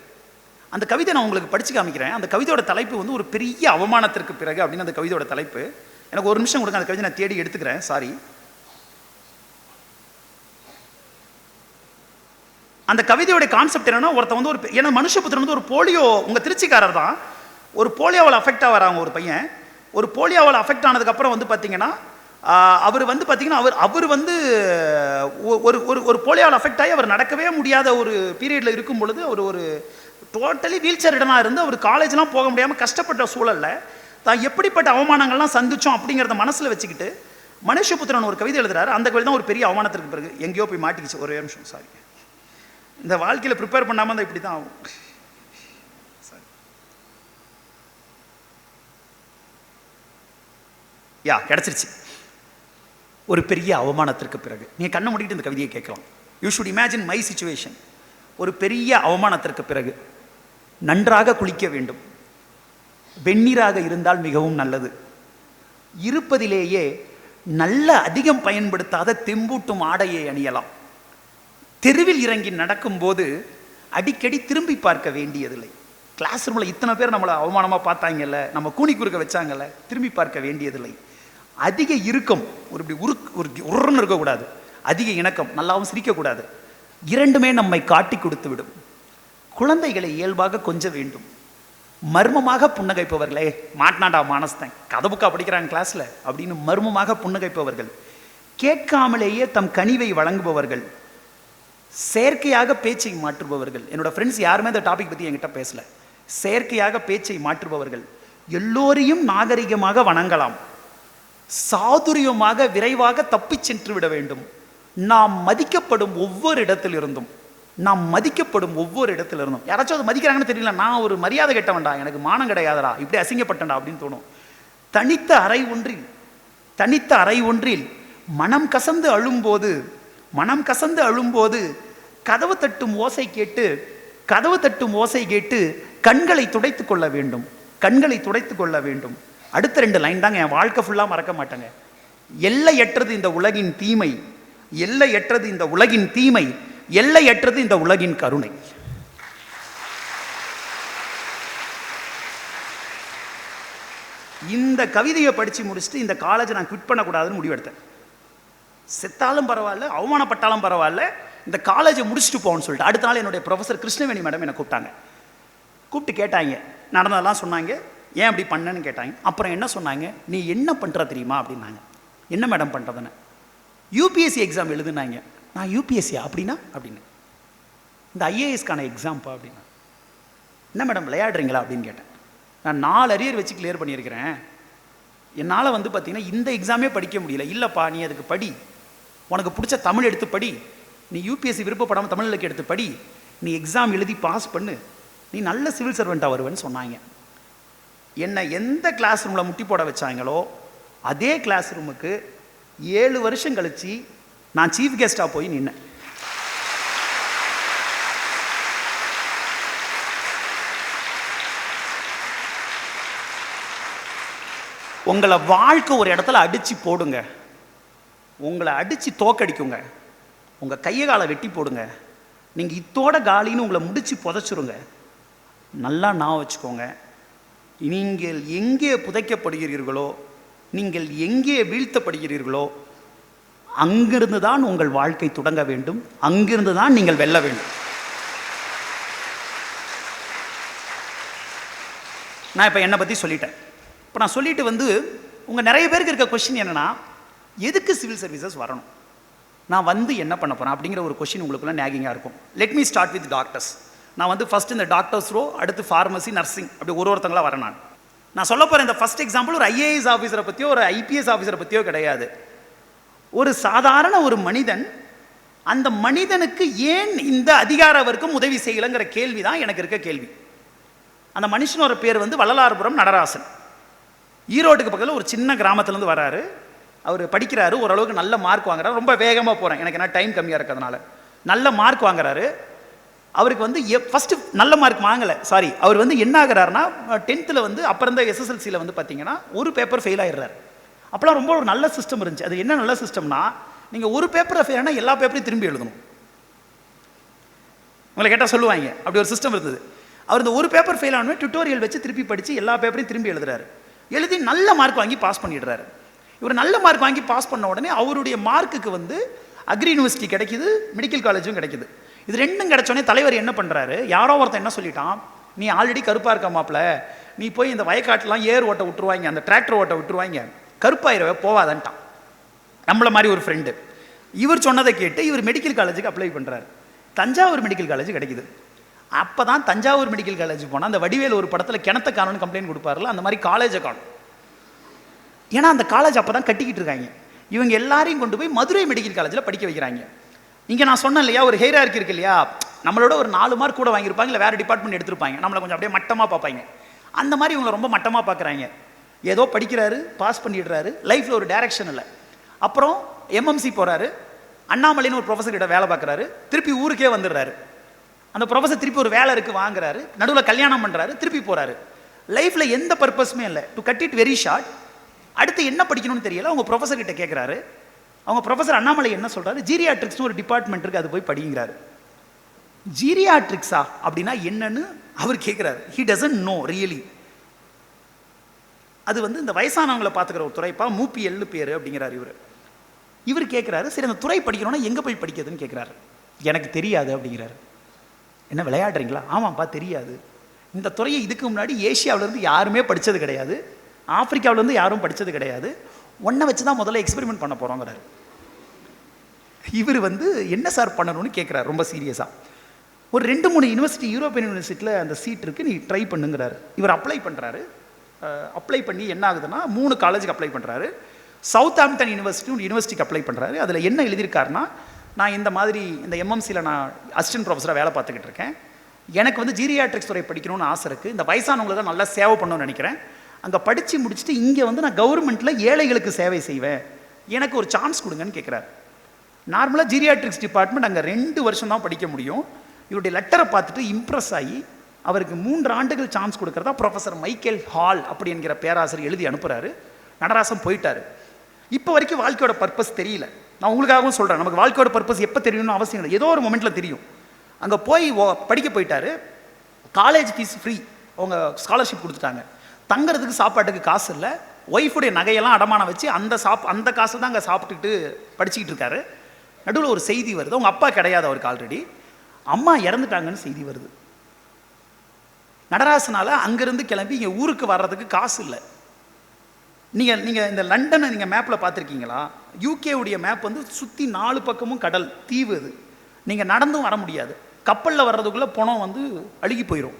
அந்த கவிதை நான் உங்களுக்கு படித்து காமிக்கிறேன். அந்த கவிதையோட தலைப்பு வந்து ஒரு பெரிய அவமானத்திற்கு பிறகு அப்படின்னு அந்த கவிதையோட தலைப்பு. எனக்கு ஒரு நிமிஷம் கொடுங்க, அந்த கவிதை நான் தேடி எடுத்துக்கிறேன். சாரி. அந்த கவிதையோட கான்செப்ட் என்னன்னா, ஒருத்த வந்து ஏன்னா மனுஷபுத்திரன் வந்து ஒரு போலியோ, உங்கள் திருச்சிக்காரர் தான், ஒரு போலியோவில் அஃபெக்ட் ஆகிறாங்க ஒரு பையன். ஒரு போலியோவில் அஃபெக்ட் ஆனதுக்கப்புறம் வந்து பார்த்தீங்கன்னா அவர் வந்து பார்த்தீங்கன்னா அவர் வந்து ஒரு போலியோவில் அஃபெக்ட் ஆகி அவர் நடக்கவே முடியாத ஒரு பீரியடில் இருக்கும் பொழுது அவர் ஒரு டோட்டலி வீல் சேர் இடமாக இருந்து அவர் காலேஜ்லாம் போக முடியாமல் கஷ்டப்பட்ட சூழலில் தான் எப்படிப்பட்ட அவமானங்கள்லாம் சந்திச்சோம் அப்படிங்கிறத மனசில் வச்சுக்கிட்டு மனுஷபுத்திரன் ஒரு கவிதை எழுதுறாரு. அந்த கவிதை தான் ஒரு பெரிய அவமானத்திற்கு பிறகு எங்கேயோ போய் மாட்டிக்கிச்சு. ஒரே நிமிஷம், சாரி. இந்த வாழ்க்கையில் ப்ரிப்பேர் பண்ணாமல் தான் இப்படி தான் ஆகும். கிடைச்சிருச்சு. ஒரு பெரிய அவமானத்திற்கு பிறகு நீங்கள் கண்ணை மூடிட்டு இந்த கவிதையை கேட்கலாம். You should imagine my situation. ஒரு பெரிய அவமானத்திற்கு பிறகு நன்றாக குளிக்க வேண்டும். வெந்நீராக இருந்தால் மிகவும் நல்லது. இருப்பதிலேயே நல்ல அதிகம் பயன்படுத்தாத தெம்பூட்டும் ஆடையை அணியலாம். தெருவில் இறங்கி நடக்கும்போது அடிக்கடி திரும்பி பார்க்க வேண்டியதில்லை. கிளாஸ் ரூமில் இத்தனை பேர் நம்மளை அவமானமாக பார்த்தாங்கல்ல, நம்ம கூனி குறுக்க வச்சாங்கல்ல, திரும்பி பார்க்க வேண்டியதில்லை. அதிக இறுக்கம், ஒரு இப்படி உருன்னு இருக்கக்கூடாது. அதிக இணக்கம், நல்லாவும் சிரிக்கக்கூடாது. இரண்டுமே நம்மை காட்டி கொடுத்து விடும். குழந்தைகளை இயல்பாக கொஞ்ச வேண்டும். மர்மமாக புன்னகைப்பவர்களே, மாட்னாடா மானஸ்தன் கதை புக்கா படிக்கிறாங்க கிளாஸில் அப்படின்னு மர்மமாக புன்னகைப்பவர்கள், கேட்காமலேயே தம் கனிவை வழங்குபவர்கள், செயற்கையாக பேச்சை மாற்றுபவர்கள். என்னோட ஃப்ரெண்ட்ஸ் யாருமே இந்த டாபிக் பற்றி என்கிட்ட பேசல. செயற்கையாக பேச்சை மாற்றுபவர்கள் எல்லோரையும் நாகரிகமாக வணங்கலாம். சாதுரியமாக விரைவாக தப்பி சென்று விட வேண்டும். நாம் மதிக்கப்படும் ஒவ்வொரு இடத்திலிருந்தும் யாராச்சும் அது மதிக்கிறாங்கன்னு தெரியல, நான் ஒரு மரியாதை கெட்டவன்டா, எனக்கு மானம் கிடையாதடா, இப்படி அசிங்கப்பட்டண்டா அப்படின்னு தோணும். தனித்த அறை ஒன்றில் மனம் கசந்து அழும்போது கதவு தட்டும் ஓசை கேட்டு கண்களை துடைத்துக் கொள்ள வேண்டும். அடுத்த 2 லைன் தாங்க என் வாழ்க்கை ஃபுல்லாக மறக்க மாட்டேங்க. எல்லையற்றது இந்த உலகின் தீமை, எல்லையற்றது இந்த உலகின் கருணை. இந்த கவிதையை படித்து முடிச்சுட்டு இந்த காலேஜை நான் குவிட் பண்ணக்கூடாதுன்னு முடிவெடுத்தேன். செத்தாலும் பரவாயில்ல, அவமானப்பட்டாலும் பரவாயில்ல, இந்த காலேஜை முடிச்சுட்டு போகணும்னு சொல்லிட்டு அடுத்த நாள் என்னுடைய ப்ரொஃபஸர் கிருஷ்ணவேணி மேடம் என்னை கூப்பிட்டு கேட்டாங்க. நடந்ததெல்லாம் சொன்னாங்க. ஏன் அப்படி பண்ணேன்னு கேட்டாங்க. அப்புறம் என்ன சொன்னாங்க, நீ என்ன பண்ணுற தெரியுமா அப்படின்னாங்க. என்ன மேடம் பண்ணுறதுன்னு. யூபிஎஸ்சி எக்ஸாம் எழுதுனாங்க. நான் யூபிஎஸ்சியா அப்படின்னு இந்த ஐஏஎஸ்க்கான எக்ஸாம்ப்பா அப்படின்னா. என்ன மேடம் விளையாடுறீங்களா அப்படின்னு கேட்டேன். நான் 4 அரியர் வச்சு கிளியர் பண்ணியிருக்கிறேன், என்னால் வந்து பார்த்தீங்கன்னா இந்த எக்ஸாமே படிக்க முடியல. இல்லைப்பா, நீ அதுக்கு படி, உனக்கு பிடிச்ச தமிழ் எடுத்து படி, நீ யூபிஎஸ்சி விருப்பப்படாமல் தமிழுக்கு எடுத்து படி, நீ எக்ஸாம் எழுதி பாஸ் பண்ணு, நீ நல்ல சிவில் சர்வெண்ட்டாக வருவேன்னு சொன்னாங்க. என்னை எந்த கிளாஸ் ரூமில் முட்டி போட வச்சாங்களோ அதே கிளாஸ் ரூமுக்கு 7 வருஷம் கழித்து நான் சீஃப் கெஸ்ட்டாக போய் நின்னேன். உங்களை வாழ்க்கை ஒரு இடத்துல அடித்து போடுங்க, உங்களை அடித்து தோக்கடிக்குங்க, உங்கள் கையை காலை வெட்டி போடுங்க, நீங்கள் இத்தோட காலின்னு உங்களை முடித்து புதைச்சிருங்க. நல்லா நான் வச்சுக்கோங்க, நீங்கள் எங்கே புதைக்கப்படுகிறீர்களோ, நீங்கள் எங்கே வீழ்த்தப்படுகிறீர்களோ, அங்கிருந்து தான் உங்கள் வாழ்க்கை தொடங்க வேண்டும், அங்கிருந்து தான் நீங்கள் வெல்ல வேண்டும். நான் இப்போ என்னை பற்றி சொல்லிட்டேன். இப்போ நான் சொல்லிட்டு உங்கள் நிறைய பேருக்கு இருக்க கொஸ்டின் என்னென்னா, எதுக்கு சிவில் சர்வீசஸ் வரணும், நான் என்ன பண்ண போகிறேன் அப்படிங்கிற ஒரு கொஸ்டின் உங்களுக்குள்ள நேகிங்காக இருக்கும். Let me start with doctors. நான் ஃபஸ்ட் இந்த டாக்டர்ஸ் ரோ, அடுத்து ஃபார்மசி, நர்சிங், அப்படி ஒருத்தங்களாக வரேன். நான் சொல்ல போகிற இந்த ஃபஸ்ட் எக்ஸாம்பிள் ஒரு ஐஏஎஸ் ஆஃபீஸரை பற்றியோ ஒரு ஐபிஎஸ் ஆஃபீஸரை பற்றியோ கிடையாது. ஒரு சாதாரண ஒரு மனிதன், அந்த மனிதனுக்கு ஏன் இந்த அதிகார வர்க்கம் உதவி செய்யலைங்கிற கேள்வி தான் எனக்கு இருக்க கேள்வி. அந்த மனுஷனோட பேர் வள்ளலார்புரம் நடராசன். ஈரோட்டுக்கு பக்கத்தில் ஒரு சின்ன கிராமத்துலேருந்து வராரு. அவர் படிக்கிறாரு, ஓரளவுக்கு நல்ல மார்க் வாங்குறாரு. ரொம்ப வேகமாக போகிறேன், எனக்கு என்ன டைம் கம்மியாக இருக்கிறதுனால. நல்ல மார்க் வாங்குறாரு. அவருக்கு ஃபஸ்ட்டு நல்ல மார்க் வாங்கலை, சாரி, அவர் என்ன ஆகிறாருன்னா 10th அப்புறம் இந்த எஸ்எஸ்எல்சியில் பார்த்தீங்கன்னா ஒரு பேப்பர் ஃபெயில் ஆகிடுறாரு. அப்போலாம் ரொம்ப ஒரு நல்ல சிஸ்டம் இருந்துச்சு. அது என்ன நல்ல சிஸ்டம்னா, நீங்கள் ஒரு பேப்பரை ஃபெயில் ஆனால் எல்லா பேப்பரையும் திரும்பி எழுதணும். உங்களை கேட்டால் சொல்லுவாங்க, அப்படி ஒரு சிஸ்டம் இருந்தது. அவர் இந்த ஒரு பேப்பர் ஃபெயில் ஆனோடனே டியூட்டோரியல் வச்சு திருப்பி படித்து எல்லா பேப்பரையும் திரும்பி எழுதுறாரு. எழுதி நல்ல மார்க் வாங்கி பாஸ் பண்ணிடுறாரு. இவர் நல்ல மார்க் வாங்கி பாஸ் பண்ண உடனே அவருடைய மார்க்குக்கு அக்ரி யூனிவர்சிட்டி கிடைக்குது, மெடிக்கல் காலேஜும் கிடைக்குது. இது ரெண்டும் கிடைச்சோடனே தலைவர் என்ன பண்ணுறாரு, யாரோ ஒருத்தன் என்ன சொல்லிட்டான், நீ ஆல்ரெடி கருப்பாக இருக்க மாப்பிள்ள, நீ போய் இந்த வயக்காட்டெலாம் ஏர் ஓட்ட விட்டுருவாங்க, அந்த டிராக்டர் ஓட்ட விட்டுருவாங்க, கருப்பாயிரவே போவாதன்ட்டான். நம்மள மாதிரி ஒரு ஃப்ரெண்டு. இவர் சொன்னதை கேட்டு இவர் மெடிக்கல் காலேஜுக்கு அப்ளை பண்ணுறாரு. தஞ்சாவூர் மெடிக்கல் காலேஜ் கிடைக்குது. அப்போ தான் தஞ்சாவூர் மெடிக்கல் காலேஜ் போனால் அந்த வடிவேல் ஒரு படத்தில் கிணத்த காணும்னு கம்ப்ளைண்ட் கொடுப்பார்ல, அந்த மாதிரி காலேஜை காணும். ஏன்னா அந்த காலேஜ் அப்போ தான் கட்டிக்கிட்டு இருக்காங்க. இவங்க எல்லாரையும் கொண்டு போய் மதுரை மெடிக்கல் காலேஜில் படிக்க வைக்கிறாங்க. இங்கே நான் சொன்னேன் இல்லையா, ஒரு ஹைரார்க்கி இருக்கு இல்லையா, நம்மளோட ஒரு 4 மார்க் கூட வாங்கியிருப்பாங்க, இல்லை வேறு டிபார்ட்மெண்ட் எடுத்திருப்பாங்க, நம்மளை கொஞ்சம் அப்படியே மட்டமாக பார்ப்பாங்க. அந்த மாதிரி இவங்களை ரொம்ப மட்டமாக பார்க்குறாங்க. ஏதோ படிக்கிறாரு, பாஸ் பண்ணிடுறாரு, லைஃப்பில் ஒரு டைரக்ஷன் இல்லை. அப்புறம் எம்எம்சி போகிறாரு, அண்ணாமலைன்னு ஒரு ப்ரொஃபஸர் கிட்ட வேலை பார்க்குறாரு, திருப்பி ஊருக்கே வந்துடுறாரு. அந்த ப்ரொஃபஸர் திருப்பி ஒரு வேலை இருக்குது வாங்குறாரு, நடுவில் கல்யாணம் பண்ணுறாரு, திருப்பி போகிறாரு. லைஃப்பில் எந்த பர்பஸுமே இல்லை. To cut it very short, அடுத்து என்ன படிக்கணும்னு தெரியல. அவங்க ப்ரொஃபஸர் கிட்ட கேட்குறாரு. அவங்க ப்ரொஃபஸர் அண்ணாமலை என்ன சொல்கிறாரு, ஜீரியாட்ரிக்ஸ்னு ஒரு டிபார்ட்மெண்ட் இருக்குது, அது போய் படிங்கிறாரு. ஜீரியாட்ரிக்ஸா அப்படின்னா என்னன்னு அவர் கேட்குறாரு. He doesn't know really. அது இந்த வயசானவங்களை பார்த்துக்கிற ஒரு துறைப்பா, மூப்பி எள்ளு பேர் அப்படிங்கிறார் இவர். இவர் கேட்குறாரு, சரி அந்த துறை படிக்கணும்னா எங்கே போய் படிக்கிறதுன்னு கேட்குறாரு. எனக்கு தெரியாது அப்படிங்கிறாரு. என்ன விளையாடுறீங்களா? ஆமாப்பா தெரியாது. இந்த துறையை இதுக்கு முன்னாடி ஏஷியாவிலேருந்து யாருமே படித்தது கிடையாது, ஆப்பிரிக்காவிலேருந்து யாரும் படித்தது கிடையாது, ஒன்றை வச்சு தான் முதல்ல எக்ஸ்பெரிமெண்ட் பண்ண போகிறோங்கிறாரு. இவர் என்ன சார் பண்ணணும்னு கேட்குறாரு ரொம்ப சீரியஸாக. ஒரு 2-3 யூனிவர்சிட்டி, யூரோப்பியன் யூனிவர்சிட்டியில் அந்த சீட் இருக்குது, நீ ட்ரை பண்ணுங்கிறாரு. இவர் அப்ளை பண்ணுறாரு. அப்ளை பண்ணி என்ன ஆகுதுன்னா 3 காலேஜுக்கு அப்ளை பண்ணுறாரு. சவுத் ஆம்ப்டன் யூனிவர்சிட்டி ஒரு யூனிவர்சிட்டிக்கு அப்ளை பண்ணுறாரு. அதில் என்ன எழுதியிருக்காருன்னா, நான் இந்த மாதிரி இந்த எம்எம்சியில் நான் அசிஸ்டன்ட் ப்ரொஃபஸராக வேலை பார்த்துக்கிட்டு இருக்கேன், எனக்கு ஜீரியாட்ரிக்ஸ் துறை படிக்கணும்னு ஆசை இருக்குது, இந்த வயசானவங்களை தான் நல்லா சேவை பண்ணணும்னு நினைக்கிறேன், அங்கே படித்து முடிச்சுட்டு இங்கே நான் கவர்மெண்ட்டில் ஏழைகளுக்கு சேவை செய்வேன், எனக்கு ஒரு சான்ஸ் கொடுங்கன்னு கேட்குறாரு. நார்மலாக ஜீரியாட்ரிக்ஸ் டிபார்ட்மெண்ட் அங்கே 2 வருஷம் தான் படிக்க முடியும். இவருடைய லெட்டரை பார்த்துட்டு இம்ப்ரெஸ் ஆகி அவருக்கு 3 ஆண்டுகள் சான்ஸ் கொடுக்குறதா ப்ரொஃபஸர் மைக்கேல் ஹால் அப்படி என்கிற பேராசிரியர் எழுதி அனுப்புகிறாரு. நடராசன் போயிட்டார். இப்போ வரைக்கும் வாழ்க்கையோட பர்பஸ் தெரியல. நான் உங்களுக்காகவும் சொல்கிறேன், நமக்கு வாழ்க்கையோட பர்பஸ் எப்போ தெரியணும்னு அவசியம் இல்லை, ஏதோ ஒரு மொமெண்ட்டில் தெரியும். அங்கே போய் படிக்க போயிட்டார். காலேஜ் ஃபீஸ் ஃப்ரீ, அவங்க ஸ்காலர்ஷிப் கொடுத்துட்டாங்க. தங்கிறதுக்கு சாப்பாட்டுக்கு காசு இல்லை. ஒய்ஃபுடைய நகையெல்லாம் அடமானம் வச்சு அந்த காசு தான் அங்கே சாப்பிட்டுட்டு படிச்சுக்கிட்டு இருக்காரு. நடுவில் ஒரு செய்தி வருது, அவங்க அப்பா கிடையாது அவருக்கு, ஆல்ரெடி அம்மா இறந்துட்டாங்கன்னு செய்தி வருது. நடராசனால் அங்கேருந்து கிளம்பி இங்கே ஊருக்கு வர்றதுக்கு காசு இல்லை. நீங்கள் இந்த லண்டனை நீங்கள் மேப்பில் பார்த்துருக்கீங்களா? யூகேவுடைய மேப் சுற்றி 4 பக்கமும் கடல், தீவு. அது நீங்கள் நடந்தும் வர முடியாது. கப்பலில் வர்றதுக்குள்ளே பணம் அழுகி போயிடும்.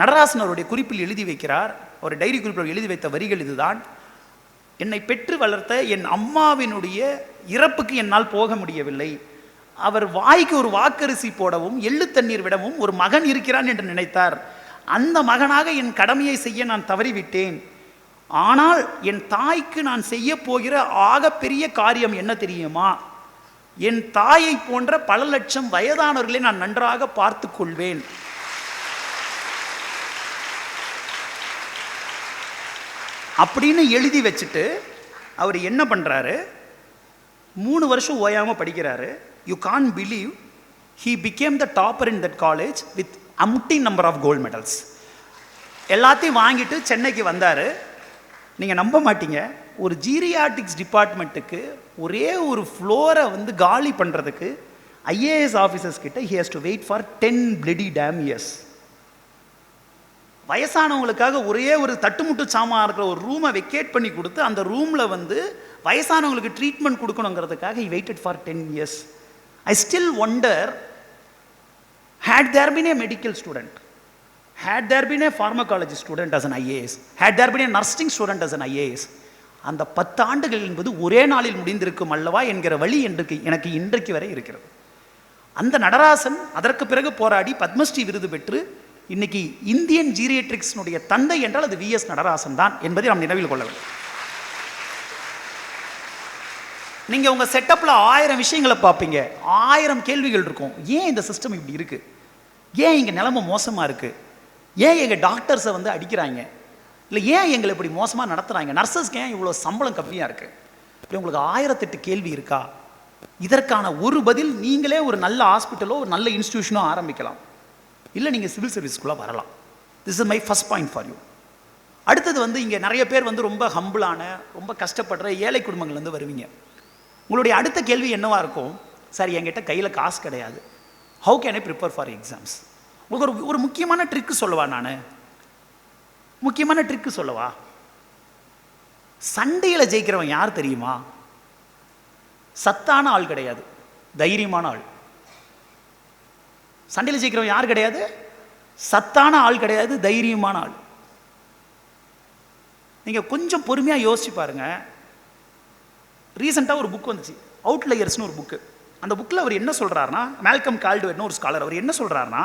நடராசன் அவருடைய குறிப்பில் எழுதி வைக்கிறார், ஒரு டைரி குறிப்பில் எழுதி வைத்த வரிகள் இதுதான்: என்னை பெற்று வளர்த்த என் அம்மாவினுடைய இறப்புக்கு என்னால் போக முடியவில்லை. அவர் வாய்க்கு ஒரு வாக்கரிசி போடவும் எள்ளு தண்ணீர் விடவும் ஒரு மகன் இருக்கிறான் என்று நினைத்தார். அந்த மகனாக என் கடமையை செய்ய நான் தவறிவிட்டேன். ஆனால் என் தாய்க்கு நான் செய்ய போகிற ஆகப்பெரிய காரியம் என்ன தெரியுமா? என் தாயை போன்ற பல லட்சம் வயதானவர்களை நான் நன்றாக பார்த்து கொள்வேன். அப்படின்னு எழுதி வச்சுட்டு அவர் என்ன பண்ணுறாரு, 3 வருஷம் ஓயாமல் படிக்கிறாரு. You can believe he became the topper in that college with umpteen number of gold medals. எல்லாத்தையும் வாங்கிட்டு சென்னைக்கு வந்தார். நீங்கள் நம்ப மாட்டீங்க, ஒரு ஜீரியாட்டிக்ஸ் டிபார்ட்மெண்ட்டுக்கு ஒரே ஒரு ஃப்ளோரை வந்து காலி பண்ணுறதுக்கு ஐஏஎஸ் ஆஃபீஸர்ஸ் கிட்ட he has to wait for 10 bloody damn years. வயசானவங்களுக்காக ஒரே ஒரு தட்டுமுட்டு சாமான் இருக்கிற ஒரு ரூமை வெக்கேட் பண்ணி கொடுத்து அந்த ரூமில் வந்து வயசானவங்களுக்கு treatment கொடுக்கணுங்கிறதுக்காக he waited for 10 years. I still wonder, had there been a medical student, had there been a pharmacology student as an IAS, had there been a nursing student as an IAS, அந்த 10 ஆண்டுகள் என்பது ஒரே நாளில் முடிந்திருக்கும் அல்லவா என்கிற வழி எனக்கு இன்றைக்கு வரை இருக்கிறது. அந்த நடராசன் அதற்கு பிறகு போராடி பத்மஸ்ரீ விருது பெற்று இன்னைக்கு இந்தியன் ஜீரியாட்ரிக்ஸ்னுடைய தந்தை என்றால் அது VS நடராசன் தான் என்பதை நாம் நினைவில் கொள்ள வேண்டும். நீங்கள் உங்கள் செட்டப்பில் 1000 விஷயங்களை பார்ப்பீங்க, 1000 கேள்விகள் இருக்கும். ஏன் இந்த சிஸ்டம் இப்படி இருக்குது, ஏன் இங்கே நிலைமை மோசமாக இருக்குது, ஏன் எங்கள் டாக்டர்ஸை வந்து அடிக்கிறாங்க, இல்லை ஏன் எங்களை இப்படி மோசமாக நடத்துகிறாங்க, நர்சஸ்க்கு ஏன் இவ்வளோ சம்பளம் கம்மியாக இருக்குது, இப்படி உங்களுக்கு 1008 கேள்வி இருக்கா? இதற்கான ஒரு பதில் நீங்களே ஒரு நல்ல ஹாஸ்பிட்டலோ ஒரு நல்ல இன்ஸ்டிடியூஷனோ ஆரம்பிக்கலாம், இல்லை நீங்கள் சிவில் சர்வீஸ்க்குள்ளே வரலாம். This is my first point for you. அடுத்தது வந்து இங்கே நிறைய பேர் வந்து ரொம்ப ஹம்பிளான ரொம்ப கஷ்டப்படுற ஏழை குடும்பங்கள்லேருந்து வருவீங்க. உங்களுடைய அடுத்த கேள்வி என்னவாக இருக்கும், சார் என்கிட்ட கையில் காசு கிடையாது, how can I prepare for exams? உங்களுக்கு ஒரு முக்கியமான ட்ரிக்கு சொல்லவா, நான் முக்கியமான ட்ரிக்கு சொல்லவா? சண்டையில் ஜெயிக்கிறவன் யார் தெரியுமா? சத்தான ஆள் கிடையாது, தைரியமான ஆள். சண்டையில் ஜெயிக்கிறவன் யார் கிடையாது? சத்தான ஆள் கிடையாது, தைரியமான ஆள். நீங்கள் கொஞ்சம் பொறுமையாக யோசிச்சு பாருங்க. ரீசெண்டாக ஒரு புக் வந்துச்சு, அவுட்லையர்ஸ்னு ஒரு புக்கு. அந்த புக்கில் அவர் என்ன சொல்கிறாருன்னா, மேல்கம் கால்டுவெல்னு ஒரு ஸ்காலர், அவர் என்ன சொல்கிறாருன்னா,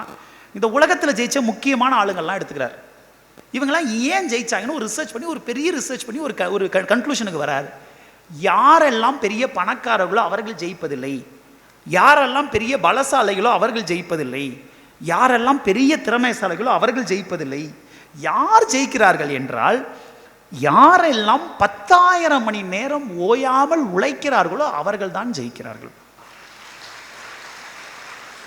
இந்த உலகத்தில் ஜெயிச்ச முக்கியமான ஆளுங்கள்லாம் எடுத்துக்கிறார். இவங்கெல்லாம் ஏன் ஜெயிச்சாங்கன்னு ஒரு ரிசர்ச் பண்ணி, ஒரு பெரிய ரிசர்ச் பண்ணி ஒரு கன்க்ளூஷனுக்கு வராது. யாரெல்லாம் பெரிய பணக்காரர்களோ அவர்கள் ஜெயிப்பதில்லை, யாரெல்லாம் பெரிய பலசாலைகளோ அவர்கள் ஜெயிப்பதில்லை, யாரெல்லாம் பெரிய திறமைசாலைகளோ அவர்கள் ஜெயிப்பதில்லை. யார் ஜெயிக்கிறார்கள் என்றால், யாரெல்லாம் 10,000 மணி நேரம் ஓயாமல் உழைக்கிறார்களோ அவர்கள் தான் ஜெயிக்கிறார்கள்.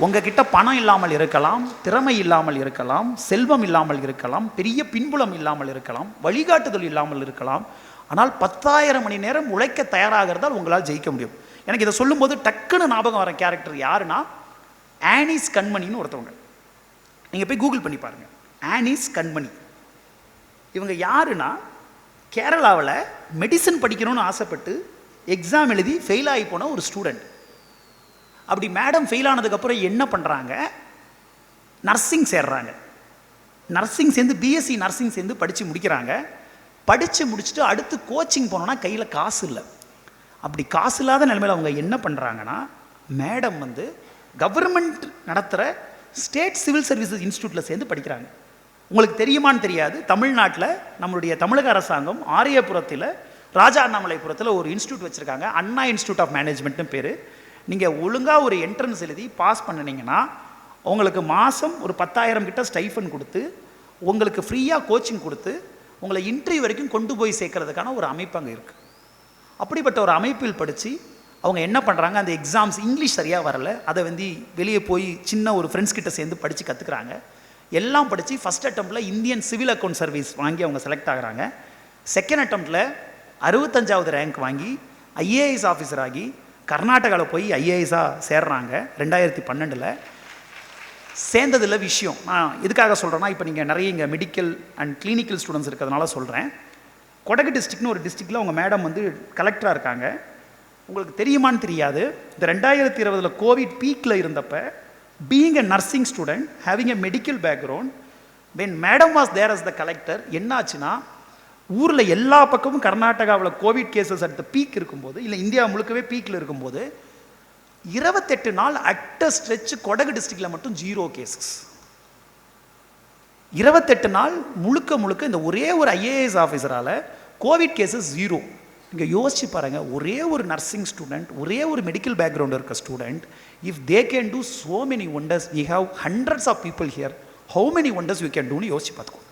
உங்ககிட்ட பணம் இல்லாமல் இருக்கலாம், திறமை இல்லாமல் இருக்கலாம், செல்வம் இல்லாமல் இருக்கலாம், பெரிய பின்புலம் இல்லாமல் இருக்கலாம், வழிகாட்டுதல் இல்லாமல் இருக்கலாம், ஆனால் 10,000 மணி நேரம் உழைக்க தயாராகிறதால் உங்களால் ஜெயிக்க முடியும். எனக்கு இதை சொல்லும்போது டக்குன்னு ஞாபகம் வர கேரக்டர் யாருன்னா, ஆனிஸ் கண்மணின்னு ஒருத்தவங்க. நீங்கள் போய் கூகுள் பண்ணி பாருங்கள், ஆனிஸ் கண்மணி. இவங்க யாருன்னா, கேரளாவில் மெடிசன் படிக்கணும்னு ஆசைப்பட்டு எக்ஸாம் எழுதி ஃபெயில் ஆகி போன ஒரு ஸ்டூடெண்ட். அப்படி மேடம் ஃபெயில் ஆனதுக்கப்புறம் என்ன பண்ணுறாங்க, நர்சிங் சேர்றாங்க. நர்சிங் சேர்ந்து பிஎஸ்சி நர்சிங் சேர்ந்து படித்து முடிக்கிறாங்க. படித்து முடிச்சுட்டு அடுத்து கோச்சிங் போனோன்னா கையில் காசு இல்லை. அப்படி காசு இல்லாத நிலைமையில் அவங்க என்ன பண்ணுறாங்கன்னா, மேடம் வந்து கவர்மெண்ட் நடத்துகிற ஸ்டேட் சிவில் சர்வீசஸ் இன்ஸ்டியூட்டில் சேர்ந்து படிக்கிறாங்க. உங்களுக்கு தெரியுமான்னு தெரியாது, தமிழ்நாட்டில் நம்மளுடைய தமிழக அரசாங்கம் ஆரியபுரத்தில் ராஜா அண்ணாமலைபுரத்தில் ஒரு இன்ஸ்டியூட் வச்சுருக்காங்க, அண்ணா இன்ஸ்டியூட் ஆஃப் மேனேஜ்மெண்ட்னு பேர். நீங்கள் ஒழுங்காக ஒரு என்ட்ரன்ஸ் எழுதி பாஸ் பண்ணினீங்கன்னா உங்களுக்கு மாதம் ஒரு 10,000 கிட்ட ஸ்டைஃபன் கொடுத்து, உங்களுக்கு ஃப்ரீயாக கோச்சிங் கொடுத்து, உங்களை இன்டர்வியூ வரைக்கும் கொண்டு போய் சேர்க்கறதுக்கான ஒரு அமைப்பு அங்கே இருக்குது. அப்படிப்பட்ட ஒரு அமைப்பில் படித்து அவங்க என்ன பண்ணுறாங்க, அந்த எக்ஸாம்ஸ் இங்கிலீஷ் சரியாக வரலை, அதை வந்து வெளியே போய் சின்ன ஒரு ஃப்ரெண்ட்ஸ் கிட்ட சேர்ந்து படித்து கற்றுக்குறாங்க. எல்லாம் படித்து ஃபஸ்ட் அட்டம்ப்டில் இந்தியன் சிவில் அக்கௌண்ட் சர்வீஸ் வாங்கி அவங்க செலக்ட் ஆகிறாங்க. செகண்ட் அட்டம்ப்டில் 65வது ரேங்க் வாங்கி ஐஏஎஸ் ஆஃபீஸர் ஆகி கர்நாடகாவில் போய் ஐஏஎஸாக சேர்றாங்க 2012. சேர்ந்ததில் விஷயம் நான் எதுக்காக சொல்கிறேன்னா, இப்போ நீங்கள் நிறைய இங்கே மெடிக்கல் அண்ட் கிளினிக்கல் ஸ்டூடெண்ட்ஸ் இருக்கிறதுனால சொல்கிறேன். கொடகு டிஸ்ட்ரிக்ட்னு ஒரு டிஸ்ட்ரிக்டில் அவங்க மேடம் வந்து கலெக்டராக இருக்காங்க. உங்களுக்கு தெரியுமான்னு தெரியாது, இந்த 2020 கோவிட் பீக்கில் இருந்தப்போ, being a nursing student, having a medical background, when madam was there as the collector, என்னாச்சுன்னா ஊரில் எல்லா பக்கமும் கர்நாடகாவில் Covid cases at the peak இருக்கும்போது, இல்லை இந்தியா முழுக்கவே பீக்கில் இருக்கும்போது 28 நாள் அட் அ ஸ்ட்ரெச் கொடகு டிஸ்ட்ரிக்டில் மட்டும் 0 கேசஸ். 28 நாள் முழுக்க இந்த ஒரே ஒரு ஐஏஎஸ் ஆஃபீஸரால் கோவிட் கேசஸ் 0. நீங்கள் யோசிச்சு பாருங்கள், ஒரே ஒரு நர்சிங் ஸ்டூடெண்ட், ஒரே ஒரு மெடிக்கல் பேக்ரவுண்ட் இருக்க student, if they can do so many wonders, we have hundreds of people here, how many wonders we can டூன்னு யோசிச்சு பார்த்துக்கோ.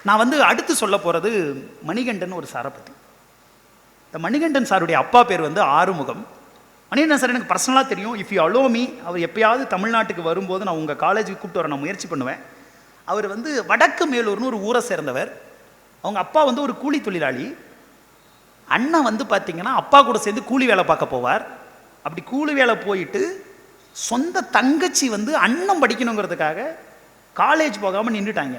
நான் வந்து அடுத்து சொல்ல போகிறது மணிகண்டன் ஒரு சாரை பற்றி. இந்த மணிகண்டன் சாருடைய அப்பா பேர் வந்து ஆறுமுகம். மணிகண்டன் சார் எனக்கு பர்சனலாக தெரியும். இஃப் யூ அலோ மீ, அவர் எப்பயாவது தமிழ்நாட்டுக்கு வரும்போது நான் உங்கள் காலேஜுக்கு கூப்பிட்டு வர நான் முயற்சி பண்ணுவேன். அவர் வந்து வடக்கு மேலூர்னு ஒரு ஊரை சேர்ந்தவர். அவங்க அப்பா வந்து ஒரு கூலி தொழிலாளி. அண்ணன் வந்து பார்த்திங்கன்னா அப்பா கூட சேர்ந்து கூலி வேலை பார்க்க போவார். அப்படி கூலி வேலை போயிட்டு சொந்த தங்கச்சி வந்து அண்ணன் படிக்கணுங்கிறதுக்காக காலேஜ் போகாமல் நின்றுட்டாங்க.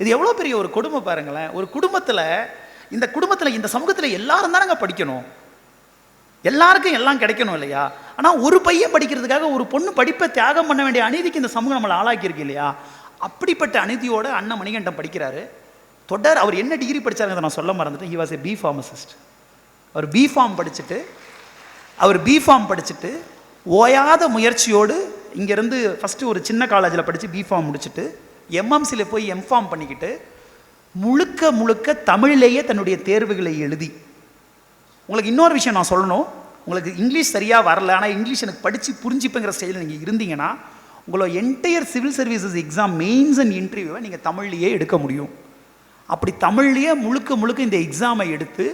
இது எவ்வளோ பெரிய ஒரு குடும்பம் பாருங்களேன். ஒரு குடும்பத்தில் இந்த சமூகத்தில் எல்லாரும் தானங்க படிக்கணும், எல்லாருக்கும் எல்லாம் கிடைக்கணும் இல்லையா? ஆனால் ஒரு பையன் படிக்கிறதுக்காக ஒரு பொண்ணு படிப்பை தியாகம் பண்ண வேண்டிய அநீதிக்கு இந்த சமூகம் நம்மளை ஆளாக்கியிருக்கு இல்லையா? அப்படிப்பட்ட அநீதியோட அண்ணன் மணிகண்டன் படிக்கிறாரு. அவர் என்ன டிகிரி படித்தாருங்கிறத நான் சொல்ல மறந்துட்டேன். He was a B.Pharmacist. அவர் பிஃபார்ம் படிச்சுட்டு ஓயாத முயற்சியோடு இங்கேருந்து ஃபஸ்ட்டு ஒரு சின்ன காலேஜில் படித்து B.Pharm முடிச்சுட்டு MMCயில் போய் M.Pharm பண்ணிக்கிட்டு முழுக்க தமிழிலேயே தன்னுடைய தேர்வுகளை எழுதி. உங்களுக்கு இன்னொரு விஷயம் நான் சொல்லணும். உங்களுக்கு இங்கிலீஷ் சரியாக வரல, ஆனால் இங்கிலீஷ் எனக்கு படித்து புரிஞ்சுப்பேங்கிற ஸ்டைலில் நீங்கள் இருந்தீங்கன்னா உங்களோட entire civil services exam mains and இன்டர்வியூவை நீங்கள் தமிழ்லேயே எடுக்க முடியும். அப்படி தமிழ்லேயே முழுக்க இந்த எக்ஸாமை எடுத்து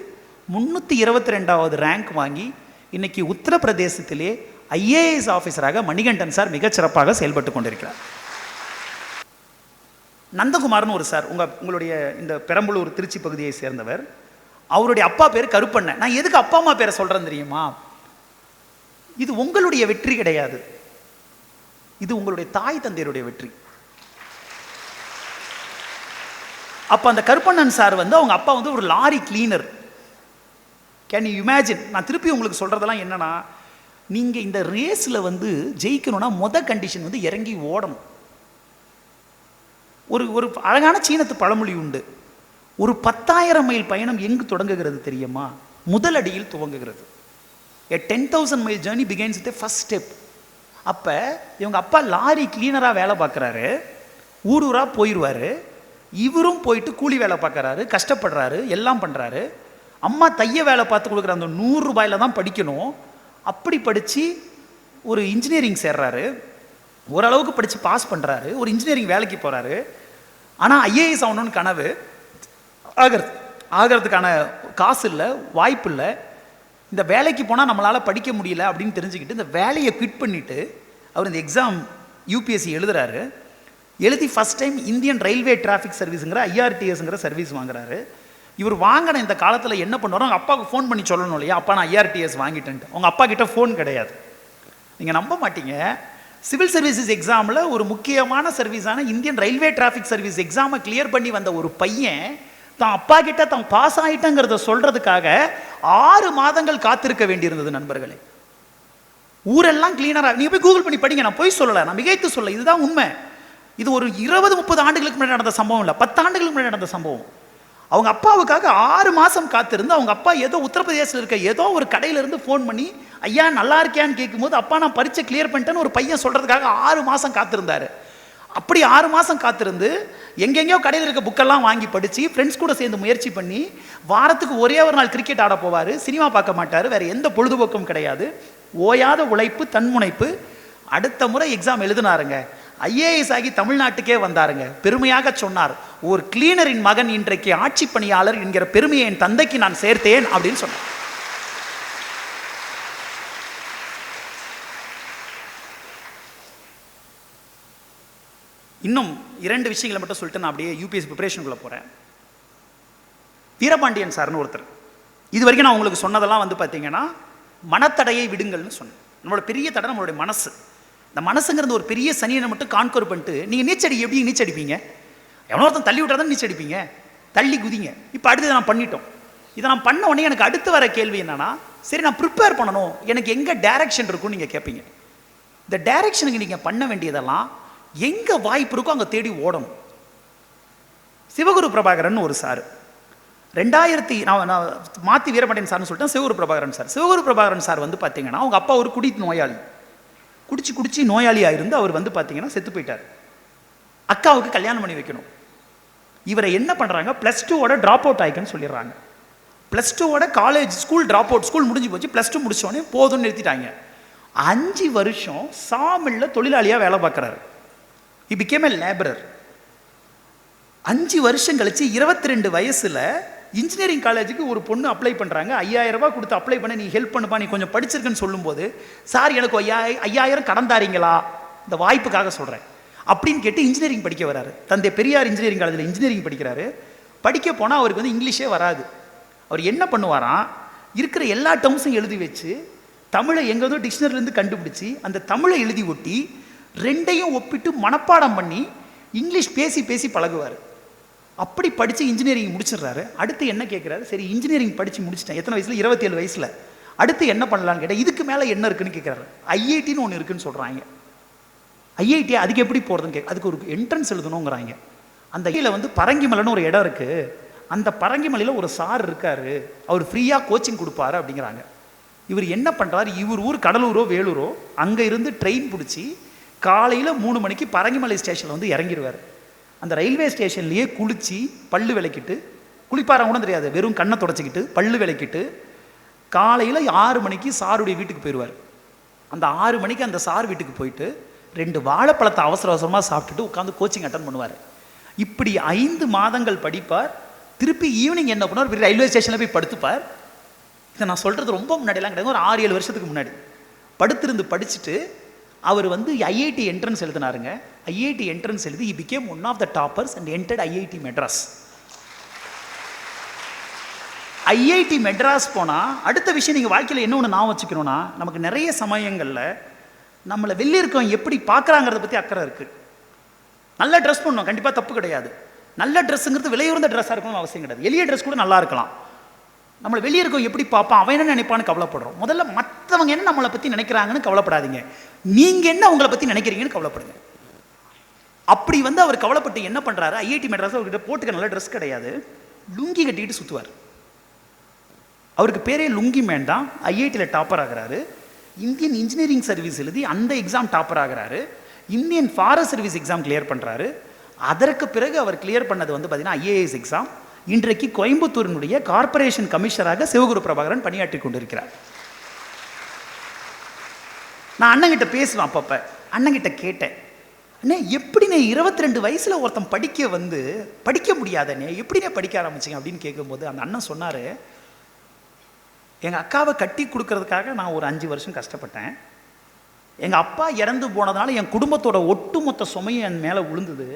322வது ரேங்க் வாங்கி இன்னைக்கு உத்தரப்பிரதேசத்திலே IAS ஆஃபீஸராக மணிகண்டன் சார் மிகச்சிறப்பாக செயல்பட்டு கொண்டிருக்கிறார். நந்தகுமார்னு ஒரு சார் உங்களுடைய இந்த பெரம்பலூர் திருச்சி பகுதியை சேர்ந்தவர். அவருடைய அப்பா பேர் கருப்பண்ணன். நான் எதுக்கு அப்பா அம்மா பேரை சொல்கிறேன் தெரியுமா? இது உங்களுடைய வெற்றி கிடையாது, இது உங்களுடைய தாய் தந்தையருடைய வெற்றி. அப்போ அந்த கருப்பண்ணன் சார் வந்து அவங்க அப்பா வந்து ஒரு lorry cleaner. Can you imagine? நான் திருப்பி உங்களுக்கு சொல்கிறதெல்லாம் என்னன்னா, நீங்கள் இந்த ரேஸில் வந்து ஜெயிக்கணும்னா கண்டிஷன் வந்து இறங்கி ஓடணும். ஒரு அழகான சீனத்து பழமொழி உண்டு. ஒரு 10,000 மைல் பயணம் எங்கு தொடங்குகிறது தெரியுமா? முதல் அடியில் துவங்குகிறது. A 10,000 mile journey begins with the first step. அப்போ இவங்க அப்பா லாரி கிளீனராக வேலை பார்க்குறாரு, ஊராக போயிடுவார். இவரும் போயிட்டு கூலி வேலை பார்க்குறாரு, கஷ்டப்படுறாரு, எல்லாம் பண்ணுறாரு. அம்மா தைய வேலை பார்த்து கொடுக்குற அந்த 100 ரூபாயில் தான் படிக்கணும். அப்படி படித்து ஒரு இன்ஜினியரிங் சேர்றாரு. ஓரளவுக்கு படித்து பாஸ் பண்ணுறாரு, ஒரு இன்ஜினியரிங் வேலைக்கு போகிறாரு. ஆனால் IAS ஆகணும்னு கனவு, ஆகிறதுக்கான காசு இல்லை, வாய்ப்பு இல்லை. இந்த வேலைக்கு போனால் நம்மளால் படிக்க முடியல அப்படின்னு தெரிஞ்சுக்கிட்டு இந்த வேலையை குவிட் பண்ணிவிட்டு அவர் இந்த எக்ஸாம் UPSC எழுதுறாரு. எழுதி first time Indian railway traffic சர்வீஸுங்கிற IRTSங்கிற சர்வீஸ் வாங்குறாரு. இவர் வாங்கின இந்த காலத்தில் என்ன பண்ணுவாரோ அவங்க அப்பாவுக்கு ஃபோன் பண்ணி சொல்லணும் இல்லையா, அப்பா நான் IRTS வாங்கிட்டேன்ட்டு. அவங்க அப்பா கிட்ட ஃபோன் கிடையாது. நீங்கள் நம்ப மாட்டீங்க, சிவில் சர்வீசஸ் எக்ஸாமில் ஒரு முக்கியமான சர்வீஸான இந்தியன் ரயில்வே டிராஃபிக் சர்வீஸ் எக்ஸாமை கிளியர் பண்ணி வந்த ஒரு பையன் தான் அப்பா கிட்ட தான் பாஸ் ஆகிட்டேங்கிறத சொல்கிறதுக்காக 6 மாதங்கள் காத்திருக்க வேண்டியிருந்தது நண்பர்களே. ஊரெல்லாம் கிளீனராக, நீங்கள் போய் கூகுள் பண்ணி படிங்க, நான் போய் சொல்லலை, நான் மிகைத்து சொல்ல, இதுதான் உண்மை. இது ஒரு 20-30 ஆண்டுகளுக்கு முன்னாடி நடந்த சம்பவம் இல்லை, 10 ஆண்டுகளுக்கு முன்னாடி நடந்த சம்பவம். அவங்க அப்பாவுக்காக 6 மாதம் காத்திருந்து அவங்க அப்பா ஏதோ உத்தரப்பிரதேசத்தில் இருக்க ஏதோ ஒரு கடையிலேருந்து ஃபோன் பண்ணி ஐயா நல்லா இருக்கியான்னு கேட்கும்போது அப்பா நான் பரீட்சை கிளியர் பண்ணிட்டேன்னு ஒரு பையன் சொல்கிறதுக்காக 6 மாதம் காத்திருந்தார். அப்படி 6 மாதம் காத்திருந்து எங்கெங்கேயோ கடையில் இருக்க புக்கெல்லாம் வாங்கி படித்து ஃப்ரெண்ட்ஸ் கூட சேர்ந்து முயற்சி பண்ணி வாரத்துக்கு ஒரே ஒரு நாள் கிரிக்கெட் ஆட போவார், சினிமா பார்க்க மாட்டார், வேறு எந்த பொழுதுபோக்கும் கிடையாது. ஓயாத உழைப்பு, தன்முனைப்பு. அடுத்த முறை எக்ஸாம் எழுதினாருங்க, IAS ஆகி தமிழ்நாட்டுக்கே வந்தாருங்க. பெருமையாக சொன்னார், ஒரு கிளீனரின் மகன் இன்றைக்கு ஆட்சி பணியாளர் என்கிற பெருமையை என் தந்தைக்கு நான் சேர்த்தேன் அப்படின்னு சொன்னார். இன்னும் 2 விஷயங்களை மட்டும் சொல்லிட்டு நான் அப்படியே UPSC ப்ரிப்பரேஷனுக்குள்ளே போகிறேன். வீரபாண்டியன் சார்னு ஒருத்தர், இது வரைக்கும் நான் உங்களுக்கு சொன்னதெல்லாம் வந்து பார்த்தீங்கன்னா மனத்தடையை விடுங்கள்னு சொன்னேன். நம்மளோட பெரிய தடை நம்மளுடைய மனசு. இந்த மனசுங்கிறது ஒரு பெரிய சனியை மட்டும் கான்கோர் பண்ணிட்டு நீங்கள் நீச்சடி எப்படி நீச்சடிப்பீங்க? எவ்வளோ ஒருத்தன் தள்ளி விட்டால் தான் நீச்சடிப்பீங்க, தள்ளி குதிங்க. இப்போ அடுத்து நான் பண்ணிட்டோம். இதை நான் பண்ண உடனே எனக்கு அடுத்து வர கேள்வி என்னன்னா, சரி நான் ப்ரிப்பேர் பண்ணணும், எனக்கு எங்கே டைரக்ஷன் இருக்குன்னு நீங்கள் கேட்பீங்க. இந்த டைரக்ஷனுக்கு நீங்கள் பண்ண வேண்டியதெல்லாம் எங்கே வாய்ப்பு இருக்கோ அங்கே தேடி ஓடணும். சிவகுரு பிரபாகரன் ஒரு சார் 2000 நான் மாற்றி வீரபாண்டியன் சார்னு சொல்லிட்டேன், சிவகுரு பிரபாகரன் சார். சிவகுரு பிரபாகரன் சார் வந்து பார்த்தீங்கன்னா அவங்க அப்பா ஒரு நோயாளி, குடிச்சு நோயாளியாக இருந்து அவர் வந்து பார்த்தீங்கன்னா செத்து போயிட்டார். அக்காவுக்கு கல்யாணம் பண்ணி வைக்கணும். இவரை என்ன பண்ணுறாங்க, +2வோட ட்ராப் அவுட் ஆகிக்கன்னு சொல்லிடுறாங்க. +2வோட college school drop out, school முடிஞ்சு போச்சு, +2 முடிச்சோடனே போதும்னு நிறுத்திட்டாங்க. 5 வருஷம் சாமில்ல தொழிலாளியாக வேலை பார்க்குறாரு. He became a laborer. 5 வருஷம் கழிச்சு 22 வயசுல இன்ஜினியரிங் காலேஜுக்கு ஒரு பொண்ணு அப்ளை பண்ணுறாங்க. 5000 ரூபாய் கொடுத்து அப்ளை பண்ண, நீ ஹெல்ப் பண்ணுப்பா, நீ கொஞ்சம் படிச்சிருக்குன்னு சொல்லும்போது, சார் எனக்கு 5000 கடன் தாரீங்களா, இந்த வாய்ப்புக்காக சொல்கிறேன் அப்படின்னு கேட்டு இன்ஜினியரிங் படிக்க வராரு. தந்தை பெரியார் இன்ஜினியரிங் காலேஜில் இன்ஜினியரிங் படிக்கிறாரு. படிக்க போனால் அவருக்கு வந்து இங்கிலீஷே வராது. அவர் என்ன பண்ணுவாராம், இருக்கிற எல்லா டேர்ம்ஸும் எழுதி வச்சு தமிழை எங்கேதோ டிக்ஷனரிலேருந்து கண்டுபிடிச்சி அந்த தமிழை எழுதி ஒட்டி ரெண்டையும் ஒப்பிட்டு மனப்பாடம் பண்ணி இங்கிலீஷ் பேசி பேசி பழகுவார். அப்படி படித்து இன்ஜினியரிங் முடிச்சிடுறாரு. அடுத்து என்ன கேட்குறாரு, சரி இன்ஜினியரிங் படித்து முடிச்சிட்டேன், எத்தனை வயசில், 27 வயசில், அடுத்து என்ன பண்ணலான்னு கேட்டால் இதுக்கு மேலே என்ன இருக்குன்னு கேட்குறாரு. ஐஐடின்னு ஒன்று இருக்குன்னு சொல்கிறாங்க. ஐஐடி அதுக்கு எப்படி போகிறதுன்னு அதுக்கு ஒரு என்ட்ரன்ஸ் எழுதணுங்கிறாங்க. அந்த ஐயில் வந்து பரங்கிமலைன்னு ஒரு இடம் இருக்குது, அந்த பரங்கிமலையில் ஒரு சார் இருக்கார், அவர் ஃப்ரீயாக கோச்சிங் கொடுப்பாரு அப்படிங்கிறாங்க. இவர் என்ன பண்ணுறாரு, இவர் ஊர் கடலூரோ வேலூரோ அங்கே இருந்து ட்ரெயின் பிடிச்சி காலையில் 3 மணிக்கு பரங்கிமலை ஸ்டேஷனில் வந்து இறங்கிடுவார். அந்த ரயில்வே ஸ்டேஷன்லேயே குளித்து பல்லு விளக்கிட்டு, குளிப்பாரம் கூட தெரியாது, வெறும் கண்ணை தொடச்சிக்கிட்டு பல்லு விளக்கிட்டு காலையில் 6 மணிக்கு சாருடைய வீட்டுக்கு போயிடுவார். அந்த 6 மணிக்கு அந்த சார் வீட்டுக்கு போயிட்டு 2 வாழைப்பழத்தை அவசர அவசரமாக சாப்பிட்டுட்டு உட்காந்து கோச்சிங் அட்டன் பண்ணுவார். இப்படி 5 மாதங்கள் படிப்பார். திருப்பி ஈவினிங் என்ன பண்ணுவார், ரயில்வே ஸ்டேஷனில் போய் படுத்துப்பார். இதை நான் சொல்கிறது ரொம்ப முன்னாடிலாம் கிடையாது, ஒரு 6-7 வருஷத்துக்கு முன்னாடி படுத்திருந்து படிச்சுட்டு அவர் வந்து ஐஐடி என்ட்ரன்ஸ் எழுதினாருங்க. ஐஐடி என்ட்ரன்ஸ் எழுதி he became one of the toppers and entered IIT Madras. IIT Madras போனால் அடுத்த விஷயம் நீங்கள் வாழ்க்கையில் என்ன ஒன்று நான் வச்சுக்கணும்னா, நமக்கு நிறைய சமயங்களில் நம்மளை வெளியே இருக்கவங்க எப்படி பார்க்குறாங்கிறத பற்றி அக்கறை இருக்குது. நல்ல ட்ரெஸ் பண்ணணும், கண்டிப்பாக தப்பு கிடையாது. நல்ல ட்ரெஸ்ஸுங்கிறது விலையுறந்த ட்ரெஸ்ஸாக இருக்கணும்னு அவசியம் கிடையாது. எளிய ட்ரெஸ் கூட நல்லா இருக்கலாம். நம்மளை வெளியே இருக்கவங்க எப்படி பார்ப்பான், அவன் என்ன நினைப்பான்னு கவலைப்படுறோம். முதல்ல மற்றவங்க என்ன நம்மளை பற்றி நினைக்கிறாங்கன்னு கவலைப்படாதீங்க, நீங்கள் என்ன உங்களை பற்றி நினைக்கிறீங்கன்னு கவலைப்படுங்க. அப்படி வந்து அவர் கவலைப்பட்டு என்ன பண்ணுறாரு, ஐஐடி மெட்ராஸ் அவர்கிட்ட போட்டுக்க நல்ல ட்ரெஸ் கிடையாது, லுங்கி கட்டிட்டு சுற்றுவார். அவருக்கு பேரே லுங்கி மேன் தான். ஐஐடியில் டாப்பர் ஆகிறாரு. இந்தியன் இன்ஜினியரிங் சர்வீஸ் எழுதி அந்த எக்ஸாம் டாப்பர் ஆகிறாரு. Indian forest service exam clear பண்ணுறாரு. அதற்கு பிறகு அவர் கிளியர் பண்ணது வந்து பார்த்தீங்கன்னா ஐஏஎஸ் எக்ஸாம். இன்றைக்கு கோயம்புத்தூரினுடைய கார்பரேஷன் கமிஷனராக சிவகுரு பிரபாகரன் பணியாற்றி கொண்டிருக்கிறார். நான் அண்ணங்கிட்ட பேசுவேன் அப்பப்போ. அண்ணங்கிட்ட கேட்டேன், அண்ணே எப்படிண்ணே 22 வயசில் ஒருத்தன் படிக்க முடியாதண்ணே, எப்படிண்ணே படிக்க ஆரம்பிச்சிங்க அப்படின்னு கேட்கும்போது அந்த அண்ணன் சொன்னார், எங்கள் அக்காவை கட்டி கொடுக்கறதுக்காக நான் ஒரு 5 வருஷம் கஷ்டப்பட்டேன். எங்கள் அப்பா இறந்து போனதுனால என் குடும்பத்தோட ஒட்டுமொத்த சுமையை என் மேலே விழுந்தது.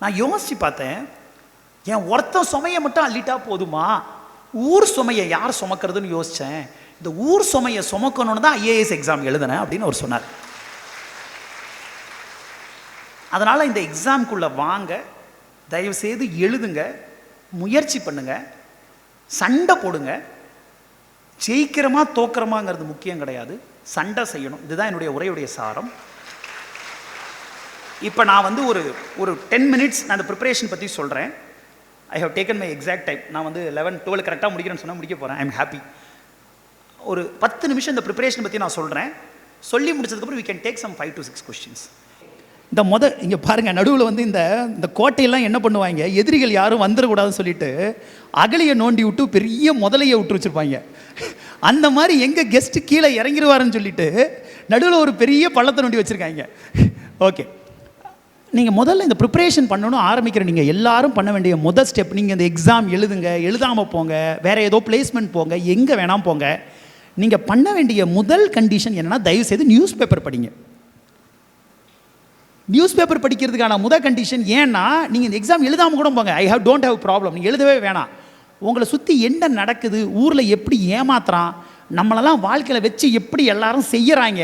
நான் யோசித்து பார்த்தேன், என் ஒருத்தன் சுமையை மட்டும் அள்ளிட்டா போதுமா, ஊர் சுமையை யார் சுமக்கிறதுன்னு யோசித்தேன். இந்த ஊர் சுமையை சுமக்கணும்னு தான் ஐஏஎஸ் எக்ஸாம் எழுதினேன் அப்படின்னு அவர் சொன்னார். அதனால் இந்த எக்ஸாமுக்குள்ளே வாங்க, தயவுசெய்து எழுதுங்க, முயற்சி பண்ணுங்க, சண்டை போடுங்க. ஜெயிக்கிறமா தோக்கிறமாங்கிறது முக்கியம் கிடையாது, சண்டை செய்யணும். இதுதான் என்னுடைய உரையுடைய சாரம். இப்போ நான் வந்து ஒரு 10 மினிட்ஸ் நான் அந்த ப்ரிப்பரேஷன் பற்றி சொல்கிறேன். I have taken my exact time. நான் வந்து 11-12 கரெக்டாக முடிக்கிறேன்னு சொன்னால் முடிக்க போகிறேன். I am happy. ஒரு 10 நிமிஷம் இந்த ப்ரிப்பரேஷன் பற்றி நான் சொல்கிறேன். சொல்லி முடிச்சதுக்கப்புறம் we can take some 5 to 6 questions. இந்த இங்கே பாருங்கள், நடுவில் வந்து இந்த கோட்டையெல்லாம் என்ன பண்ணுவாங்க, எதிரிகள் யாரும் வந்துடக்கூடாதுன்னு சொல்லிட்டு அகலியை நோண்டி விட்டு பெரிய முதலையை விட்டு வச்சுருப்பாங்க. அந்த மாதிரி எங்கள் கெஸ்ட்டு கீழே இறங்கிடுவாருன்னு சொல்லிட்டு நடுவில் ஒரு பெரிய பள்ளத்தை நோண்டி வச்சுருக்காங்க. ஓகே, நீங்கள் முதல்ல இந்த ப்ரிப்பரேஷன் பண்ணணும் ஆரம்பிக்கிற நீங்கள் எல்லாரும் பண்ண வேண்டிய முதல் ஸ்டெப், நீங்கள் இந்த எக்ஸாம் எழுதுங்க, எழுதாமல் போங்க, வேறு ஏதோ பிளேஸ்மெண்ட் போங்க, எங்கே வேணாம் போங்க. நீங்கள் பண்ண வேண்டிய முதல் கண்டிஷன் என்னென்னா, தயவுசெய்து நியூஸ் பேப்பர் படிங்க. நியூஸ் பேப்பர் படிக்கிறதுக்கான முதல் கண்டிஷன் ஏன்னா, நீங்கள் இந்த எக்ஸாம் எழுதாமல் கூட போங்க, டோன்ட் ஹேவ் ப்ராப்ளம், நீங்கள் எழுதவே வேணாம். உங்களை சுற்றி என்ன நடக்குது, ஊரில் எப்படி ஏமாத்துறான், நம்மளெல்லாம் வாழ்க்கையில் வச்சு எப்படி எல்லாரும் செய்கிறாங்க,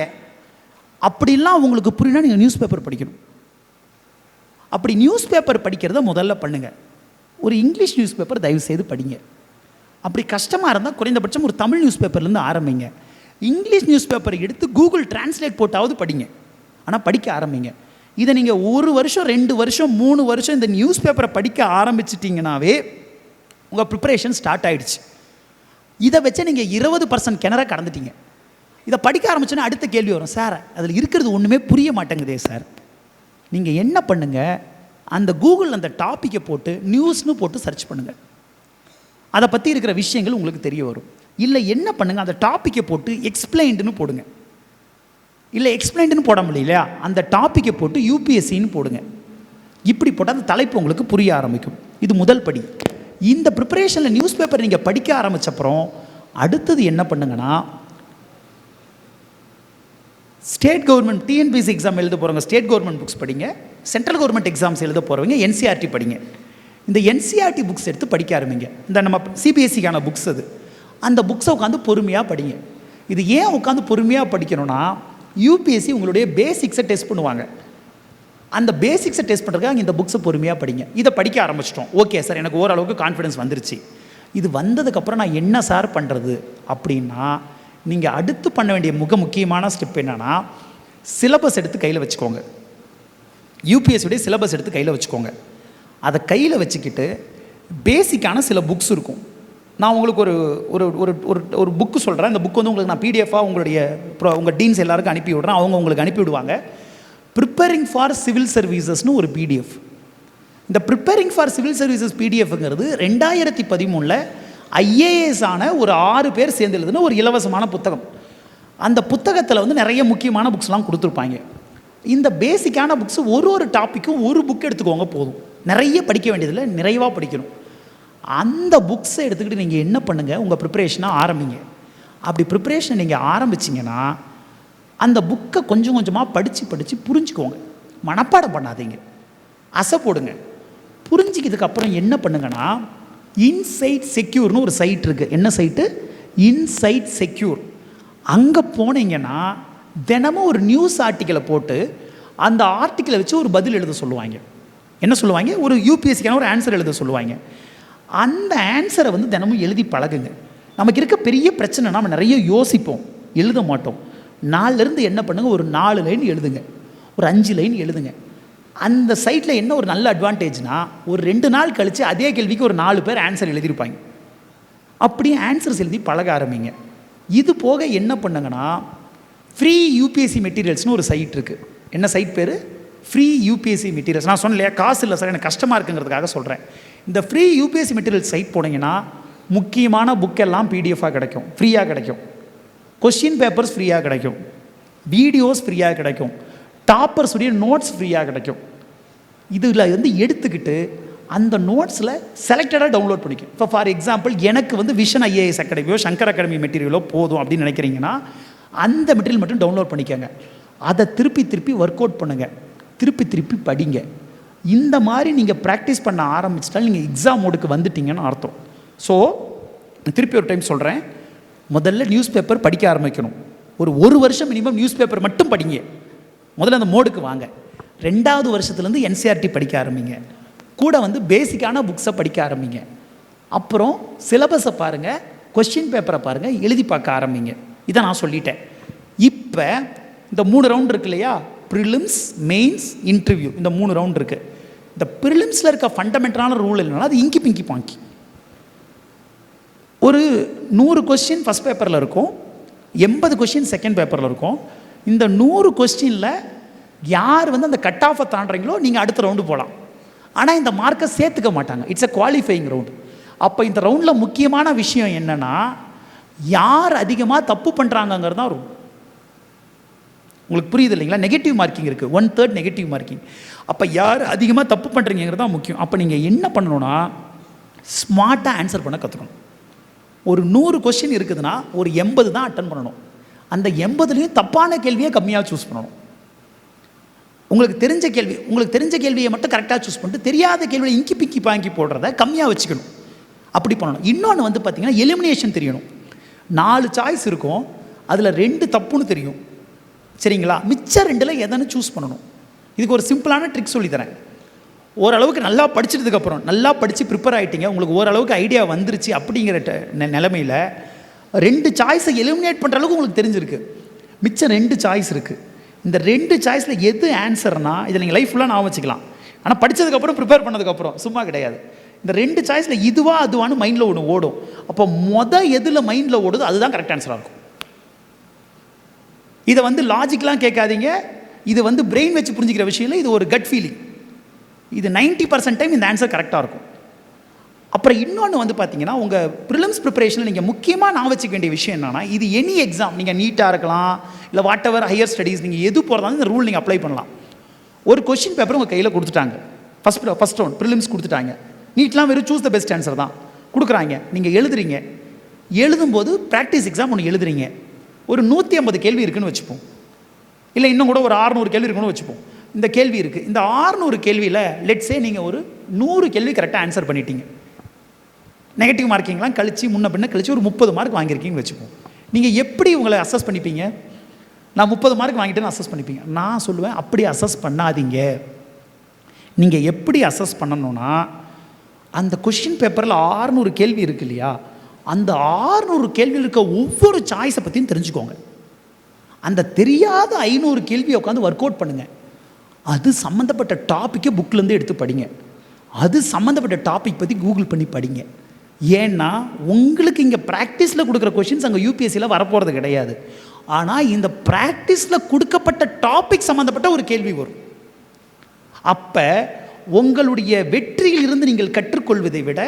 அப்படிலாம் உங்களுக்கு புரியணும். நீங்கள் நியூஸ் பேப்பர் படிக்கணும். அப்படி நியூஸ் பேப்பர் படிக்கிறத முதல்ல பண்ணுங்கள். ஒரு இங்கிலீஷ் நியூஸ் பேப்பர் தயவுசெய்து படிங்க. அப்படி கஷ்டமாக இருந்தால் குறைந்தபட்சம் ஒரு தமிழ் நியூஸ் பேப்பர்லேருந்து ஆரம்பிங்க. இங்கிலீஷ் நியூஸ் பேப்பர் எடுத்து கூகுள் டிரான்ஸ்லேட் போட்டாவது படிங்க, ஆனால் படிக்க ஆரம்பிங்க. இதை நீங்கள் 1 வருஷம் 2 வருஷம் 3 வருஷம் இந்த நியூஸ் பேப்பரை படிக்க ஆரம்பிச்சிட்டிங்கனாவே உங்கள் ப்ரிப்பரேஷன் ஸ்டார்ட் ஆகிடுச்சு. இதை வச்சு நீங்கள் 20% கிணற கடந்துட்டீங்க. இதை படிக்க ஆரம்பிச்சோன்னா அடுத்த கேள்வி வரும், சார் அதில் இருக்கிறது ஒன்றுமே புரிய மாட்டேங்குதே சார். நீங்கள் என்ன பண்ணுங்கள், அந்த கூகுள் அந்த டாப்பிக்கை போட்டு நியூஸ்னு போட்டு சர்ச் பண்ணுங்கள். அதை பற்றி இருக்கிற விஷயங்கள் உங்களுக்கு தெரிய வரும். இல்லை என்ன பண்ணுங்கள், அந்த டாப்பிக்கை போட்டு எக்ஸ்பிளைன்டுன்னு போடுங்க. இல்லை எக்ஸ்பிளைன்டுன்னு போட முடியலையா, அந்த டாப்பிக்கை போட்டு யூபிஎஸ்சின்னு போடுங்க. இப்படி போட்டால் அந்த தலைப்பு உங்களுக்கு புரிய ஆரம்பிக்கும். இது முதல் படி. இந்த ப்ரிப்பரேஷனில் நியூஸ் பேப்பர் நீங்கள் படிக்க ஆரம்பித்தப்புறம் அடுத்தது என்ன பண்ணுங்கன்னா, ஸ்டேட் கவர்மெண்ட் டிஎன்பிஎஸ்சி எக்ஸாம் எழுத போகிறவங்க ஸ்டேட் கவர்மெண்ட் புக்ஸ் படிங்க. சென்ட்ரல் கவர்மெண்ட் எக்ஸாம்ஸ் எழுத போகிறவங்க என்சிஆர்டி படிங்க. இந்த என்சிஆர்டி புக்ஸ் எடுத்து படிக்க ஆரம்பிங்க. இந்த நம்ம சிபிஎஸ்சிக்கான புக்ஸ் அது. அந்த புக்ஸை உட்காந்து பொறுமையாக படிங்க. இது ஏன் உட்காந்து பொறுமையாக படிக்கணும்னா, யூபிஎஸ்சி உங்களுடைய பேசிக்ஸை டெஸ்ட் பண்ணுவாங்க. அந்த பேசிக்ஸை டெஸ்ட் பண்ணுறதுக்காக இந்த புக்ஸை பொறுமையாக படிங்க. இதை படிக்க ஆரம்பிச்சிட்டோம், ஓகே சார் எனக்கு ஓரளவுக்கு கான்ஃபிடன்ஸ் வந்துருச்சு. இது வந்ததுக்கப்புறம் நான் என்ன சார் பண்ணுறது அப்படின்னா, நீங்கள் அடுத்து பண்ண வேண்டிய முக்கியமான ஸ்டெப் என்னென்னா, சிலபஸ் எடுத்து கையில் வச்சுக்கோங்க. யூபிஎஸ்சியுடைய சிலபஸ் எடுத்து கையில் வச்சுக்கோங்க. அதை கையில் வச்சுக்கிட்டு பேசிக்கான சில புக்ஸ் இருக்கும். நான் உங்களுக்கு ஒரு ஒரு ஒரு ஒரு ஒரு புக்கு சொல்கிறேன். அந்த புக் வந்து உங்களுக்கு நான் பிடிஎஃபாக உங்கள் டீன்ஸ் எல்லாருக்கும் அனுப்பி விட்றேன். அவங்க உங்களுக்கு அனுப்பி விடுவாங்க. ப்ரிப்பேரிங் ஃபார் சிவில் சர்வீசஸ்னு ஒரு பிடிஎஃப். இந்த ப்ரிப்பேரிங் ஃபார் சிவில் சர்வீசஸ் பிடிஎஃப்ங்கிறது 2013 ஐஏஎஸ் ஆன ஒரு 6 பேர் சேர்ந்து எழுதுன ஒரு இலவசமான புத்தகம். அந்த புத்தகத்தில் வந்து நிறைய முக்கியமான புக்ஸ்லாம் கொடுத்துருப்பாங்க. இந்த பேசிக்கான புக்ஸ் ஒரு டாப்பிக்கும் ஒரு புக் எடுத்துக்கோங்க போதும். நிறைய படிக்க வேண்டியதில்லை, நிறைவாக படிக்கணும். அந்த புக்ஸை எடுத்துக்கிட்டு நீங்கள் என்ன பண்ணுங்கள், உங்கள் ப்ரிப்பரேஷனை ஆரம்பிங்க. அப்படி ப்ரிப்பரேஷனை நீங்கள் ஆரம்பிச்சிங்கன்னா அந்த புக்கை கொஞ்சம் கொஞ்சமாக படித்து புரிஞ்சுக்கோங்க. மனப்பாடம் பண்ணாதீங்க, அசை போடுங்க. புரிஞ்சிக்கிறதுக்கப்புறம் என்ன பண்ணுங்கன்னா, இன்சைட் செக்யூர்னு ஒரு சைட் இருக்குது. என்ன சைட்டு? Inside secure. அங்கே போனீங்கன்னா தினமும் ஒரு நியூஸ் ஆர்டிக்கலை போட்டு அந்த ஆர்டிக்கலை வச்சு ஒரு பதில் எழுத சொல்லுவாங்க. என்ன சொல்லுவாங்க? ஒரு யூபிஎஸ்சிக்கான ஒரு ஆன்சர் எழுத சொல்லுவாங்க. அந்த ஆன்சரை வந்து தினமும் எழுதி பழகுங்க. நமக்கு இருக்க பெரிய பிரச்சனை, நம்ம நிறைய யோசிப்போம், எழுத மாட்டோம். நாளிலிருந்து என்ன பண்ணுங்கள், ஒரு 4 லைன் எழுதுங்க, ஒரு 5 லைன் எழுதுங்க. அந்த சைட்டில் என்ன ஒரு நல்ல அட்வான்டேஜ்னா, ஒரு 2 நாள் கழித்து அதே கேள்விக்கு ஒரு 4 பேர் ஆன்சர் எழுதியிருப்பாங்க. அப்படியே ஆன்சர்ஸ் எழுதி பழக ஆரம்பிங்க. இது போக என்ன பண்ணுங்கன்னா, ஃப்ரீ யூபிஎஸ்சி மெட்டீரியல்ஸ்னு ஒரு சைட் இருக்குது. என்ன சைட் பேர்? Free UPSC materials. நான் சொன்னேன் இல்லையா, காசு இல்லை சார், எனக்கு கஷ்டமாக இருக்குங்கிறதுக்காக சொல்கிறேன். இந்த ஃப்ரீ யூபிஎஸ்சி மெட்டீரியல்ஸ் சைட் போனீங்கன்னா முக்கியமான புக்கெல்லாம் பிடிஎஃபாக கிடைக்கும், ஃப்ரீயாக கிடைக்கும். கொஸ்டின் பேப்பர்ஸ் ஃப்ரீயாக கிடைக்கும், வீடியோஸ் ஃப்ரீயாக கிடைக்கும், டாப்பர்ஸுடைய நோட்ஸ் ஃப்ரீயாக கிடைக்கும். இதில் வந்து எடுத்துக்கிட்டு அந்த நோட்ஸில் செலக்டடாக டவுன்லோட் பண்ணிக்கும். இப்போ ஃபார் எக்ஸாம்பிள், எனக்கு வந்து விஷன் ஐஏஎஸ் அகாடமியோ சங்கர் அகாடமி மெட்டீரியலோ போதும் அப்படின்னு நினைக்கிறீங்கன்னா அந்த மெட்டீரியல் மட்டும் டவுன்லோட் பண்ணிக்கோங்க. அதை திருப்பி ஒர்க் அவுட் பண்ணுங்கள், திருப்பி படிங்க. இந்த மாதிரி நீங்கள் ப்ராக்டிஸ் பண்ண ஆரம்பிச்சிட்டால் நீங்கள் எக்ஸாம் மோடுக்கு வந்துட்டீங்கன்னு அர்த்தம். ஸோ திருப்பி ஒரு டைம் சொல்கிறேன், முதல்ல நியூஸ் பேப்பர் படிக்க ஆரம்பிக்கணும். ஒரு வருஷம் மினிமம் நியூஸ் பேப்பர் மட்டும் படிங்க. முதல்ல அந்த மோடுக்கு வாங்க. 2வது வருஷத்துலேருந்து என்சிஆர்டி படிக்க ஆரம்பிங்க. கூட வந்து பேசிக்கான புக்ஸை படிக்க ஆரம்பிங்க. அப்புறம் சிலபஸை பாருங்கள், கொஸ்டின் பேப்பரை பாருங்கள், எழுதி பார்க்க ஆரம்பிங்க. இதை நான் சொல்லிட்டேன். இப்போ இந்த 3 ரவுண்ட் இருக்கு இல்லையா, ப்ரிலிம்ஸ், மெயின்ஸ், இன்டர்வியூ, இந்த 3 ரவுண்ட் இருக்குது. இந்த ப்ரிலிம்ஸில் இருக்க ஃபண்டமெண்டலான ரூல் என்னன்னா, அது இங்கி பிங்கி பாங்கி. ஒரு 100 கொஸ்டின் ஃபஸ்ட் பேப்பரில் இருக்கும், 80 கொஸ்டின் செகண்ட் பேப்பரில் இருக்கும். இந்த 100 கொஸ்டினில் யார் வந்து அந்த கட் ஆஃபை தாண்டுறீங்களோ நீங்கள் அடுத்த ரவுண்டு போகலாம். ஆனால் இந்த மார்க்கை சேர்த்துக்க மாட்டாங்க. It's a qualifying round. அப்போ இந்த ரவுண்டில் முக்கியமான விஷயம் என்னென்னா, யார் அதிகமாக தப்பு பண்ணுறாங்கங்கிறது தான் ரூல். உங்களுக்கு புரியுது இல்லைங்களா? நெகட்டிவ் மார்க்கிங் இருக்குது, 1/3 நெகட்டிவ் மார்க்கிங். அப்போ யார் அதிகமாக தப்பு பண்ணுறீங்கிறது தான் முக்கியம். அப்போ நீங்கள் என்ன பண்ணணும்னா, ஸ்மார்ட்டாக ஆன்சர் பண்ண கற்றுக்கணும். ஒரு 100 கொஸ்டின் இருக்குதுன்னா ஒரு 80 தான் அட்டன் பண்ணணும். அந்த 80லேயும் தப்பான கேள்வியை கம்மியாக சூஸ் பண்ணணும். உங்களுக்கு தெரிஞ்ச கேள்வியை மட்டும் கரெக்டாக சூஸ் பண்ணிட்டு தெரியாத கேள்வியை இங்கி பிங்கி பாங்கி போடுறத கம்மியாக வச்சுக்கணும். அப்படி பண்ணணும். இன்னொன்று வந்து பார்த்திங்கன்னா, எலிமினேஷன் தெரியணும். 4 சாய்ஸ் இருக்கும், அதில் 2 தப்புன்னு தெரியும், சரிங்களா? மிச்சம் 2ல் எதன்னு சூஸ் பண்ணணும். இதுக்கு ஒரு சிம்பிளான ட்ரிக் சொல்லித்தரேன். ஓரளவுக்கு நல்லா படிச்சதுக்கப்புறம், நல்லா படித்து ப்ரிப்பேர் ஆகிட்டீங்க, உங்களுக்கு ஓரளவுக்கு ஐடியா வந்துருச்சு அப்படிங்கிற நிலைமையில் 2 சாய்ஸை எலிமினேட் பண்ணுற அளவுக்கு உங்களுக்கு தெரிஞ்சிருக்கு. மிச்சம் 2 சாய்ஸ் இருக்குது. இந்த 2 சாய்ஸில் எது ஆன்சர்னா, இதை நீங்கள் லைஃப் ஃபுல்லாக நான் வச்சுக்கலாம். ஆனால் படித்ததுக்கப்புறம், ப்ரிப்பேர் பண்ணதுக்கப்புறம் சும்மா கிடையாது. இந்த 2 சாய்ஸில் இதுவா அதுவான்னு மைண்டில் ஒன்று ஓடும். அப்போ எதில் மைண்டில் ஓடுதோ அதுதான் கரெக்ட் ஆன்சராக இருக்கும். இதை வந்து லாஜிக்லாம் கேட்காதீங்க, இது வந்து பிரெயின் வச்சு புரிஞ்சிக்கிற விஷயம் இல்லை, இது ஒரு கட் ஃபீலிங். இது 90% டைம் இந்த ஆன்சர் கரெக்டாக இருக்கும். அப்புறம் இன்னொன்று வந்து பார்த்தீங்கன்னா, உங்கள் ப்ரிலிம்ஸ் ப்ரிப்பரேஷனில் நீங்கள் முக்கியமாக நான் வச்சுக்க வேண்டிய விஷயம் என்னென்னா, இது எனி எக்ஸாம், நீங்கள் நீட்டாக இருக்கலாம், இல்லை வாட் எவர் ஹையர் ஸ்டடீஸ், நீங்கள் எது போகிறதாலும் இந்த ரூல் நீங்கள் அப்ளை பண்ணலாம். ஒரு கொஸ்டின் பேப்பர் உங்கள் கையில் கொடுத்துட்டாங்க, ஃபஸ்ட் ரவுண்ட் ப்ரிலிம்ஸ் கொடுத்துட்டாங்க. நீட்லாம் வெறும் சூஸ் த பெஸ்ட் ஆன்சர் தான் கொடுக்குறாங்க. நீங்கள் எழுதுறீங்க, எழுதும்போது ப்ராக்டிஸ் எக்ஸாம் ஒன்று எழுதுறீங்க. ஒரு 150 கேள்வி இருக்குன்னு வச்சுப்போம், இல்லை இன்னும் கூட ஒரு 600 கேள்வி இருக்குன்னு வச்சுப்போம். இந்த கேள்வி இருக்குது. இந்த 600 கேள்வியில் லெட்ஸே நீங்கள் ஒரு 100 கேள்வி கரெக்டாக ஆன்சர் பண்ணிட்டீங்க. நெகட்டிவ் மார்க்கிங்லாம் கழித்து முன்ன பின்ன கழித்து ஒரு 30 மார்க் வாங்கியிருக்கீங்கன்னு வச்சுப்போம். நீங்கள் எப்படி உங்களை அசஸ் பண்ணிப்பீங்க? நான் 30 மார்க் வாங்கிட்டேன்னு அசஸ் பண்ணிப்பீங்க. நான் சொல்லுவேன், அப்படி அசஸ் பண்ணாதீங்க. நீங்கள் எப்படி அசஸ் பண்ணணும்னா, அந்த கொஷின் பேப்பரில் 600 கேள்வி இருக்கு இல்லையா, அந்த 600 கேள்வியில் இருக்க ஒவ்வொரு சாய்ஸை பற்றியும் தெரிஞ்சுக்கோங்க. அந்த தெரியாத 500 கேள்வியை உட்காந்து ஒர்க் அவுட் பண்ணுங்கள். அது சம்மந்தப்பட்ட டாப்பிக்கை புக்கிலேருந்து எடுத்து படிங்க. அது சம்மந்தப்பட்ட டாபிக் பற்றி கூகுள் பண்ணி படிங்க. ஏன்னா உங்களுக்கு இங்கே ப்ராக்டிஸில் கொடுக்குற கொஷின்ஸ் அங்கே யூபிஎஸ்சியில் வரப்போகிறது கிடையாது. ஆனால் இந்த ப்ராக்டிஸில் கொடுக்கப்பட்ட டாபிக் சம்மந்தப்பட்ட ஒரு கேள்வி வரும். அப்போ உங்களுடைய வெற்றியிலிருந்து நீங்கள் கற்றுக்கொள்வதை விட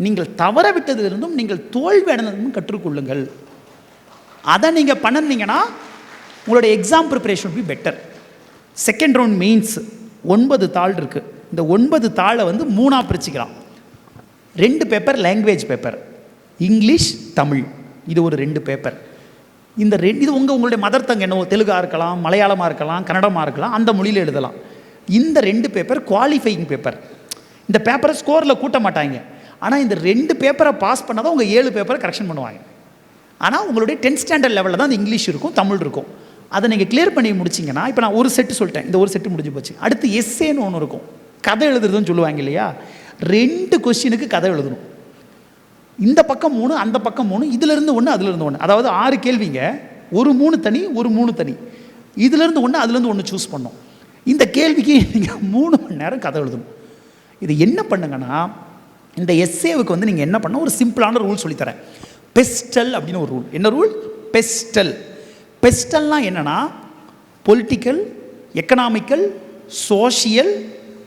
நீங்கள் தவற விட்டதிலிருந்தும் நீங்கள் தோல்வி அடைந்ததும் கற்றுக்கொள்ளுங்கள். அதை நீங்கள் பண்ணினீங்கன்னா உங்களுடைய exam preparation be better. Second round mains 9 தாள் இருக்குது. இந்த 9 தாளை வந்து 3ஆக பிரிச்சுக்கலாம். 2 paper language paper, English Tamil, இது ஒரு 2 பேப்பர். இந்த இது உங்களுடைய மதர் டங் என்னவோ, தெலுங்காக இருக்கலாம், மலையாளமாக இருக்கலாம், கன்னடமாக இருக்கலாம், அந்த மொழியில் எழுதலாம். இந்த 2 பேப்பர் குவாலிஃபையிங் பேப்பர். இந்த பேப்பரை ஸ்கோரில் கூட்ட மாட்டாங்க. ஆனால் இந்த 2 பேப்பரை பாஸ் பண்ணால் தான் உங்கள் 7 பேப்பரை கரெக்ஷன் பண்ணுவாங்க. ஆனால் உங்களுடைய 10th ஸ்டாண்டர்ட் லெவலில் தான் இந்த இங்கிலீஷ் இருக்கும், தமிழ் இருக்கும். அதை நீங்கள் கிளியர் பண்ணி முடிச்சிங்கன்னா, இப்போ நான் ஒரு செட்டு சொல்லிட்டேன், இந்த ஒரு செட்டு முடிஞ்சு போச்சு. அடுத்து எஸ்ஏன்னு ஒன்று இருக்கும், கதை எழுதுறதுன்னு சொல்லுவாங்க இல்லையா. 2 கொஸ்டினுக்கு கதை எழுதணும். இந்த பக்கம் 3, அந்த பக்கம் 3, இதிலிருந்து 1, அதிலிருந்து 1. அதாவது 6 கேள்விங்க, ஒரு 3 தனி, ஒரு 3 தனி, இதிலிருந்து 1, அதிலிருந்து 1 சூஸ் பண்ணோம். இந்த கேள்விக்கு நீங்கள் 3 மணி நேரம் கதை எழுதணும். இது என்ன பண்ணுங்கன்னா, இந்த எஸ்ஏவுக்கு வந்து நீங்கள் என்ன பண்ண, ஒரு சிம்பிளான ரூல் சொல்லித்தரேன். பெஸ்டல் அப்படின்னு ஒரு ரூல். என்ன ரூல்? பெஸ்டல். பெஸ்டல்னால் என்னென்னா, political, economical, social,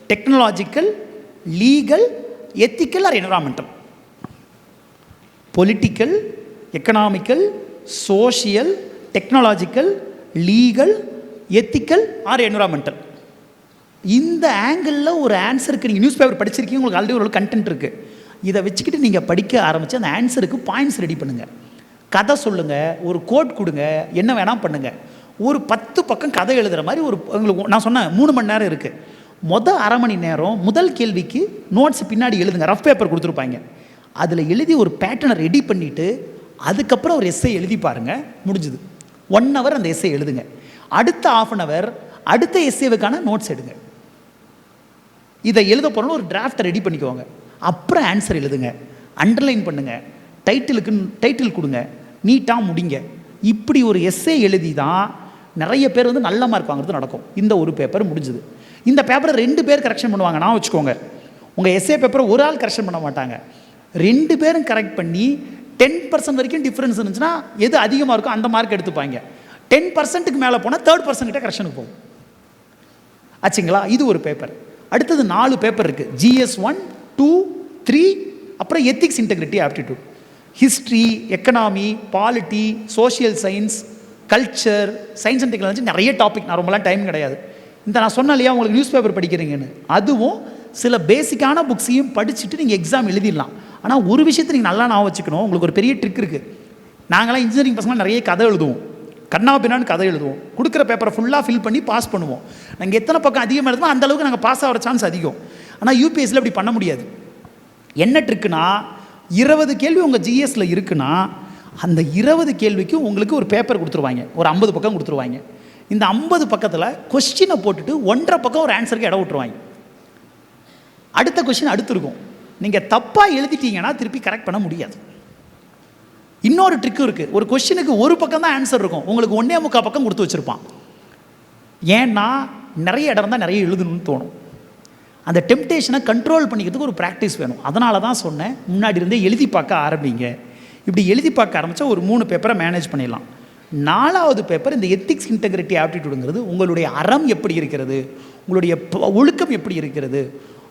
technological, legal, ethical or environmental. Political, economical, social, technological, legal, ethical or environmental. இந்த ஆங்கிளில் ஒரு ஆன்சருக்கு நீங்கள் நியூஸ் பேப்பர் படிச்சிருக்கீங்க, உங்களுக்கு ஆல்ரெடி ஒரு கண்டென்ட் இருக்குது. இதை வச்சுக்கிட்டு நீங்கள் படிக்க ஆரம்பித்து அந்த ஆன்சருக்கு பாயிண்ட்ஸ் ரெடி பண்ணுங்கள். கதை சொல்லுங்கள், ஒரு கோட் கொடுங்க, என்ன வேணால் பண்ணுங்கள். ஒரு 10 பக்கம் கதை எழுதுகிற மாதிரி ஒரு உங்களுக்கு நான் சொன்னேன் 3 மணி நேரம் இருக்குது. அரை மணி நேரம் முதல் கேள்விக்கு நோட்ஸ் பின்னாடி எழுதுங்க. ரஃப் பேப்பர் கொடுத்துருப்பாங்க, அதில் எழுதி ஒரு பேட்டர்னை ரெடி பண்ணிவிட்டு அதுக்கப்புறம் ஒரு எஸ்ஸை எழுதி பாருங்கள். முடிஞ்சுது. 1 hour அந்த எஸ்ஸை எழுதுங்க. அடுத்த 1/2 hour அடுத்த எஸ்ஏவுக்கான நோட்ஸ் எடுங்க. இதை எழுத போகிறோம், ஒரு டிராஃப்டை ரெடி பண்ணிக்கோங்க. அப்புறம் ஆன்சர் எழுதுங்க, அண்டர்லைன் பண்ணுங்கள், டைட்டில் கொடுங்க, நீட்டாக முடிங்க. இப்படி ஒரு எஸ்ஏ எழுதி தான் நிறைய பேர் வந்து நல்ல மார்க் வாங்குறது நடக்கும். இந்த ஒரு பேப்பர் முடிஞ்சுது. இந்த பேப்பரை 2 பேர் கரெக்ஷன் பண்ணுவாங்க. நான் வச்சுக்கோங்க, உங்கள் எஸ்ஏ பேப்பரை ஒரு ஆள் கரெக்ஷன் பண்ண மாட்டாங்க, 2 பேரும் கரெக்ட் பண்ணி 10% வரைக்கும் டிஃப்ரென்ஸ் இருந்துச்சுன்னா எது அதிகமாக இருக்கோ அந்த மார்க் எடுத்துப்பாங்க. 10%க்கு மேலே போனால் 3rd person கிட்ட கரெக்ஷனுக்கு போகும். ஆச்சுங்களா? இது ஒரு பேப்பர். அடுத்தது 4 பேப்பர் இருக்குது. GS 1, 2, 3, அப்புறம் ethics, integrity, aptitude. History, economy, polity, social science, culture, science and technology, நிறைய டாபிக். நான் ரொம்பலாம் டைம் கிடையாது. இந்த நான் சொன்னேன் இல்லையா உங்களுக்கு நியூஸ் பேப்பர் படிக்கிறீங்கன்னு, அதுவும் சில பேசிக்கான புக்ஸையும் படிச்சுட்டு நீங்கள் எக்ஸாம் எழுதிடலாம். ஆனால் ஒரு விஷயத்தை நீங்கள் நல்லா நான் வச்சுக்கணும். உங்களுக்கு ஒரு பெரிய ட்ரிக் இருக்குது. நாங்களாம் இன்ஜினியரிங் பசங்க நிறைய கதை எழுதுவோம், கண்ணா பின்னான்னு கதை எழுதுவோம். கொடுக்குற பேப்பரை ஃபுல்லாக ஃபில் பண்ணி பாஸ் பண்ணுவோம். நாங்கள் எத்தனை பக்கம் அதிகமாக எழுதுமோ அந்த அளவுக்கு நாங்கள் பாஸ் ஆகிற சான்ஸ் அதிகம். ஆனால் யூபிஎஸ்சியில் அப்படி பண்ண முடியாது. என்ன ட்ரிக்குன்னா, 20 கேள்வி உங்கள் ஜிஎஸ்ல இருக்குன்னா அந்த 20 கேள்விக்கு உங்களுக்கு ஒரு பேப்பர் கொடுத்துருவாங்க, ஒரு 50 பக்கம் கொடுத்துருவாங்க. இந்த 50 பக்கத்தில் கொஸ்டினை போட்டுட்டு 1.5 பக்கம் ஒரு ஆன்சருக்கு இடம் விட்டுருவாங்க. அடுத்த கொஸ்டின் அடுத்து இருக்கும். நீங்கள் தப்பாக எழுதிட்டீங்கன்னா திருப்பி கரெக்ட் பண்ண முடியாது. இன்னொரு ட்ரிக்கும் இருக்குது. ஒரு கொஸ்டினுக்கு ஒரு பக்கம் தான் ஆன்சர் இருக்கும், உங்களுக்கு 1.25 பக்கம் கொடுத்து வச்சுருப்பான். ஏன்னா நிறைய இடம் தான் நிறைய எழுதணும்னு தோணும். அந்த டெம்டேஷனை கண்ட்ரோல் பண்ணிக்கிறதுக்கு ஒரு ப்ராக்டிஸ் வேணும். அதனால தான் சொன்னேன், முன்னாடி இருந்தே எழுதி பார்க்க ஆரம்பிங்க. இப்படி எழுதி பார்க்க ஆரம்பித்தா ஒரு 3 பேப்பரை மேனேஜ் பண்ணிடலாம். 4வது பேப்பர் இந்த எத்திக்ஸ், இன்டெகிரிட்டி, ஆப்டிடியூடுங்கிறது உங்களுடைய அறம் எப்படி இருக்கிறது, உங்களுடைய ஒழுக்கம் எப்படி இருக்கிறது,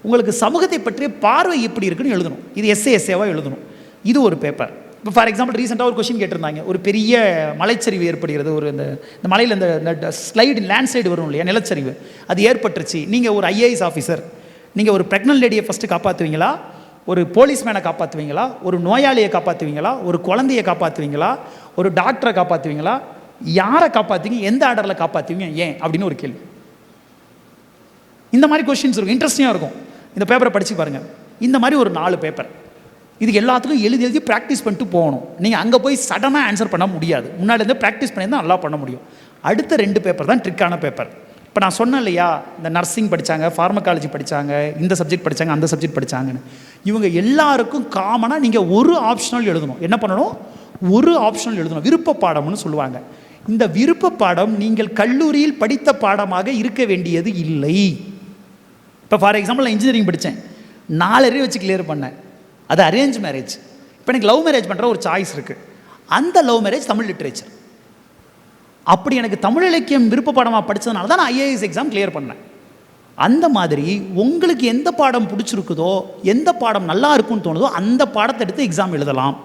உங்களுக்கு சமூகத்தை பற்றிய பார்வை எப்படி இருக்குன்னு எழுதணும். இது எஸ்ஏவாக எழுதணும். இது ஒரு பேப்பர். இப்போ ஃபார் எக்ஸாம்பிள் ரீசெண்டாக ஒரு கொஸ்டின் கேட்டிருந்தாங்க, ஒரு பெரிய மலைச்சரிவு ஏற்படுகிறது, ஒரு இந்த மலையில் இந்த ஸ்லைடு லேண்ட்ஸ்லைடு வரும் இல்லையா, நிலச்சரிவு, அது ஏற்பட்டுருச்சு. நீங்கள் ஒரு IAS ஆஃபீஸர், நீங்கள் ஒரு ப்ரெக்னென்ட் லேடியை ஃபஸ்ட்டு காப்பாற்றுவீங்களா, ஒரு போலீஸ்மேனை காப்பாற்றுவீங்களா, ஒரு நோயாளியை காப்பாற்றுவீங்களா, ஒரு குழந்தையை காப்பாற்றுவீங்களா, ஒரு டாக்டரை காப்பாற்றுவீங்களா, யாரை காப்பாற்றுவீங்க, எந்த ஆர்டரில் காப்பாற்றுவீங்க, ஏன் அப்படின்னு ஒரு கேள்வி. இந்த மாதிரி கொஸ்டின்ஸ் இருக்கும், இன்ட்ரெஸ்டிங்காக இருக்கும். இந்த பேப்பரை படித்து பாருங்கள். இந்த மாதிரி ஒரு 4 பேப்பர், இது எல்லாத்துக்கும் எழுதி ப்ராக்டிஸ் பண்ணிட்டு போகணும். நீங்கள் அங்கே போய் சடனாக ஆன்சர் பண்ண முடியாது, முன்னாடிலேருந்து ப்ராக்டிஸ் பண்ணி தான் நல்லா பண்ண முடியும். அடுத்த 2 பேப்பர் தான் ட்ரிக்கான பேப்பர். இப்போ நான் சொன்னேன் இல்லையா, இந்த நர்சிங் படித்தாங்க, ஃபார்மகாலஜி படித்தாங்க, இந்த சப்ஜெக்ட் படித்தாங்க, அந்த சப்ஜெக்ட் படித்தாங்கன்னு. இவங்க எல்லாருக்கும் காமனாக நீங்கள் ஒரு ஆப்ஷனல் எழுதணும். என்ன பண்ணணும்? ஒரு ஆப்ஷனல் எழுதணும். விருப்ப பாடம்னு சொல்லுவாங்க. இந்த விருப்ப பாடம் நீங்கள் கல்லூரியில் படித்த பாடமாக இருக்க வேண்டியது இல்லை. இப்போ ஃபார் எக்ஸாம்பிள் நான் இன்ஜினியரிங் படித்தேன், 4 அறிவு வச்சு கிளியர் பண்ணேன், அது அரேஞ்ச் மேரேஜ். இப்போ எனக்கு லவ் மேரேஜ் பண்ணுற ஒரு சாய்ஸ் இருக்குது. அந்த லவ் மேரேஜ் தமிழ் லிட்ரேச்சர். அப்படி எனக்கு தமிழ் இலக்கியம் விருப்ப பாடமாக படித்ததுனால தான் நான் ஐஏஎஸ் எக்ஸாம் கிளியர் பண்ணேன். அந்த மாதிரி உங்களுக்கு எந்த பாடம் பிடிச்சிருக்குதோ, எந்த பாடம் நல்லா இருக்குன்னு தோணுதோ அந்த பாடத்தை எடுத்து எக்ஸாம் எழுதலாம்.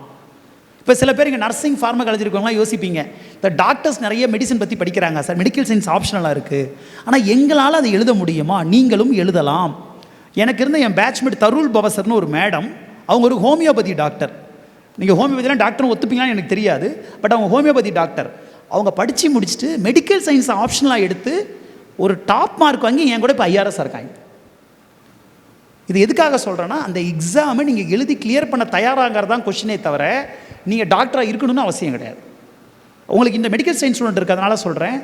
இப்போ சில பேர் இங்கே நர்சிங் ஃபார்மகாலஜி இருக்கவங்களாம் யோசிப்பீங்க, இந்த டாக்டர்ஸ் நிறைய மெடிசன் பற்றி படிக்கிறாங்க சார், மெடிக்கல் சயின்ஸ் ஆப்ஷனலாக இருக்குது, ஆனால் எங்களால் அதை எழுத முடியுமா? நீங்களும் எழுதலாம். எனக்கு இருந்த என் பேட்ச்மேட் தருள் பவசர்னு ஒரு மேடம், அவங்க ஒரு ஹோமியோபதி டாக்டர். நீங்கள் ஹோமியோபதிலாம் டாக்டர் ஒத்துப்பீங்களான்னு எனக்கு தெரியாது, பட் அவங்க ஹோமியோபதி டாக்டர். அவங்க படித்து முடிச்சுட்டு மெடிக்கல் சயின்ஸ் ஆப்ஷனலாக எடுத்து ஒரு டாப் மார்க் வாங்கி என் கூட இப்போ ஐஆர்எஸ் இருக்காங்க. இது எதுக்காக சொல்கிறேன்னா, அந்த எக்ஸாமை நீங்கள் எழுதி கிளியர் பண்ண தயாராகிறது தான் கொஷினே தவிர நீங்கள் டாக்டராக இருக்கணும்னு அவசியம் கிடையாது. உங்களுக்கு இந்த மெடிக்கல் சயின்ஸ் ஸ்டூடெண்ட் இருக்கிறதுனால சொல்கிறேன்,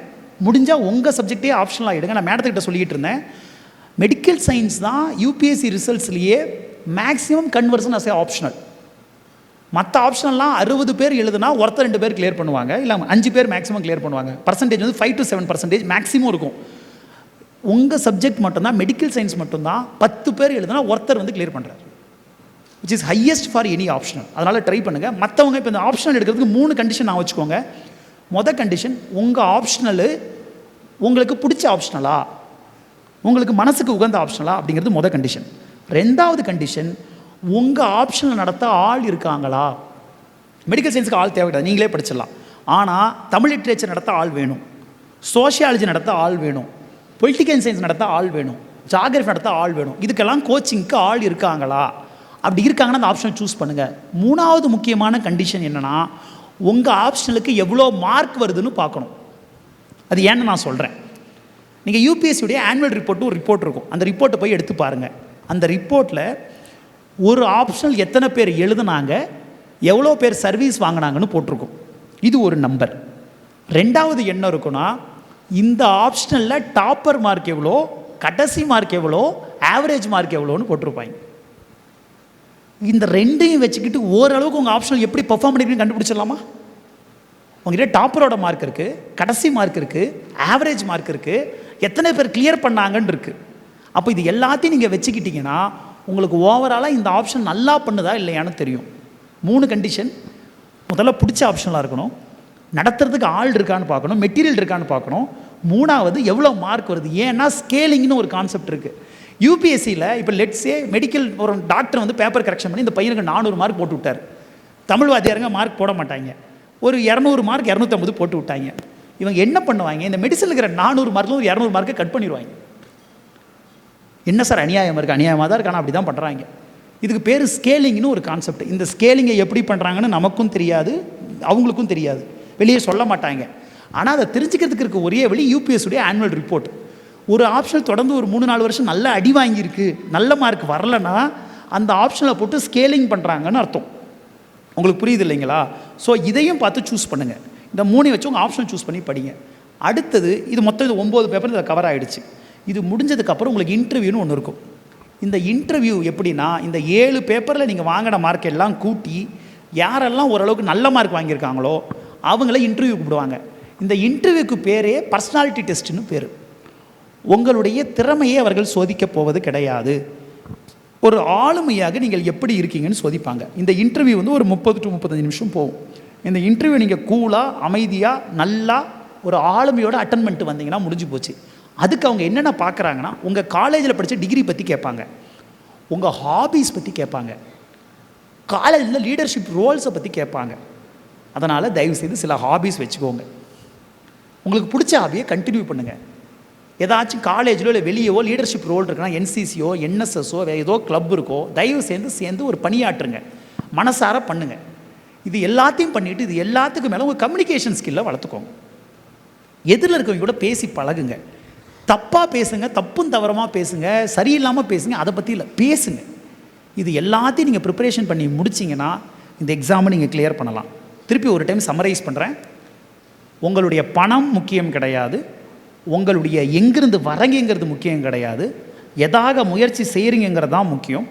முடிஞ்சால் உங்கள் சப்ஜெக்டே ஆப்ஷனலாக எடுங்க. நான் மேடத்துக்கிட்ட சொல்லிக்கிட்டு இருந்தேன், மெடிக்கல் சயின்ஸ் தான் யூபிஎஸ்சி ரிசல்ட்ஸ்லேயே maximum conversion as a optional. மற்ற ஆப்ஷனல்லாம் 60 பேர் எழுதுனா ஒருத்தர் 2 பேர் கிளியர் பண்ணுவாங்க, இல்லை 5 பேர் மேக்ஸிமம் கிளியர் பண்ணுவாங்க. பர்சன்டேஜ் வந்து 5 to 7% மேக்ஸிமம் இருக்கும். உங்கள் சப்ஜெக்ட் மட்டும்தான், மெடிக்கல் சயின்ஸ் மட்டும்தான் 10 பேர் எழுதுனா ஒருத்தர் வந்து கிளியர் பண்ணுறாரு, which is highest for any optional. அதனால் ட்ரை பண்ணுங்கள். மற்றவங்க இப்போ இந்த ஆப்ஷனல் எடுக்கிறதுக்கு 3 கண்டிஷன் நான் வச்சுக்கோங்க. மொதல் கண்டிஷன், உங்கள் ஆப்ஷனலு உங்களுக்கு பிடிச்ச ஆப்ஷனலா, உங்களுக்கு மனசுக்கு உகந்த ஆப்ஷனலா அப்படிங்கிறது மொதல் கண்டிஷன். 2வது கண்டிஷன், உங்கள் ஆப்ஷனில் நடத்த ஆள் இருக்காங்களா. மெடிக்கல் சயின்ஸுக்கு ஆள் தேவை கிடையாது, நீங்களே படிச்சிடலாம். ஆனால் தமிழ் லிட்ரேச்சர் நடத்த ஆள் வேணும், சோஷியாலஜி நடத்த ஆள் வேணும், பொலிட்டிக்கல் சயின்ஸ் நடத்த ஆள் வேணும், ஜாகிரஃபி நடத்த ஆள் வேணும். இதுக்கெல்லாம் கோச்சிங்க்கு ஆள் இருக்காங்களா? அப்படி இருக்காங்கன்னா அந்த ஆப்ஷனை சூஸ் பண்ணுங்கள். 3வது முக்கியமான கண்டிஷன் என்னென்னா, உங்கள் ஆப்ஷனுக்கு எவ்வளோ மார்க் வருதுன்னு பார்க்கணும். அது ஏன்னு நான் சொல்கிறேன். நீங்கள் யூபிஎஸ்சியுடைய ஆனுவல் ரிப்போர்ட்டு ஒரு ரிப்போர்ட் இருக்கும், அந்த ரிப்போர்ட்டை போய் எடுத்து பாருங்கள். அந்த ரிப்போர்ட்டில் ஒரு ஆப்ஷனல் எத்தனை பேர் எழுதுனாங்க, எவ்வளோ பேர் சர்வீஸ் வாங்கினாங்கன்னு போட்டிருக்கும். இது ஒரு நம்பர். 2வது என்ன இருக்குன்னா, இந்த ஆப்ஷனலில் டாப்பர் மார்க் எவ்வளோ, கடைசி மார்க் எவ்வளோ, ஆவரேஜ் மார்க் எவ்வளோன்னு போட்டிருப்பாங்க. இந்த 2ஐயும் வச்சுக்கிட்டு ஓரளவுக்கு உங்கள் ஆப்ஷனல் எப்படி பெர்ஃபார்ம் பண்ணிருக்கீங்கன்னு கண்டுபிடிச்சிடலாமா? உங்கள்கிட்ட டாப்பரோட மார்க் இருக்குது, கடைசி மார்க் இருக்குது, ஆவரேஜ் மார்க் இருக்குது, எத்தனை பேர் கிளியர் பண்ணாங்கன்னு இருக்குது. அப்போ இது எல்லாத்தையும் நீங்கள் வச்சுக்கிட்டிங்கன்னா உங்களுக்கு ஓவராலாக இந்த ஆப்ஷன் நல்லா பண்ணுதா இல்லையான்னு தெரியும். 3 கண்டிஷன். முதல்ல பிடிச்ச ஆப்ஷனலாக இருக்கணும், நடத்துறதுக்கு ஆள் இருக்கான்னு பார்க்கணும், மெட்டீரியல் இருக்கான்னு பார்க்கணும். 3வது எவ்வளோ மார்க் வருது. ஏன்னா ஸ்கேலிங்னு ஒரு கான்செப்ட் இருக்குது யூபிஎஸ்சியில். இப்போ லெட்ஸே மெடிக்கல் ஒரு டாக்டர் வந்து பேப்பர் கரெக்ஷன் பண்ணி இந்த பையனுக்கு 400 மார்க் போட்டு விட்டார். தமிழ் வாத்தியாருங்க மார்க் போட மாட்டாங்க, ஒரு 200 மார்க் 250 போட்டு விட்டாங்க. இவங்க என்ன பண்ணுவாங்க, இந்த மெடிசனில் இருக்கிற 400 மார்க்கில் ஒரு 200 மார்க்கை கட் பண்ணிடுவாங்க. என்ன சார் அநியாயம் இருக்குது? அநியாயமாக தான் இருக்கானா, அப்படி தான் பண்ணுறாங்க. இதுக்கு பேர் ஸ்கேலிங்னு ஒரு கான்செப்ட். இந்த ஸ்கேலிங்கை எப்படி பண்ணுறாங்கன்னு நமக்கும் தெரியாது, அவங்களுக்கும் தெரியாது, வெளியே சொல்ல மாட்டாங்க. ஆனால் அதை தெரிஞ்சுக்கிறதுக்கு இருக்க ஒரே வழி யூபிஎஸ்சியுடைய ஆனுவல் ரிப்போர்ட். ஒரு ஆப்ஷன் தொடர்ந்து ஒரு 3-4 வருஷம் நல்ல அடி வாங்கியிருக்கு, நல்ல மார்க் வரலன்னா அந்த ஆப்ஷனில் போட்டு ஸ்கேலிங் பண்ணுறாங்கன்னு அர்த்தம். உங்களுக்கு புரியுது இல்லைங்களா? ஸோ இதையும் பார்த்து சூஸ் பண்ணுங்கள். இந்த 3 வச்சு உங்கள் ஆப்ஷன் சூஸ் பண்ணி படிங்க. அடுத்தது இது மொத்தம் இது 9 பேப்பர் இதில் கவர் ஆகிடுச்சு. இது முடிஞ்சதுக்கப்புறம் உங்களுக்கு இன்டர்வியூன்னு ஒன்று இருக்கும். இந்த இன்டர்வியூ எப்படின்னா, இந்த 7 பேப்பரில் நீங்கள் வாங்கின மார்க் எல்லாம் கூட்டி யாரெல்லாம் ஓரளவுக்கு நல்ல மார்க் வாங்கியிருக்காங்களோ அவங்கள இன்டர்வியூ கூப்பிடுவாங்க. இந்த இன்டர்வியூக்கு பேரே பர்சனாலிட்டி டெஸ்ட்டுன்னு பேர். உங்களுடைய திறமையை அவர்கள் சோதிக்கப் போவது கிடையாது, ஒரு ஆளுமையாக நீங்கள் எப்படி இருக்கீங்கன்னு சோதிப்பாங்க. இந்த இன்டர்வியூ வந்து ஒரு 30 to 35 நிமிஷம் போகும். இந்த இன்டர்வியூ நீங்கள் கூலாக அமைதியாக நல்லா ஒரு ஆளுமையோட அட்டன் பண்ணிட்டு வந்தீங்கன்னா முடிஞ்சு போச்சு. அதுக்கு அவங்க என்னென்ன பார்க்குறாங்கன்னா, உங்கள் காலேஜில் படித்த டிகிரி பற்றி கேட்பாங்க, உங்கள் ஹாபீஸ் பற்றி கேட்பாங்க, காலேஜில் லீடர்ஷிப் ரோல்ஸை பற்றி கேட்பாங்க. அதனால் தயவுசெய்து சில ஹாபீஸ் வச்சுக்கோங்க. உங்களுக்கு பிடிச்ச ஹாபியை கண்டினியூ பண்ணுங்கள். ஏதாச்சும் காலேஜிலோ இல்லை வெளியவோ லீடர்ஷிப் ரோல் இருக்குன்னா என்சிசியோ என்எஸ்எஸ்ஸோ ஏதோ கிளப் இருக்கோ தயவு சேர்ந்து ஒரு பணியாற்றுங்க, மனசார பண்ணுங்க. இது எல்லாத்தையும் பண்ணிவிட்டு இது எல்லாத்துக்கும் மேலே உங்கள் கம்யூனிகேஷன் ஸ்கில்லை வளர்த்துக்கோங்க. எதிரில் இருக்கவங்க கூட பேசி பழகுங்க. தப்பாக பேசுங்க, தப்பும் தவறமாக பேசுங்க, சரியில்லாமல் பேசுங்க, அதை பற்றி இல்லை, பேசுங்க. இது எல்லாத்தையும் நீங்கள் ப்ரிப்பரேஷன் பண்ணி முடிச்சிங்கன்னா இந்த எக்ஸாமை நீங்கள் கிளியர் பண்ணலாம். திருப்பி ஒரு டைம் சம்மரைஸ் பண்ணுறேன். உங்களுடைய பணம் முக்கியம் கிடையாது, உங்களுடைய எங்கிருந்து வரங்கங்கிறது முக்கியம் கிடையாது, எதாக முயற்சி செய்கிறீங்கிறது தான் முக்கியம்.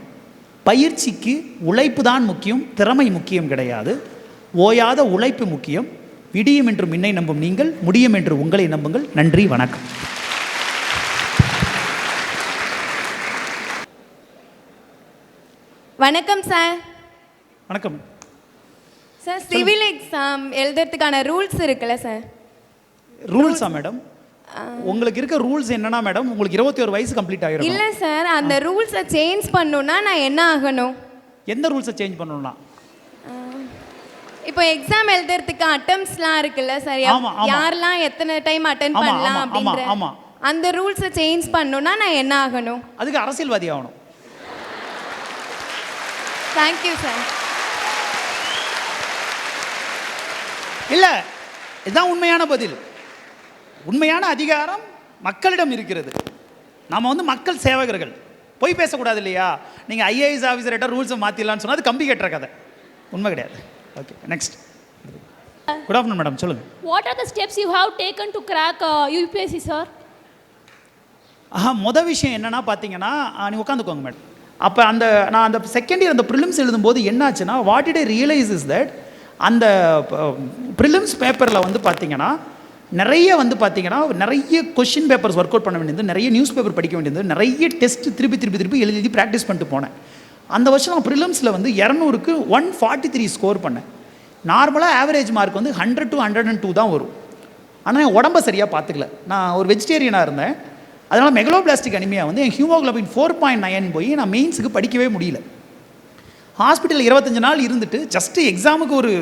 பயிற்சிக்கு உழைப்பு தான் முக்கியம், திறமை முக்கியம் கிடையாது. ஓயாத உழைப்பு முக்கியம். விடியும் என்று மின்னை நம்பும் நீங்கள், முடியும் என்று உங்களை நம்புங்கள். நன்றி, வணக்கம். வணக்கம் சார். வணக்கம் சார், சிவில் எக்ஸாம் எழுதுறதுக்கான ரூல்ஸ் இருக்குல்ல சார்? ரூல்ஸா மேடம்? உங்களுக்கு இருக்க ரூல்ஸ் என்னன்னா மேடம், உங்களுக்கு 21 வயசு கம்ப்ளீட் ஆகிரும். இல்லை சார், அந்த ரூல்ஸை சேஞ்ச் பண்ணணும்னா நான் என்ன ஆகணும்? எந்த ரூல்ஸை சேஞ்ச் பண்ணணும்னா? இப்போ எக்ஸாம் எழுதுறதுக்கு அட்டெம்ப்ட்ஸ்லாம் இருக்குல்ல சார், யாரெல்லாம் எத்தனை டைம் அட்டெண்ட் பண்ணலாம் அப்படின்ற அந்த ரூல்ஸை சேஞ்ச் பண்ணணும்னா நான் என்ன ஆகணும்? அதுக்கு அரசியல்வாதி ஆகணும். Thank you sir. இல்லை, இதுதான் உண்மையான பதில். உண்மையான அதிகாரம் மக்களிடம் இருக்கிறது. நாம் மக்கள் சேவகர்கள். போய் பேசக்கூடாது இல்லையா? நீங்கள் ஐஏஎஸ் ஆஃபீஸர்கிட்ட ரூல்ஸை மாற்றிடலான்னு சொன்னால் அது கம்பி கட்டுற கதை, உண்மை கிடையாது. Okay, next. Good afternoon madam, சொல்லுங்கள். What are the steps you have taken to crack UPSC, sir? மொதல் விஷயம் என்னென்னா பார்த்தீங்கன்னா, நீ உட்காந்துக்கோங்க மேடம். அப்போ நான் அந்த செகண்ட் இயர் அந்த ப்ரிலிம்ஸ் எழுதும்போது என்னாச்சுன்னா, what it I realise is that அந்த ப்ரிலிம்ஸ் பேப்பரில் பார்த்தீங்கன்னா நிறைய நிறைய கொஷின் பேப்பர்ஸ் ஒர்க் அவுட் பண்ண வேண்டியது, நிறைய நியூஸ் பேப்பர் படிக்க வேண்டியது, நிறைய டெஸ்ட் திருப்பி எழுதி ப்ராக்டிஸ் பண்ணிட்டு போனேன். அந்த வருஷம் நான் ப்ரிலிம்ஸில் 200க்கு 143 ஸ்கோர் பண்ணேன். நார்மலாக ஆவரேஜ் மார்க் 100 to 102 தான் வரும். ஆனால் என் உடம்பை சரியாக பார்த்துக்கல. நான் ஒரு வெஜிடேரியனாக இருந்தேன். அதனால் மெகலோபிளாஸ்டிக் அனிமியா என் ஹியூமோக்ளோபின் 4.9 போய் நான் மெயின்ஸுக்கு படிக்கவே முடியல. ஹாஸ்பிட்டலில் 25 நாள் இருந்துட்டு ஜஸ்ட்டு எக்ஸாமுக்கு ஒரு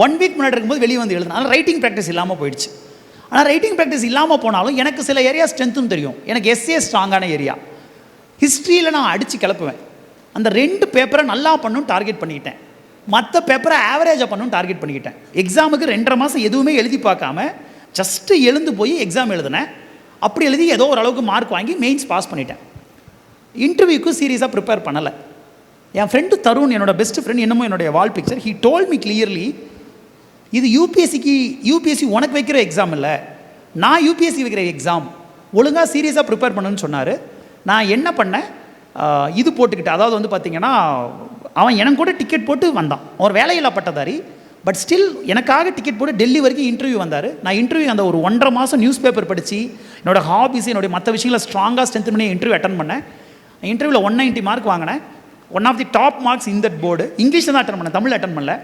1 வீக் முன்னாடி இருக்கும்போது வெளியே வந்து எழுதுனேன். அதனால் ரைட்டிங் ப்ராக்டிஸ் இல்லாமல் போயிடுச்சு. ஆனால் ரைட்டிங் ப்ராக்டிஸ் இல்லாமல் போனாலும் எனக்கு சில ஏரியா ஸ்ட்ரென்த்தும் தெரியும். எனக்கு எஸ்ஏ ஸ்ட்ராங்கான ஏரியா. ஹிஸ்ட்ரியில் நான் அடித்து கிளப்புவேன். அந்த 2 பேப்பரை நல்லா பண்ணணும் டார்கெட் பண்ணிக்கிட்டேன். மற்ற பேப்பரை ஆவரேஜாக பண்ணணும் டார்கெட் பண்ணிக்கிட்டேன். எக்ஸாமுக்கு 2.5 மாதம் எதுவுமே எழுதி பார்க்காம ஜஸ்ட்டு எழுந்து போய் எக்ஸாம் எழுதினேன். அப்படி எழுதி ஏதோ ஓரளவுக்கு மார்க் வாங்கி மெயின்ஸ் பாஸ் பண்ணிட்டேன். இன்டர்வியூக்கு சீரியஸாக ப்ரிப்பேர் பண்ணலை. என் ஃப்ரெண்டு தருண், என்னோட பெஸ்ட் ஃப்ரெண்ட், என்னமோ என்னுடைய wall picture, he told me clearly, இது யூபிஎஸ்சி உனக்கு வைக்கிற எக்ஸாம் இல்லை, நான் யூபிஎஸ்சி வைக்கிற எக்ஸாம், ஒழுங்காக சீரியஸாக ப்ரிப்பேர் பண்ணுன்னு சொன்னார். நான் என்ன பண்ணேன், இது போட்டுக்கிட்டேன். அதாவது பார்த்தீங்கன்னா, அவன் எனக்கு கூட டிக்கெட் போட்டு வந்தான். ஒரு வேலையில்லா பட்டதாரி, பட் ஸ்டில் எனக்காக டிக்கெட் போட்டு டெல்லி வரைக்கும் இன்டர்வியூ வந்தார். நான் இன்டர்வியூ அந்த ஒரு 1.5 மாதம் நியூஸ் பேப்பர் படித்து என்னோட ஹாபிஸ், என்னுடைய மற்ற விஷயங்களை ஸ்ட்ராங்காக ஸ்ட்ரென்த் பண்ணி இன்டர்வியூ அட்டன் பண்ணேன். இன்டர்வியூவில் 190 மார்க் வாங்கினேன். One of the top marks in that board. இங்கிலீஷில் தான் அட்டன் பண்ணேன், தமிழ் அட்டன் பண்ணல.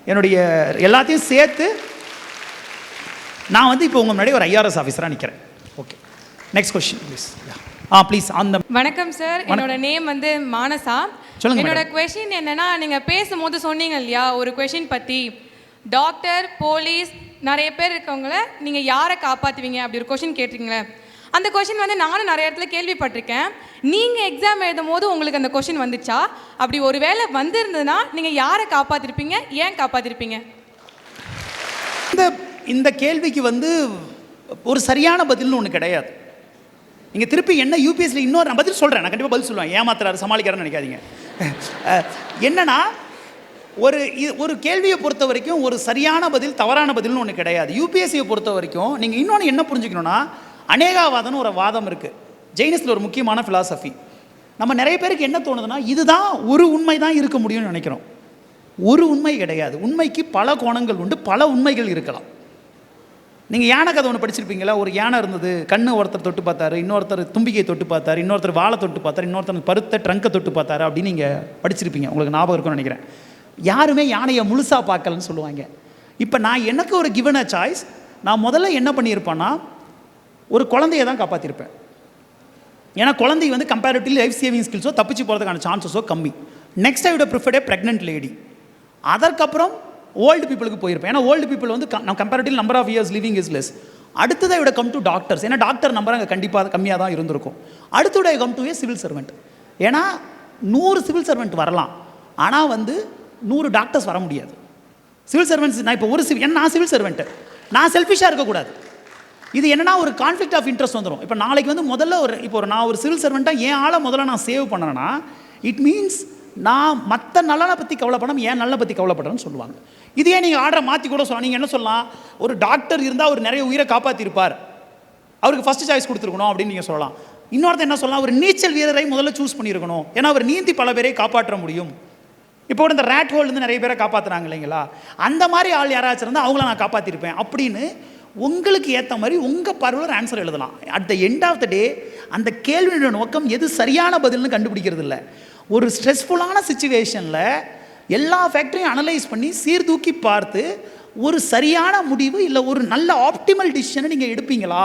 என்னுடைய எல்லாத்தையும் சேர்த்து நான் இப்போ உங்கள் முன்னாடி ஒரு ஐஆர்எஸ் ஆஃபீஸராக நிற்கிறேன். Okay, next question please. Please. அந்த வணக்கம் சார், என்னோட நேம் மானசா. சொல்லுங்க. என்னோட கொஸ்டின் என்னன்னா, நீங்கள் பேசும்போது சொன்னீங்க இல்லையா, ஒரு கொஸ்டின் பற்றி டாக்டர், போலீஸ் நிறைய பேர் இருக்கவங்கள நீங்கள் யாரை காப்பாற்றுவீங்க அப்படி ஒரு கொஸ்டின் கேட்டிருக்கீங்களே. அந்த கொஸ்டின் நானும் நிறைய இடத்துல கேள்விப்பட்டிருக்கேன். நீங்கள் எக்ஸாம் எழுதும் போது உங்களுக்கு அந்த கொஸ்டின் வந்துச்சா? அப்படி ஒரு வேளை வந்திருந்ததுன்னா நீங்கள் யாரை காப்பாற்றிருப்பீங்க, ஏன் காப்பாற்றிருப்பீங்க? இந்த கேள்விக்கு ஒரு சரியான பதில்னு ஒன்று கிடையாது. நீங்கள் திருப்பி என்ன யூபிஎஸ்சியில் இன்னொரு நான் பதில் சொல்கிறேன், நான் கண்டிப்பாக பதில் சொல்லுவேன். ஏமாத்துறாரு, சமாளிக்கிறாருன்னு நினைக்காதீங்க. என்னன்னா, ஒரு கேள்வியை பொறுத்த வரைக்கும் ஒரு சரியான பதில், தவறான பதில்னு ஒன்று கிடையாது. யூபிஎஸ்சியை பொறுத்த வரைக்கும் நீங்கள் இன்னொன்று என்ன புரிஞ்சுக்கணுன்னா, அநேகாவாதம்னு ஒரு வாதம் இருக்குது. ஜெயினிஸில் ஒரு முக்கியமான ஃபிலாசபி. நம்ம நிறைய பேருக்கு என்ன தோணுதுன்னா, இதுதான் ஒரு உண்மை தான் இருக்க முடியும்னு நினைக்கிறோம். ஒரு உண்மை கிடையாது. உண்மைக்கு பல கோணங்கள் உண்டு, பல உண்மைகள் இருக்கலாம். நீங்கள் யானை கதை ஒன்று படிச்சிருப்பீங்களா? ஒரு யானை இருந்தது, கண்ணு ஒருத்தர் தொட்டு பார்த்தாரு, இன்னொருத்தர் தும்பிக்கையை தொட்டு பார்த்தாரு, இன்னொருத்தர் வாழை தொட்டு பார்த்தாரு, இன்னொருத்தர் பருத்த ட்ரங்கை தொட்டு பார்த்தாரு அப்படின்னு நீங்கள் படிச்சிருப்பீங்க. உங்களுக்கு ஞாபகம் இருக்கும்னு நினைக்கிறேன். யாருமே யானையை முழுசாக பார்க்கலன்னு சொல்லுவாங்க. இப்போ நான் எனக்கு ஒரு கிவன் அ சாய்ஸ், நான் முதல்ல என்ன பண்ணியிருப்பேன்னா, ஒரு குழந்தைய தான் காப்பாற்றிருப்பேன். ஏன்னா குழந்தை கம்பேரிட்டிவ்லி லைஃப் சேவிங் ஸ்கில்ஸோ தப்பிச்சு போகிறதுக்கான சான்சஸோ கம்மி. Next I would preferred a pregnant lady. அதற்கப்புறம் ஓல்டு பீப்புளுக்கு போயிருப்பேன். ஏன்னா ஓல்டு பீப்புள் நம்ம comparative number of years living is less. அடுத்ததை விட கம் டு டாக்டர்ஸ், ஏன்னா டாக்டர் நம்பர் அங்கே கண்டிப்பாக கம்மியாக தான் இருந்திருக்கும். அடுத்தோட come to a civil servant, ஏன்னா 100 சிவில் சர்வெண்ட் வரலாம், ஆனால் 100 டாக்டர்ஸ் வர முடியாது. சிவில் சர்வெண்ட்ஸ் நான் இப்போ ஏன்னா நான் சிவில் சர்வெண்ட்டு, நான் செல்ஃபிஷாக இருக்கக்கூடாது. இது என்னன்னா ஒரு கான்ஃப்ளிக்ட் ஆஃப் இன்ட்ரெஸ்ட் வந்துடும். இப்போ நாளைக்கு முதல்ல நான் ஒரு சிவில் சர்வெண்ட்டாக என் ஆளை முதல்ல நான் சேவ் பண்ணேன்னா இட் மீன்ஸ் நான் மற்ற நலனை பற்றி கவலைப்படாமல் ஏன் நல்ல பற்றி கவலைப்படுறேன்னு சொல்லுவாங்க. இதே நீங்கள் ஆர்டரை மாற்றி கூட சொல்லலாம். நீங்கள் என்ன சொல்லலாம், ஒரு டாக்டர் இருந்தால் அவர் நிறைய உயிரை காப்பாற்றிருப்பார், அவருக்கு ஃபஸ்ட்டு சாய்ஸ் கொடுத்துருக்கணும் அப்படின்னு நீங்கள் சொல்லலாம். இன்னொருத்தர் என்ன சொல்லலாம், ஒரு நீச்சல் வீரரை முதல்ல சூஸ் பண்ணியிருக்கணும், ஏன்னா அவர் நீந்தி பல பேரை காப்பாற்ற முடியும். இப்போ கூட இந்த ரேட் ஹோல்லேருந்து நிறைய பேரை காப்பாற்றுறாங்க இல்லைங்களா, அந்த மாதிரி ஆள் யாராச்சும் இருந்தால் அவங்கள நான் காப்பாற்றிருப்பேன் அப்படின்னு உங்களுக்கு ஏற்ற மாதிரி உங்கள் பார்வையில் ஆன்சர் எழுதலாம். At the end of the day அந்த கேள்வியோட நோக்கம் எது சரியான பதில்னு கண்டுபிடிக்கிறது இல்லை. ஒரு ஸ்ட்ரெஸ்ஃபுல்லான சுச்சுவேஷனில் எல்லா ஃபேக்டரையும் அனலைஸ் பண்ணி சீர்தூக்கி பார்த்து ஒரு சரியான முடிவு இல்லை ஒரு நல்ல ஆப்டிமல் டிசிஷனை நீங்கள் எடுப்பீங்களா?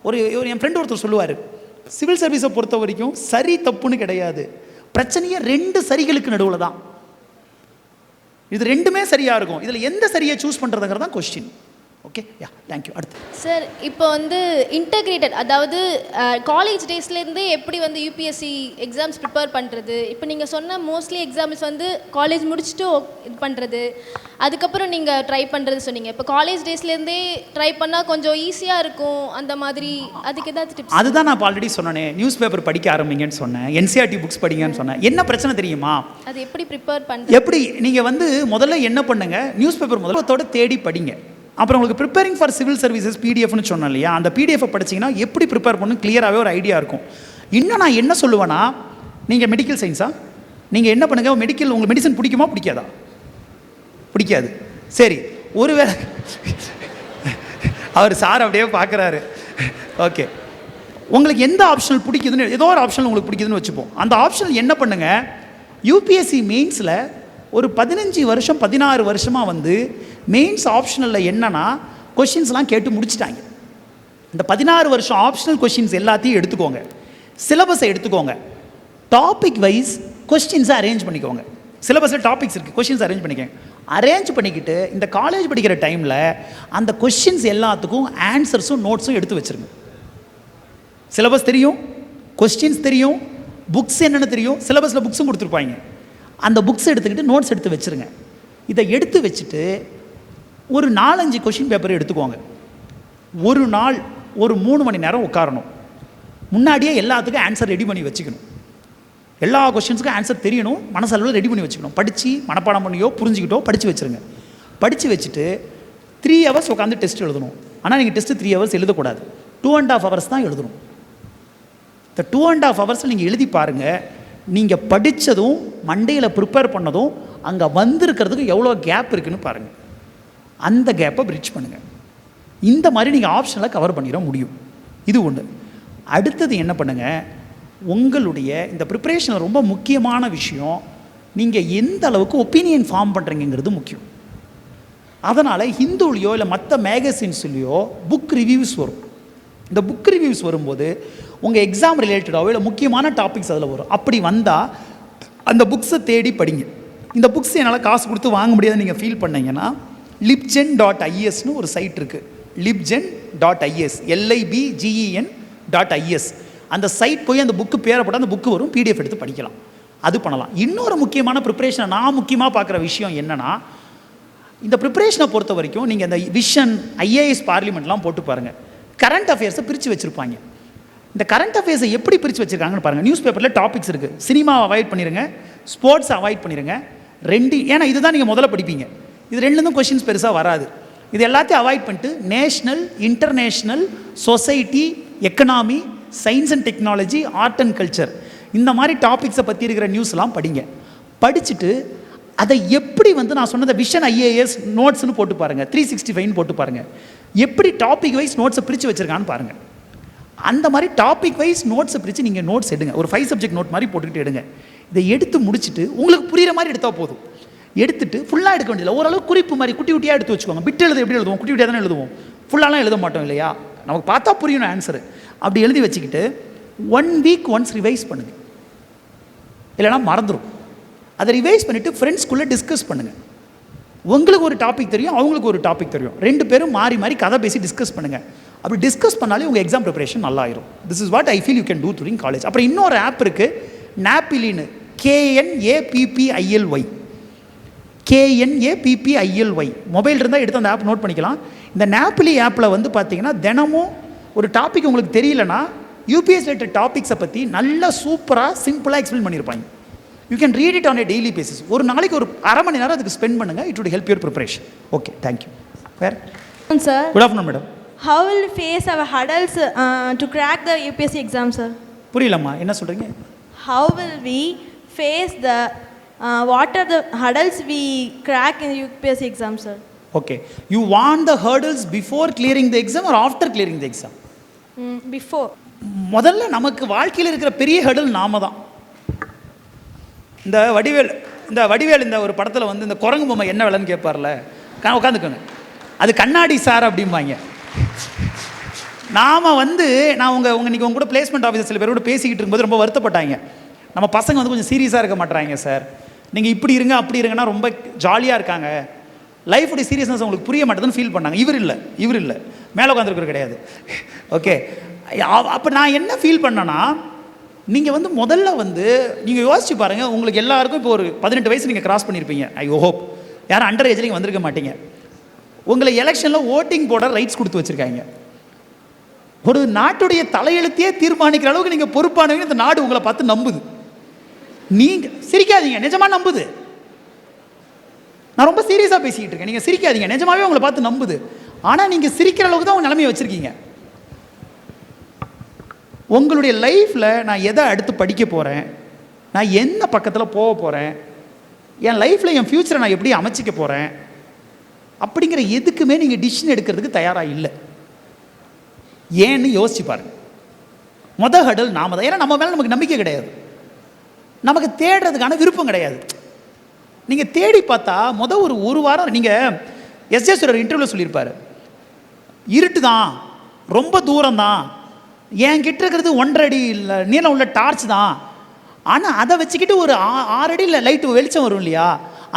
ஒரு என் ஃப்ரெண்ட் ஒருத்தர் சொல்லுவார், சிவில் சர்வீஸை பொறுத்த வரைக்கும் சரி தப்புன்னு கிடையாது, பிரச்சனையே 2 சரிகளுக்கு நடுவில் தான். இது 2மே சரியாக இருக்கும், இதில் எந்த சரியை சூஸ் பண்ணுறதுங்கிறது தான் கொஸ்டின். ஓகே, யா, தேங்க்யூ. அடுத்து சார், இப்போ இன்டகிரேட்டட், அதாவது காலேஜ் டேஸ்லேருந்தே எப்படி யூபிஎஸ்சி எக்ஸாம்ஸ் ப்ரிப்பேர் பண்ணுறது, இப்போ நீங்கள் சொன்ன மோஸ்ட்லி எக்ஸாம்ஸ் காலேஜ் முடிச்சுட்டு இது பண்ணுறது, அதுக்கப்புறம் நீங்கள் ட்ரை பண்ணுறது சொன்னீங்க. இப்போ காலேஜ் டேஸ்லேருந்தே ட்ரை பண்ணால் கொஞ்சம் ஈஸியாக இருக்கும் அந்த மாதிரி, அதுக்கு ஏதாவது டிப்ஸ்? அதுதான் நான் ஆல்ரெடி சொன்னேன், நியூஸ் பேப்பர் படிக்க ஆரம்பிங்கன்னு சொன்னேன், என்சிஆர்டி புக்ஸ் படிங்கன்னு சொன்னேன். என்ன பிரச்சனை தெரியுமா, அது எப்படி ப்ரிப்பேர் பண்ணுறது? எப்படி நீங்கள் முதல்ல என்ன பண்ணுங்க, நியூஸ் பேப்பர் முதல்ல தேடி படிங்க. அப்புறம் உங்களுக்கு ப்ரிப்பேரிங் ஃபார் சிவில் சர்வீசஸ் பிடிஎஃப்னு சொன்னேன் இல்லையா, அந்த பிடிஎஃப் படிச்சிங்கன்னா எப்படி ப்ரிப்பேர் பண்ணணும் கிளியராகவே ஒரு ஐடியா இருக்கும். இன்னும் நான் என்ன சொல்லுவேன்னா, நீங்கள் மெடிக்கல் சயின்ஸா, நீங்கள் என்ன பண்ணுங்கள், உங்களுக்கு மெடிசன் பிடிக்குமா பிடிக்காதா? பிடிக்காது. சரி, ஒருவேளை அவர் சார் அப்படியே பார்க்குறாரு, ஓகே, உங்களுக்கு எந்த ஆப்ஷனல் பிடிக்குதுன்னு, ஏதோ ஒரு ஆப்ஷனல் உங்களுக்கு பிடிக்குதுன்னு வச்சுப்போம். அந்த ஆப்ஷனல் என்ன பண்ணுங்கள், யூபிஎஸ்சி மெயின்ஸில் ஒரு 15 வருஷம் 16 வருஷமாக மெயின்ஸ் ஆப்ஷனலில் என்னன்னா கொஷின்ஸ்லாம் கேட்டு முடிச்சிட்டாங்க. இந்த 16 வருஷம் ஆப்ஷனல் கொஷின்ஸ் எல்லாத்தையும் எடுத்துக்கோங்க, சிலபஸை எடுத்துக்கோங்க, டாபிக் வைஸ் கொஸ்டின்ஸை அரேஞ்ச் பண்ணிக்கோங்க. சிலபஸில் டாபிக்ஸ் இருக்குது, கொஷின்ஸ் அரேஞ்ச் பண்ணிக்கோங்க. அரேஞ்ச் பண்ணிக்கிட்டு இந்த காலேஜ் படிக்கிற டைமில் அந்த கொஷின்ஸ் எல்லாத்துக்கும் ஆன்சர்ஸும் நோட்ஸும் எடுத்து வச்சுருங்க. சிலபஸ் தெரியும், கொஸ்டின்ஸ் தெரியும், புக்ஸ் என்னென்னு தெரியும், சிலபஸில் புக்ஸும் கொடுத்துருப்பாங்க. அந்த புக்ஸ் எடுத்துக்கிட்டு நோட்ஸ் எடுத்து வச்சுருங்க. இதை எடுத்து வச்சுட்டு ஒரு 4-5 கொஷின் பேப்பர் எடுத்துக்கோங்க. ஒரு நாள் ஒரு 3 மணி நேரம் உட்காரணும். முன்னாடியே எல்லாத்துக்கும் ஆன்சர் ரெடி பண்ணி வச்சுக்கணும். எல்லா கொஷின்ஸுக்கும் ஆன்சர் தெரியணும், மனசளவில் ரெடி பண்ணி வச்சுக்கணும். படித்து மனப்பாடம் பண்ணியோ புரிஞ்சுக்கிட்டோ படித்து வச்சுருங்க. படித்து வச்சுட்டு 3 ஹவர்ஸ் உட்காந்து டெஸ்ட் எழுதணும். ஆனால் நீங்கள் டெஸ்ட்டு 3 ஹவர்ஸ் எழுதக்கூடாது, 2.5 ஹவர்ஸ் தான் எழுதணும். இந்த 2.5 ஹவர்ஸில் நீங்கள் எழுதி பாருங்கள், நீங்கள் படித்ததும் மண்டையில் ப்ரிப்பேர் பண்ணதும் அங்கே வந்திருக்கிறதுக்கு எவ்வளோ கேப் இருக்குதுன்னு பாருங்கள். அந்த கேப்பை பிரிட்ஜ் பண்ணுங்கள். இந்த மாதிரி நீங்கள் ஆப்ஷனில் கவர் பண்ணிட முடியும். இது ஒன்று. அடுத்தது என்ன பண்ணுங்கள், உங்களுடைய இந்த ப்ரிப்பரேஷனில் ரொம்ப முக்கியமான விஷயம், நீங்கள் எந்த அளவுக்கு ஒப்பீனியன் ஃபார்ம் பண்ணுறீங்கிறது முக்கியம். அதனால் ஹிந்துலேயோ இல்லை மற்ற மேகசின்ஸ்லேயோ புக் ரிவ்யூஸ் வரும். இந்த புக் ரிவ்யூஸ் வரும்போது உங்கள் எக்ஸாம் ரிலேட்டடாகவோ இல்லை முக்கியமான டாபிக்ஸ் அதில் வரும். அப்படி வந்தால் அந்த புக்ஸை தேடி படிங்க. இந்த புக்ஸ் என்னால் காசு கொடுத்து வாங்க முடியாதுன்னு நீங்கள் ஃபீல் பண்ணிங்கன்னா libgen.isன்னு ஒரு சைட் இருக்குது. libgen.is libgen.is அந்த சைட் போய் அந்த புக்கு பேரை போட்டால் அந்த புக்கு வரும், பிடிஎஃப் எடுத்து படிக்கலாம். அது பண்ணலாம். இன்னொரு முக்கியமான ப்ரிப்பரேஷனை நான் முக்கியமாக பார்க்குற விஷயம் என்னென்னா, இந்த ப்ரிப்பரேஷனை பொறுத்த வரைக்கும் நீங்கள் இந்த விஷன் ஐஏஎஸ் பார்லிமெண்ட்லாம் போட்டு பாருங்கள், கரண்ட் அஃபேர்ஸை பிரித்து வச்சுருப்பாங்க. இந்த கரண்ட் அஃபேர்ஸை எப்படி பிரித்து வச்சுருக்காங்கன்னு பாருங்கள். நியூஸ் பேப்பரில் டாபிக்ஸ் இருக்குது. சினிமாவை அவாய்ட் பண்ணிடுங்க, ஸ்போர்ட்ஸை அவாய்ட் பண்ணிடுங்க. ஏன்னா இதுதான் நீங்கள் முதல்ல படிப்பீங்க. இது 2லேருந்தும் கொஷின்ஸ் பெருசாக வராது. இது எல்லாத்தையும் அவாய்ட் பண்ணிட்டு national, international, society, economy, science and technology, art and culture, இந்த மாதிரி டாபிக்ஸை பற்றி இருக்கிற நியூஸ்லாம் படிங்க. படிச்சுட்டு அதை எப்படி நான் சொன்னதை விஷன் ஐஏஎஸ் நோட்ஸ்னு போட்டு பாருங்கள், 365 போட்டு பாருங்கள். எப்படி டாபிக் வைஸ் நோட்ஸை பிரித்து வச்சுருக்கான்னு பாருங்கள். அந்த மாதிரி டாபிக் வைஸ் நோட்ஸை பிரித்து நீங்கள் நோட்ஸ் எடுங்க. ஒரு 5 சப்ஜெக்ட் நோட் மாதிரி போட்டுக்கிட்டு எடுங்க. இதை எடுத்து முடிச்சுட்டு உங்களுக்கு புரிகிற மாதிரி எடுத்தால் போதும். எடுத்துட்டு ஃபுல்லாக எடுக்க வேண்டியதில்லை, ஓரளவு குறிப்பு மாதிரி குட்டி குட்டியாக எடுத்து வச்சுக்கோங்க. பிட்டு எழுத எப்படி எழுதுவோம், குட்டி குட்டியாக தானே எழுதுவோம், ஃபுல்லாலாம் எழுத மாட்டோம் இல்லையா, நமக்கு பார்த்தா புரியணும் ஆன்சரு. அப்படி எழுதி வச்சுக்கிட்டு 1 வீக் ஒன்ஸ் ரிவைஸ் பண்ணுங்கள், இல்லைனா மறந்துடும். அதை ரிவைஸ் பண்ணிவிட்டு ஃப்ரெண்ட்ஸ்குள்ளே டிஸ்கஸ் பண்ணுங்கள். உங்களுக்கு ஒரு டாபிக் தெரியும், அவங்களுக்கு ஒரு டாபிக் தெரியும், 2 பேரும் மாறி மாறி கதை பேசி டிஸ்கஸ் பண்ணுங்கள். அப்படி டிஸ்கஸ் பண்ணாலே உங்கள் எக்ஸாம் ப்ரிப்பரேஷன் நல்லாயிரும். This is what I feel you can do during college. அப்புறம் இன்னொரு ஆப் இருக்குது, நாப்பிலின்னு, KNAPPILY, KNAPPILY. மொபைல் இருந்தால் எடுத்து அந்த ஆப் நோட் பண்ணிக்கலாம். இந்த நாப்பிலி ஆப்பில் வந்து பார்த்தீங்கன்னா தினமும் ஒரு டாபிக் உங்களுக்கு தெரியலனா யூபிஎஸ் ரிலேட்டட் டாபிக்ஸை பற்றி நல்லா சூப்பராக சிம்பிளாக எக்ஸ்பிளைன் பண்ணியிருப்பாங்க. You can read it on a daily basis. ஒரு நாளைக்கு ஒரு அரை மணி நேரம் அதுக்கு ஸ்பெண்ட் பண்ணுங்கள். It would help your preparation. Okay, thank you. வேறு sir, good afternoon madam. how will we face our hurdles to crack the UPSC exam, sir? புரியலம்மா, என்ன சொல்கிறீங்க? How will we face the what are the hurdles we crack in the UPSC exam, sir? Okay, you want the hurdles before clearing the exam or after clearing the exam? Before. முதல்ல நமக்கு வாழ்க்கையில் இருக்கிற பெரிய ஹர்டில் நாம தான். இந்த வடிவேல் இந்த ஒரு படத்தில் வந்து இந்த குரங்கு பொம்மை என்ன விலைன்னு கேட்பார்ல, உட்காந்துக்கோங்க, அது கண்ணாடி சார் அப்படிம்பாங்க. நாம் வந்து நான் இன்றைக்கி உங்க கூட பிளேஸ்மெண்ட் ஆஃபீஸர் சில பேர் கூட பேசிக்கிட்டு இருக்கும்போது ரொம்ப வருத்தப்பட்டாங்க. நம்ம பசங்க வந்து கொஞ்சம் சீரியஸாக இருக்க மாட்டாங்க சார், நீங்கள் இப்படி இருங்க அப்படி இருங்கன்னா ரொம்ப ஜாலியாக இருக்காங்க, லைஃபுடைய சீரியஸ்னஸ் உங்களுக்கு புரிய மாட்டேதுன்னு ஃபீல் பண்ணாங்க. இவர் இல்லை மேலே உட்காந்துருக்கிற கிடையாது. ஓகே, அப்போ நான் என்ன ஃபீல் பண்ணேன்னா, நீங்கள் வந்து முதல்ல வந்து நீங்கள் யோசிச்சு பாருங்கள், உங்களுக்கு எல்லாருக்கும் இப்போ ஒரு 18 வயசு நீங்கள் கிராஸ் பண்ணியிருப்பீங்க. ஐ ஹோப் யாரும் அண்டர் ஏஜில் நீங்கள் வந்திருக்க மாட்டீங்க. உங்களை எலெக்ஷனில் ஓட்டிங் போட ரைட்ஸ் கொடுத்து வச்சுருக்காங்க. ஒரு நாட்டுடைய தலையெழுத்தையே தீர்மானிக்கிற அளவுக்கு நீங்கள் பொறுப்பானவங்க. இந்த நாடு உங்களை பார்த்து நம்புது. நீங்கள் சிரிக்காதீங்க, நிஜமாக நம்புது. நான் ரொம்ப சீரியஸாக பேசிக்கிட்டு இருக்கேன், நீங்கள் சிரிக்காதீங்க, நிஜமாகவே உங்களை பார்த்து நம்புது. ஆனால் நீங்கள் சிரிக்கிற அளவுக்கு தான் உங்கள் நிலைமையை வச்சுருக்கீங்க. உங்களுடைய லைஃப்பில் நான் எதை அடுத்து படிக்க போகிறேன், நான் என்ன பக்கத்தில் போக போகிறேன், என் லைஃப்பில் என் ஃப்யூச்சரை நான் எப்படி அமைச்சிக்க போகிறேன் அப்படிங்கிற எதுக்குமே நீங்கள் டிசிஷன் எடுக்கிறதுக்கு தயாராக இல்லை. ஏன்னு யோசிச்சு பாருங்கள். மொதல் ஹர்டில் நாம தான். ஏன்னா நம்ம மேலே நமக்கு நம்பிக்கை கிடையாது, நமக்கு தேடுறதுக்கான விருப்பம் கிடையாது. நீங்கள் தேடி பார்த்தா ஒரு வாரம் நீங்கள் எஸ்ஜேஸ்வரர் இன்டர்வியூவில் சொல்லியிருப்பார், இருட்டு தான், ரொம்ப தூரம் தான், என்கிட்ட இருக்கிறது 1.5 அடி நீளம் உள்ள டார்ச் தான், ஆனால் அதை வச்சுக்கிட்டு ஒரு 6 அடி லைட்டு வெளிச்சம் வரும் இல்லையா,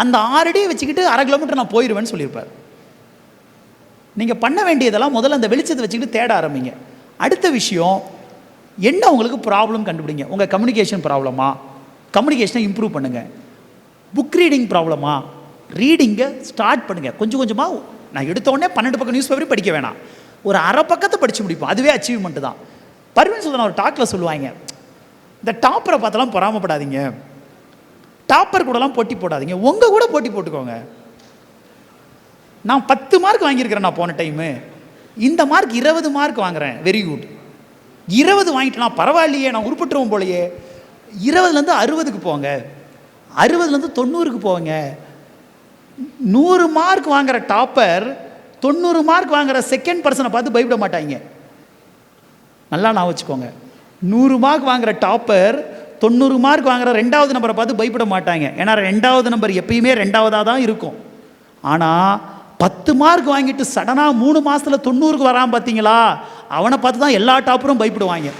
அந்த 6 அடியை வச்சுக்கிட்டு 1/2 கிலோமீட்டர் நான் போயிடுவேன்னு சொல்லியிருப்பார். நீங்கள் பண்ண வேண்டியதெல்லாம் முதல்ல அந்த வெளிச்சத்தை வச்சுக்கிட்டு தேட ஆரம்பிங்க. அடுத்த விஷயம், என்ன உங்களுக்கு ப்ராப்ளம் கண்டுபிடிங்க. உங்கள் கம்யூனிகேஷன் ப்ராப்ளமா, கம்யூனிகேஷனை இம்ப்ரூவ் பண்ணுங்கள். புக் ரீடிங் ப்ராப்ளமா, ரீடிங்கை ஸ்டார்ட் பண்ணுங்கள். கொஞ்சம் கொஞ்சமாக. நான் எடுத்தோடனே 12 பக்கம் நியூஸ் பேப்பரையும் படிக்க வேணாம், ஒரு அரை பக்கத்தை படித்து முடிப்போம், அதுவே அச்சீவ்மெண்ட்டு தான். பர்வீன் சுல்தான் ஒரு டாக்கில் சொல்லுவாங்க, இந்த டாப்பரை பார்த்தெல்லாம் பொறாமப்படாதீங்க, டாப்பர் கூடலாம் போட்டி போடாதீங்க, உங்கள் கூட போட்டி போட்டுக்கோங்க. நான் 10 மார்க் வாங்கியிருக்கிறேன், நான் போன டைமு இந்த மார்க் 20 மார்க் வாங்குகிறேன், வெரி குட். 20 வாங்கிட்டேனா பரவாயில்லையே, நான் உருப்பட்டுருவோம் போலையே. 20லேருந்து 60க்கு போங்க, 60லேருந்து 90க்கு போங்க. 100 மார்க் வாங்குகிற டாப்பர் 90 மார்க் வாங்குகிற செகண்ட் பர்சனை பார்த்து பயப்பட மாட்டாங்க. நல்லா நான் வச்சுக்கோங்க, 100 மார்க் வாங்குகிற டாப்பர் 90 மார்க் வாங்குகிற 2வது நம்பரை பார்த்து பயப்பட மாட்டாங்க. ஏன்னா 2வது நம்பர் எப்பயுமே 2வதாக தான் இருக்கும். ஆனால் 10 மார்க் வாங்கிட்டு சடனாக 3 மாதத்தில் 90க்கு வராமல் பார்த்தீங்களா, அவனை பார்த்து தான் எல்லா டாப்பரும் பயப்படுவாங்க.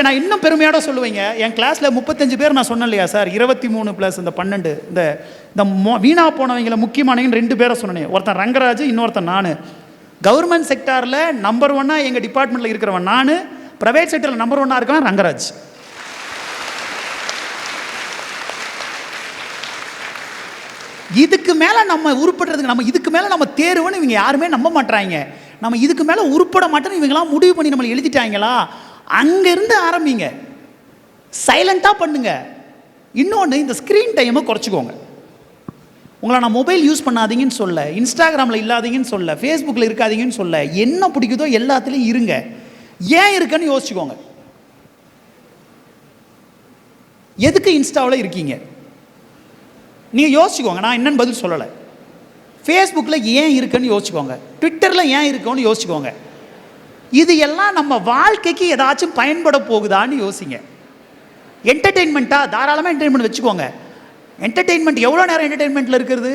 நான் இன்னும் பெருமையோட சொல்லுவேங்க, என் கிளாஸில் 35 பேர் நான் சொன்னேன் இல்லையா சார், 23 + இந்த 12, இந்த வீணா போனவங்களை முக்கியமானவங்க 2 பேரை சொன்னேன். ஒருத்தன் ரங்கராஜ், இன்னொருத்தன் நான். கவர்மெண்ட் செக்டாரில் நம்பர் 1 எங்கள் டிபார்ட்மெண்ட்டில் இருக்கிறவன் நான், ப்ரைவேட் செக்டரில் நம்பர் 1 இருக்கவன் ரங்கராஜ். இதுக்கு மேலே நம்ம உருப்படுறதுக்கு இதுக்கு மேலே நம்ம தேர்வுன்னு இவங்க யாருமே நம்ப மாட்டாங்க. நம்ம இதுக்கு மேலே உருப்பட மாட்டேன்னு இவங்கெல்லாம் முடிவு பண்ணி நம்மளை எழுதிட்டாங்களா, அங்கேருந்து ஆரம்பிங்க, சைலண்ட்டாக பண்ணுங்க. இன்னொன்று, இந்த ஸ்க்ரீன் டைமை குறைச்சிக்கோங்க. உங்களை நான் மொபைல் யூஸ் பண்ணாதீங்கன்னு சொல்ல, இன்ஸ்டாகிராமில் இல்லாதீங்கன்னு சொல்ல, ஃபேஸ்புக்கில் இருக்காதீங்கன்னு சொல்ல, என்ன பிடிக்குதோ எல்லாத்துலேயும் இருங்க. ஏன் இருக்குன்னு யோசிச்சுக்கோங்க. எதுக்கு இன்ஸ்டாவில் இருக்கீங்க நீங்கள் யோசிச்சுக்கோங்க. நான் என்னன்னு பதில் சொல்லலை. ஃபேஸ்புக்கில் ஏன் இருக்குன்னு யோசிச்சுக்கோங்க, ட்விட்டரில் ஏன் இருக்குன்னு யோசிச்சுக்கோங்க. இது எல்லாம் நம்ம வாழ்க்கைக்கு ஏதாச்சும் பயன்பட போகுதான்னு யோசிங்க. என்டர்டெயின்மெண்ட்டாக தாராளமாக என்டர்டெயின்மெண்ட் வச்சுக்கோங்க. என்டர்டெயின்மெண்ட் எவ்வளோ நேரம் என்டர்டெயின்மெண்ட்டில் இருக்கிறது?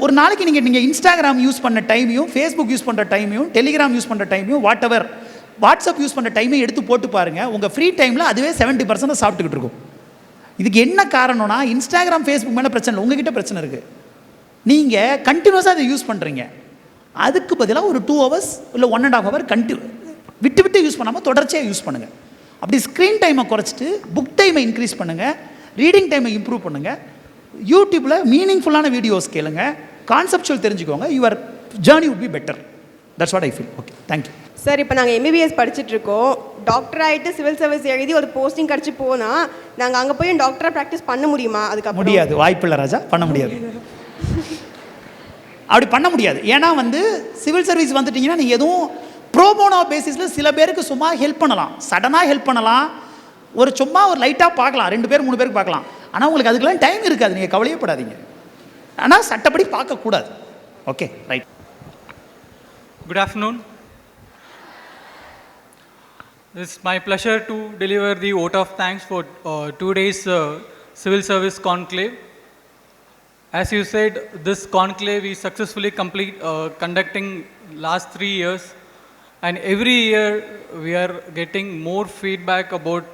ஒரு நாளைக்கு நீங்கள் இன்ஸ்டாகிராம் யூஸ் பண்ண டைமையும், ஃபேஸ்புக் யூஸ் பண்ணுற டைமையும், டெலிகிராம் யூஸ் பண்ணுற டைமையும், வாட்ஸ்அப் யூஸ் பண்ணுற டைமையும் எடுத்து போட்டு பாருங்கள். உங்கள் ஃப்ரீ டைமில் அதுவே 70% சாப்பிட்டுக்கிட்டு இருக்கும். இதுக்கு என்ன காரணம்னா இன்ஸ்டாகிராம் ஃபேஸ்புக் மேலே பிரச்சனை இல்லை, உங்ககிட்ட பிரச்சனை இருக்குது. நீங்கள் கண்டினியூஸாக அதை யூஸ் பண்ணுறீங்க. அதுக்கு பதிலாக ஒரு 2 hours இல்லை 1.5 hour விட்டு விட்டு யூஸ் பண்ணாமல் தொடர்ச்சியாக யூஸ் பண்ணுங்கள். அப்படி ஸ்க்ரீன் டைமை குறைச்சிட்டு புக் டைமை இன்க்ரீஸ் பண்ணுங்கள், ரீடிங் டைமை இம்ப்ரூவ் பண்ணுங்கள், யூடியூப்பில் மீனிங்ஃபுல்லான வீடியோஸ் கேளுங்க, கான்செப்சுவல் தெரிஞ்சுக்கோங்க, your journey would be better. That's what I feel. Okay, thank you. Sir, இப்போ நாங்கள் எம்பிபிஎஸ் படிச்சுட்ருக்கோம். டாக்டர் ஆகிட்டு சிவில் சர்வீஸ் எழுதி ஒரு போஸ்டிங் கிடச்சி போனால் நாங்கள் அங்கே போய் டாக்டராக ப்ராக்டிஸ் பண்ண முடியுமா? அதுக்கு முடியாது, வாய்ப்பில்லை ராஜா, பண்ண முடியாது. அப்படி பண்ண முடியாது. ஏன்னா சிவில் சர்வீஸ் வந்துட்டிங்கன்னா நீங்கள் எதுவும் ப்ரோபோனோ பேசிஸில் சில பேருக்கு சும்மா ஹெல்ப் பண்ணலாம், சடனாக ஹெல்ப் பண்ணலாம், சும்மா ஒரு லைட்டாக பார்க்கலாம், 2 பேர் 3 பேருக்கு பார்க்கலாம். ஆனால் உங்களுக்கு அதுக்கெல்லாம் டைம் இருக்காது, நீங்கள் கவலையப்படாதீங்க. ஆனால் சட்டப்படி பார்க்கக்கூடாது. Okay, right. Good afternoon. It's my pleasure to deliver the vote of thanks for 2 days civil service conclave. As you said, this conclave is successfully conducting last 3 years, and every year we are getting more feedback about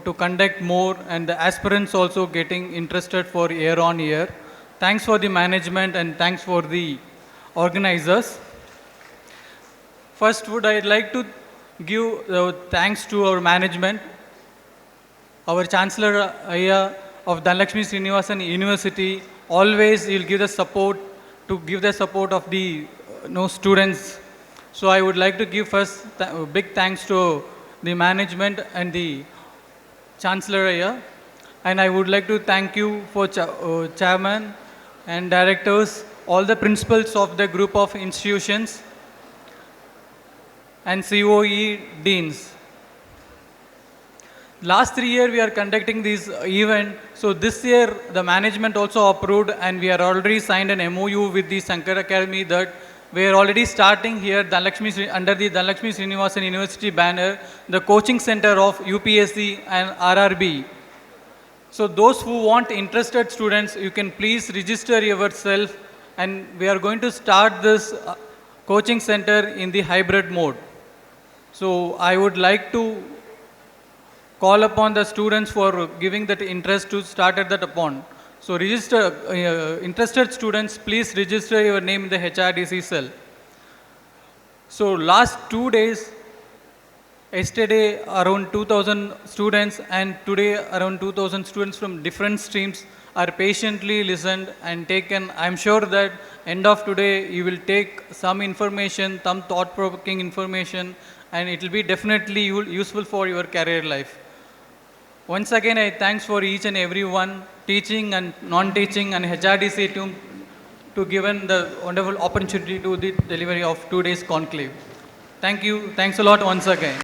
to conduct more, and the aspirants also getting interested for year on year. Thanks for the management and thanks for the organizers. First, would I like to give thanks to our management, our Chancellor Ayya of Dhanlakshmi Srinivasan University. Always he'll give the support of the students. So I would like to give first big thanks to the management and the Chancellor Ayya, and I would like to thank you for chairman and directors, all the principals of the group of institutions, and COE deans. Last 3 years we are conducting this event, so this year the management also approved, and we are already signed an MOU with the Sankar Academy that we are already starting here under the Dhanlakshmi Srinivasan University banner, the coaching center of UPSC and RRB. So those who want interested students, you can please register yourself, and we are going to start this coaching center in the hybrid mode. So I would like to call upon the students for giving that interest to start at that upon. So register, interested students, please register your name in the HRDC cell. So last 2 days, yesterday around 2,000 students and today around 2,000 students from different streams are patiently listened and taken. I'm sure that end of today you will take some information, some thought-provoking information, and it will be definitely useful for your career life. Once again, I thanks for each and every one, teaching and non-teaching, and HRDC to given the wonderful opportunity to the delivery of 2 days conclave. Thank you. Thanks a lot once again.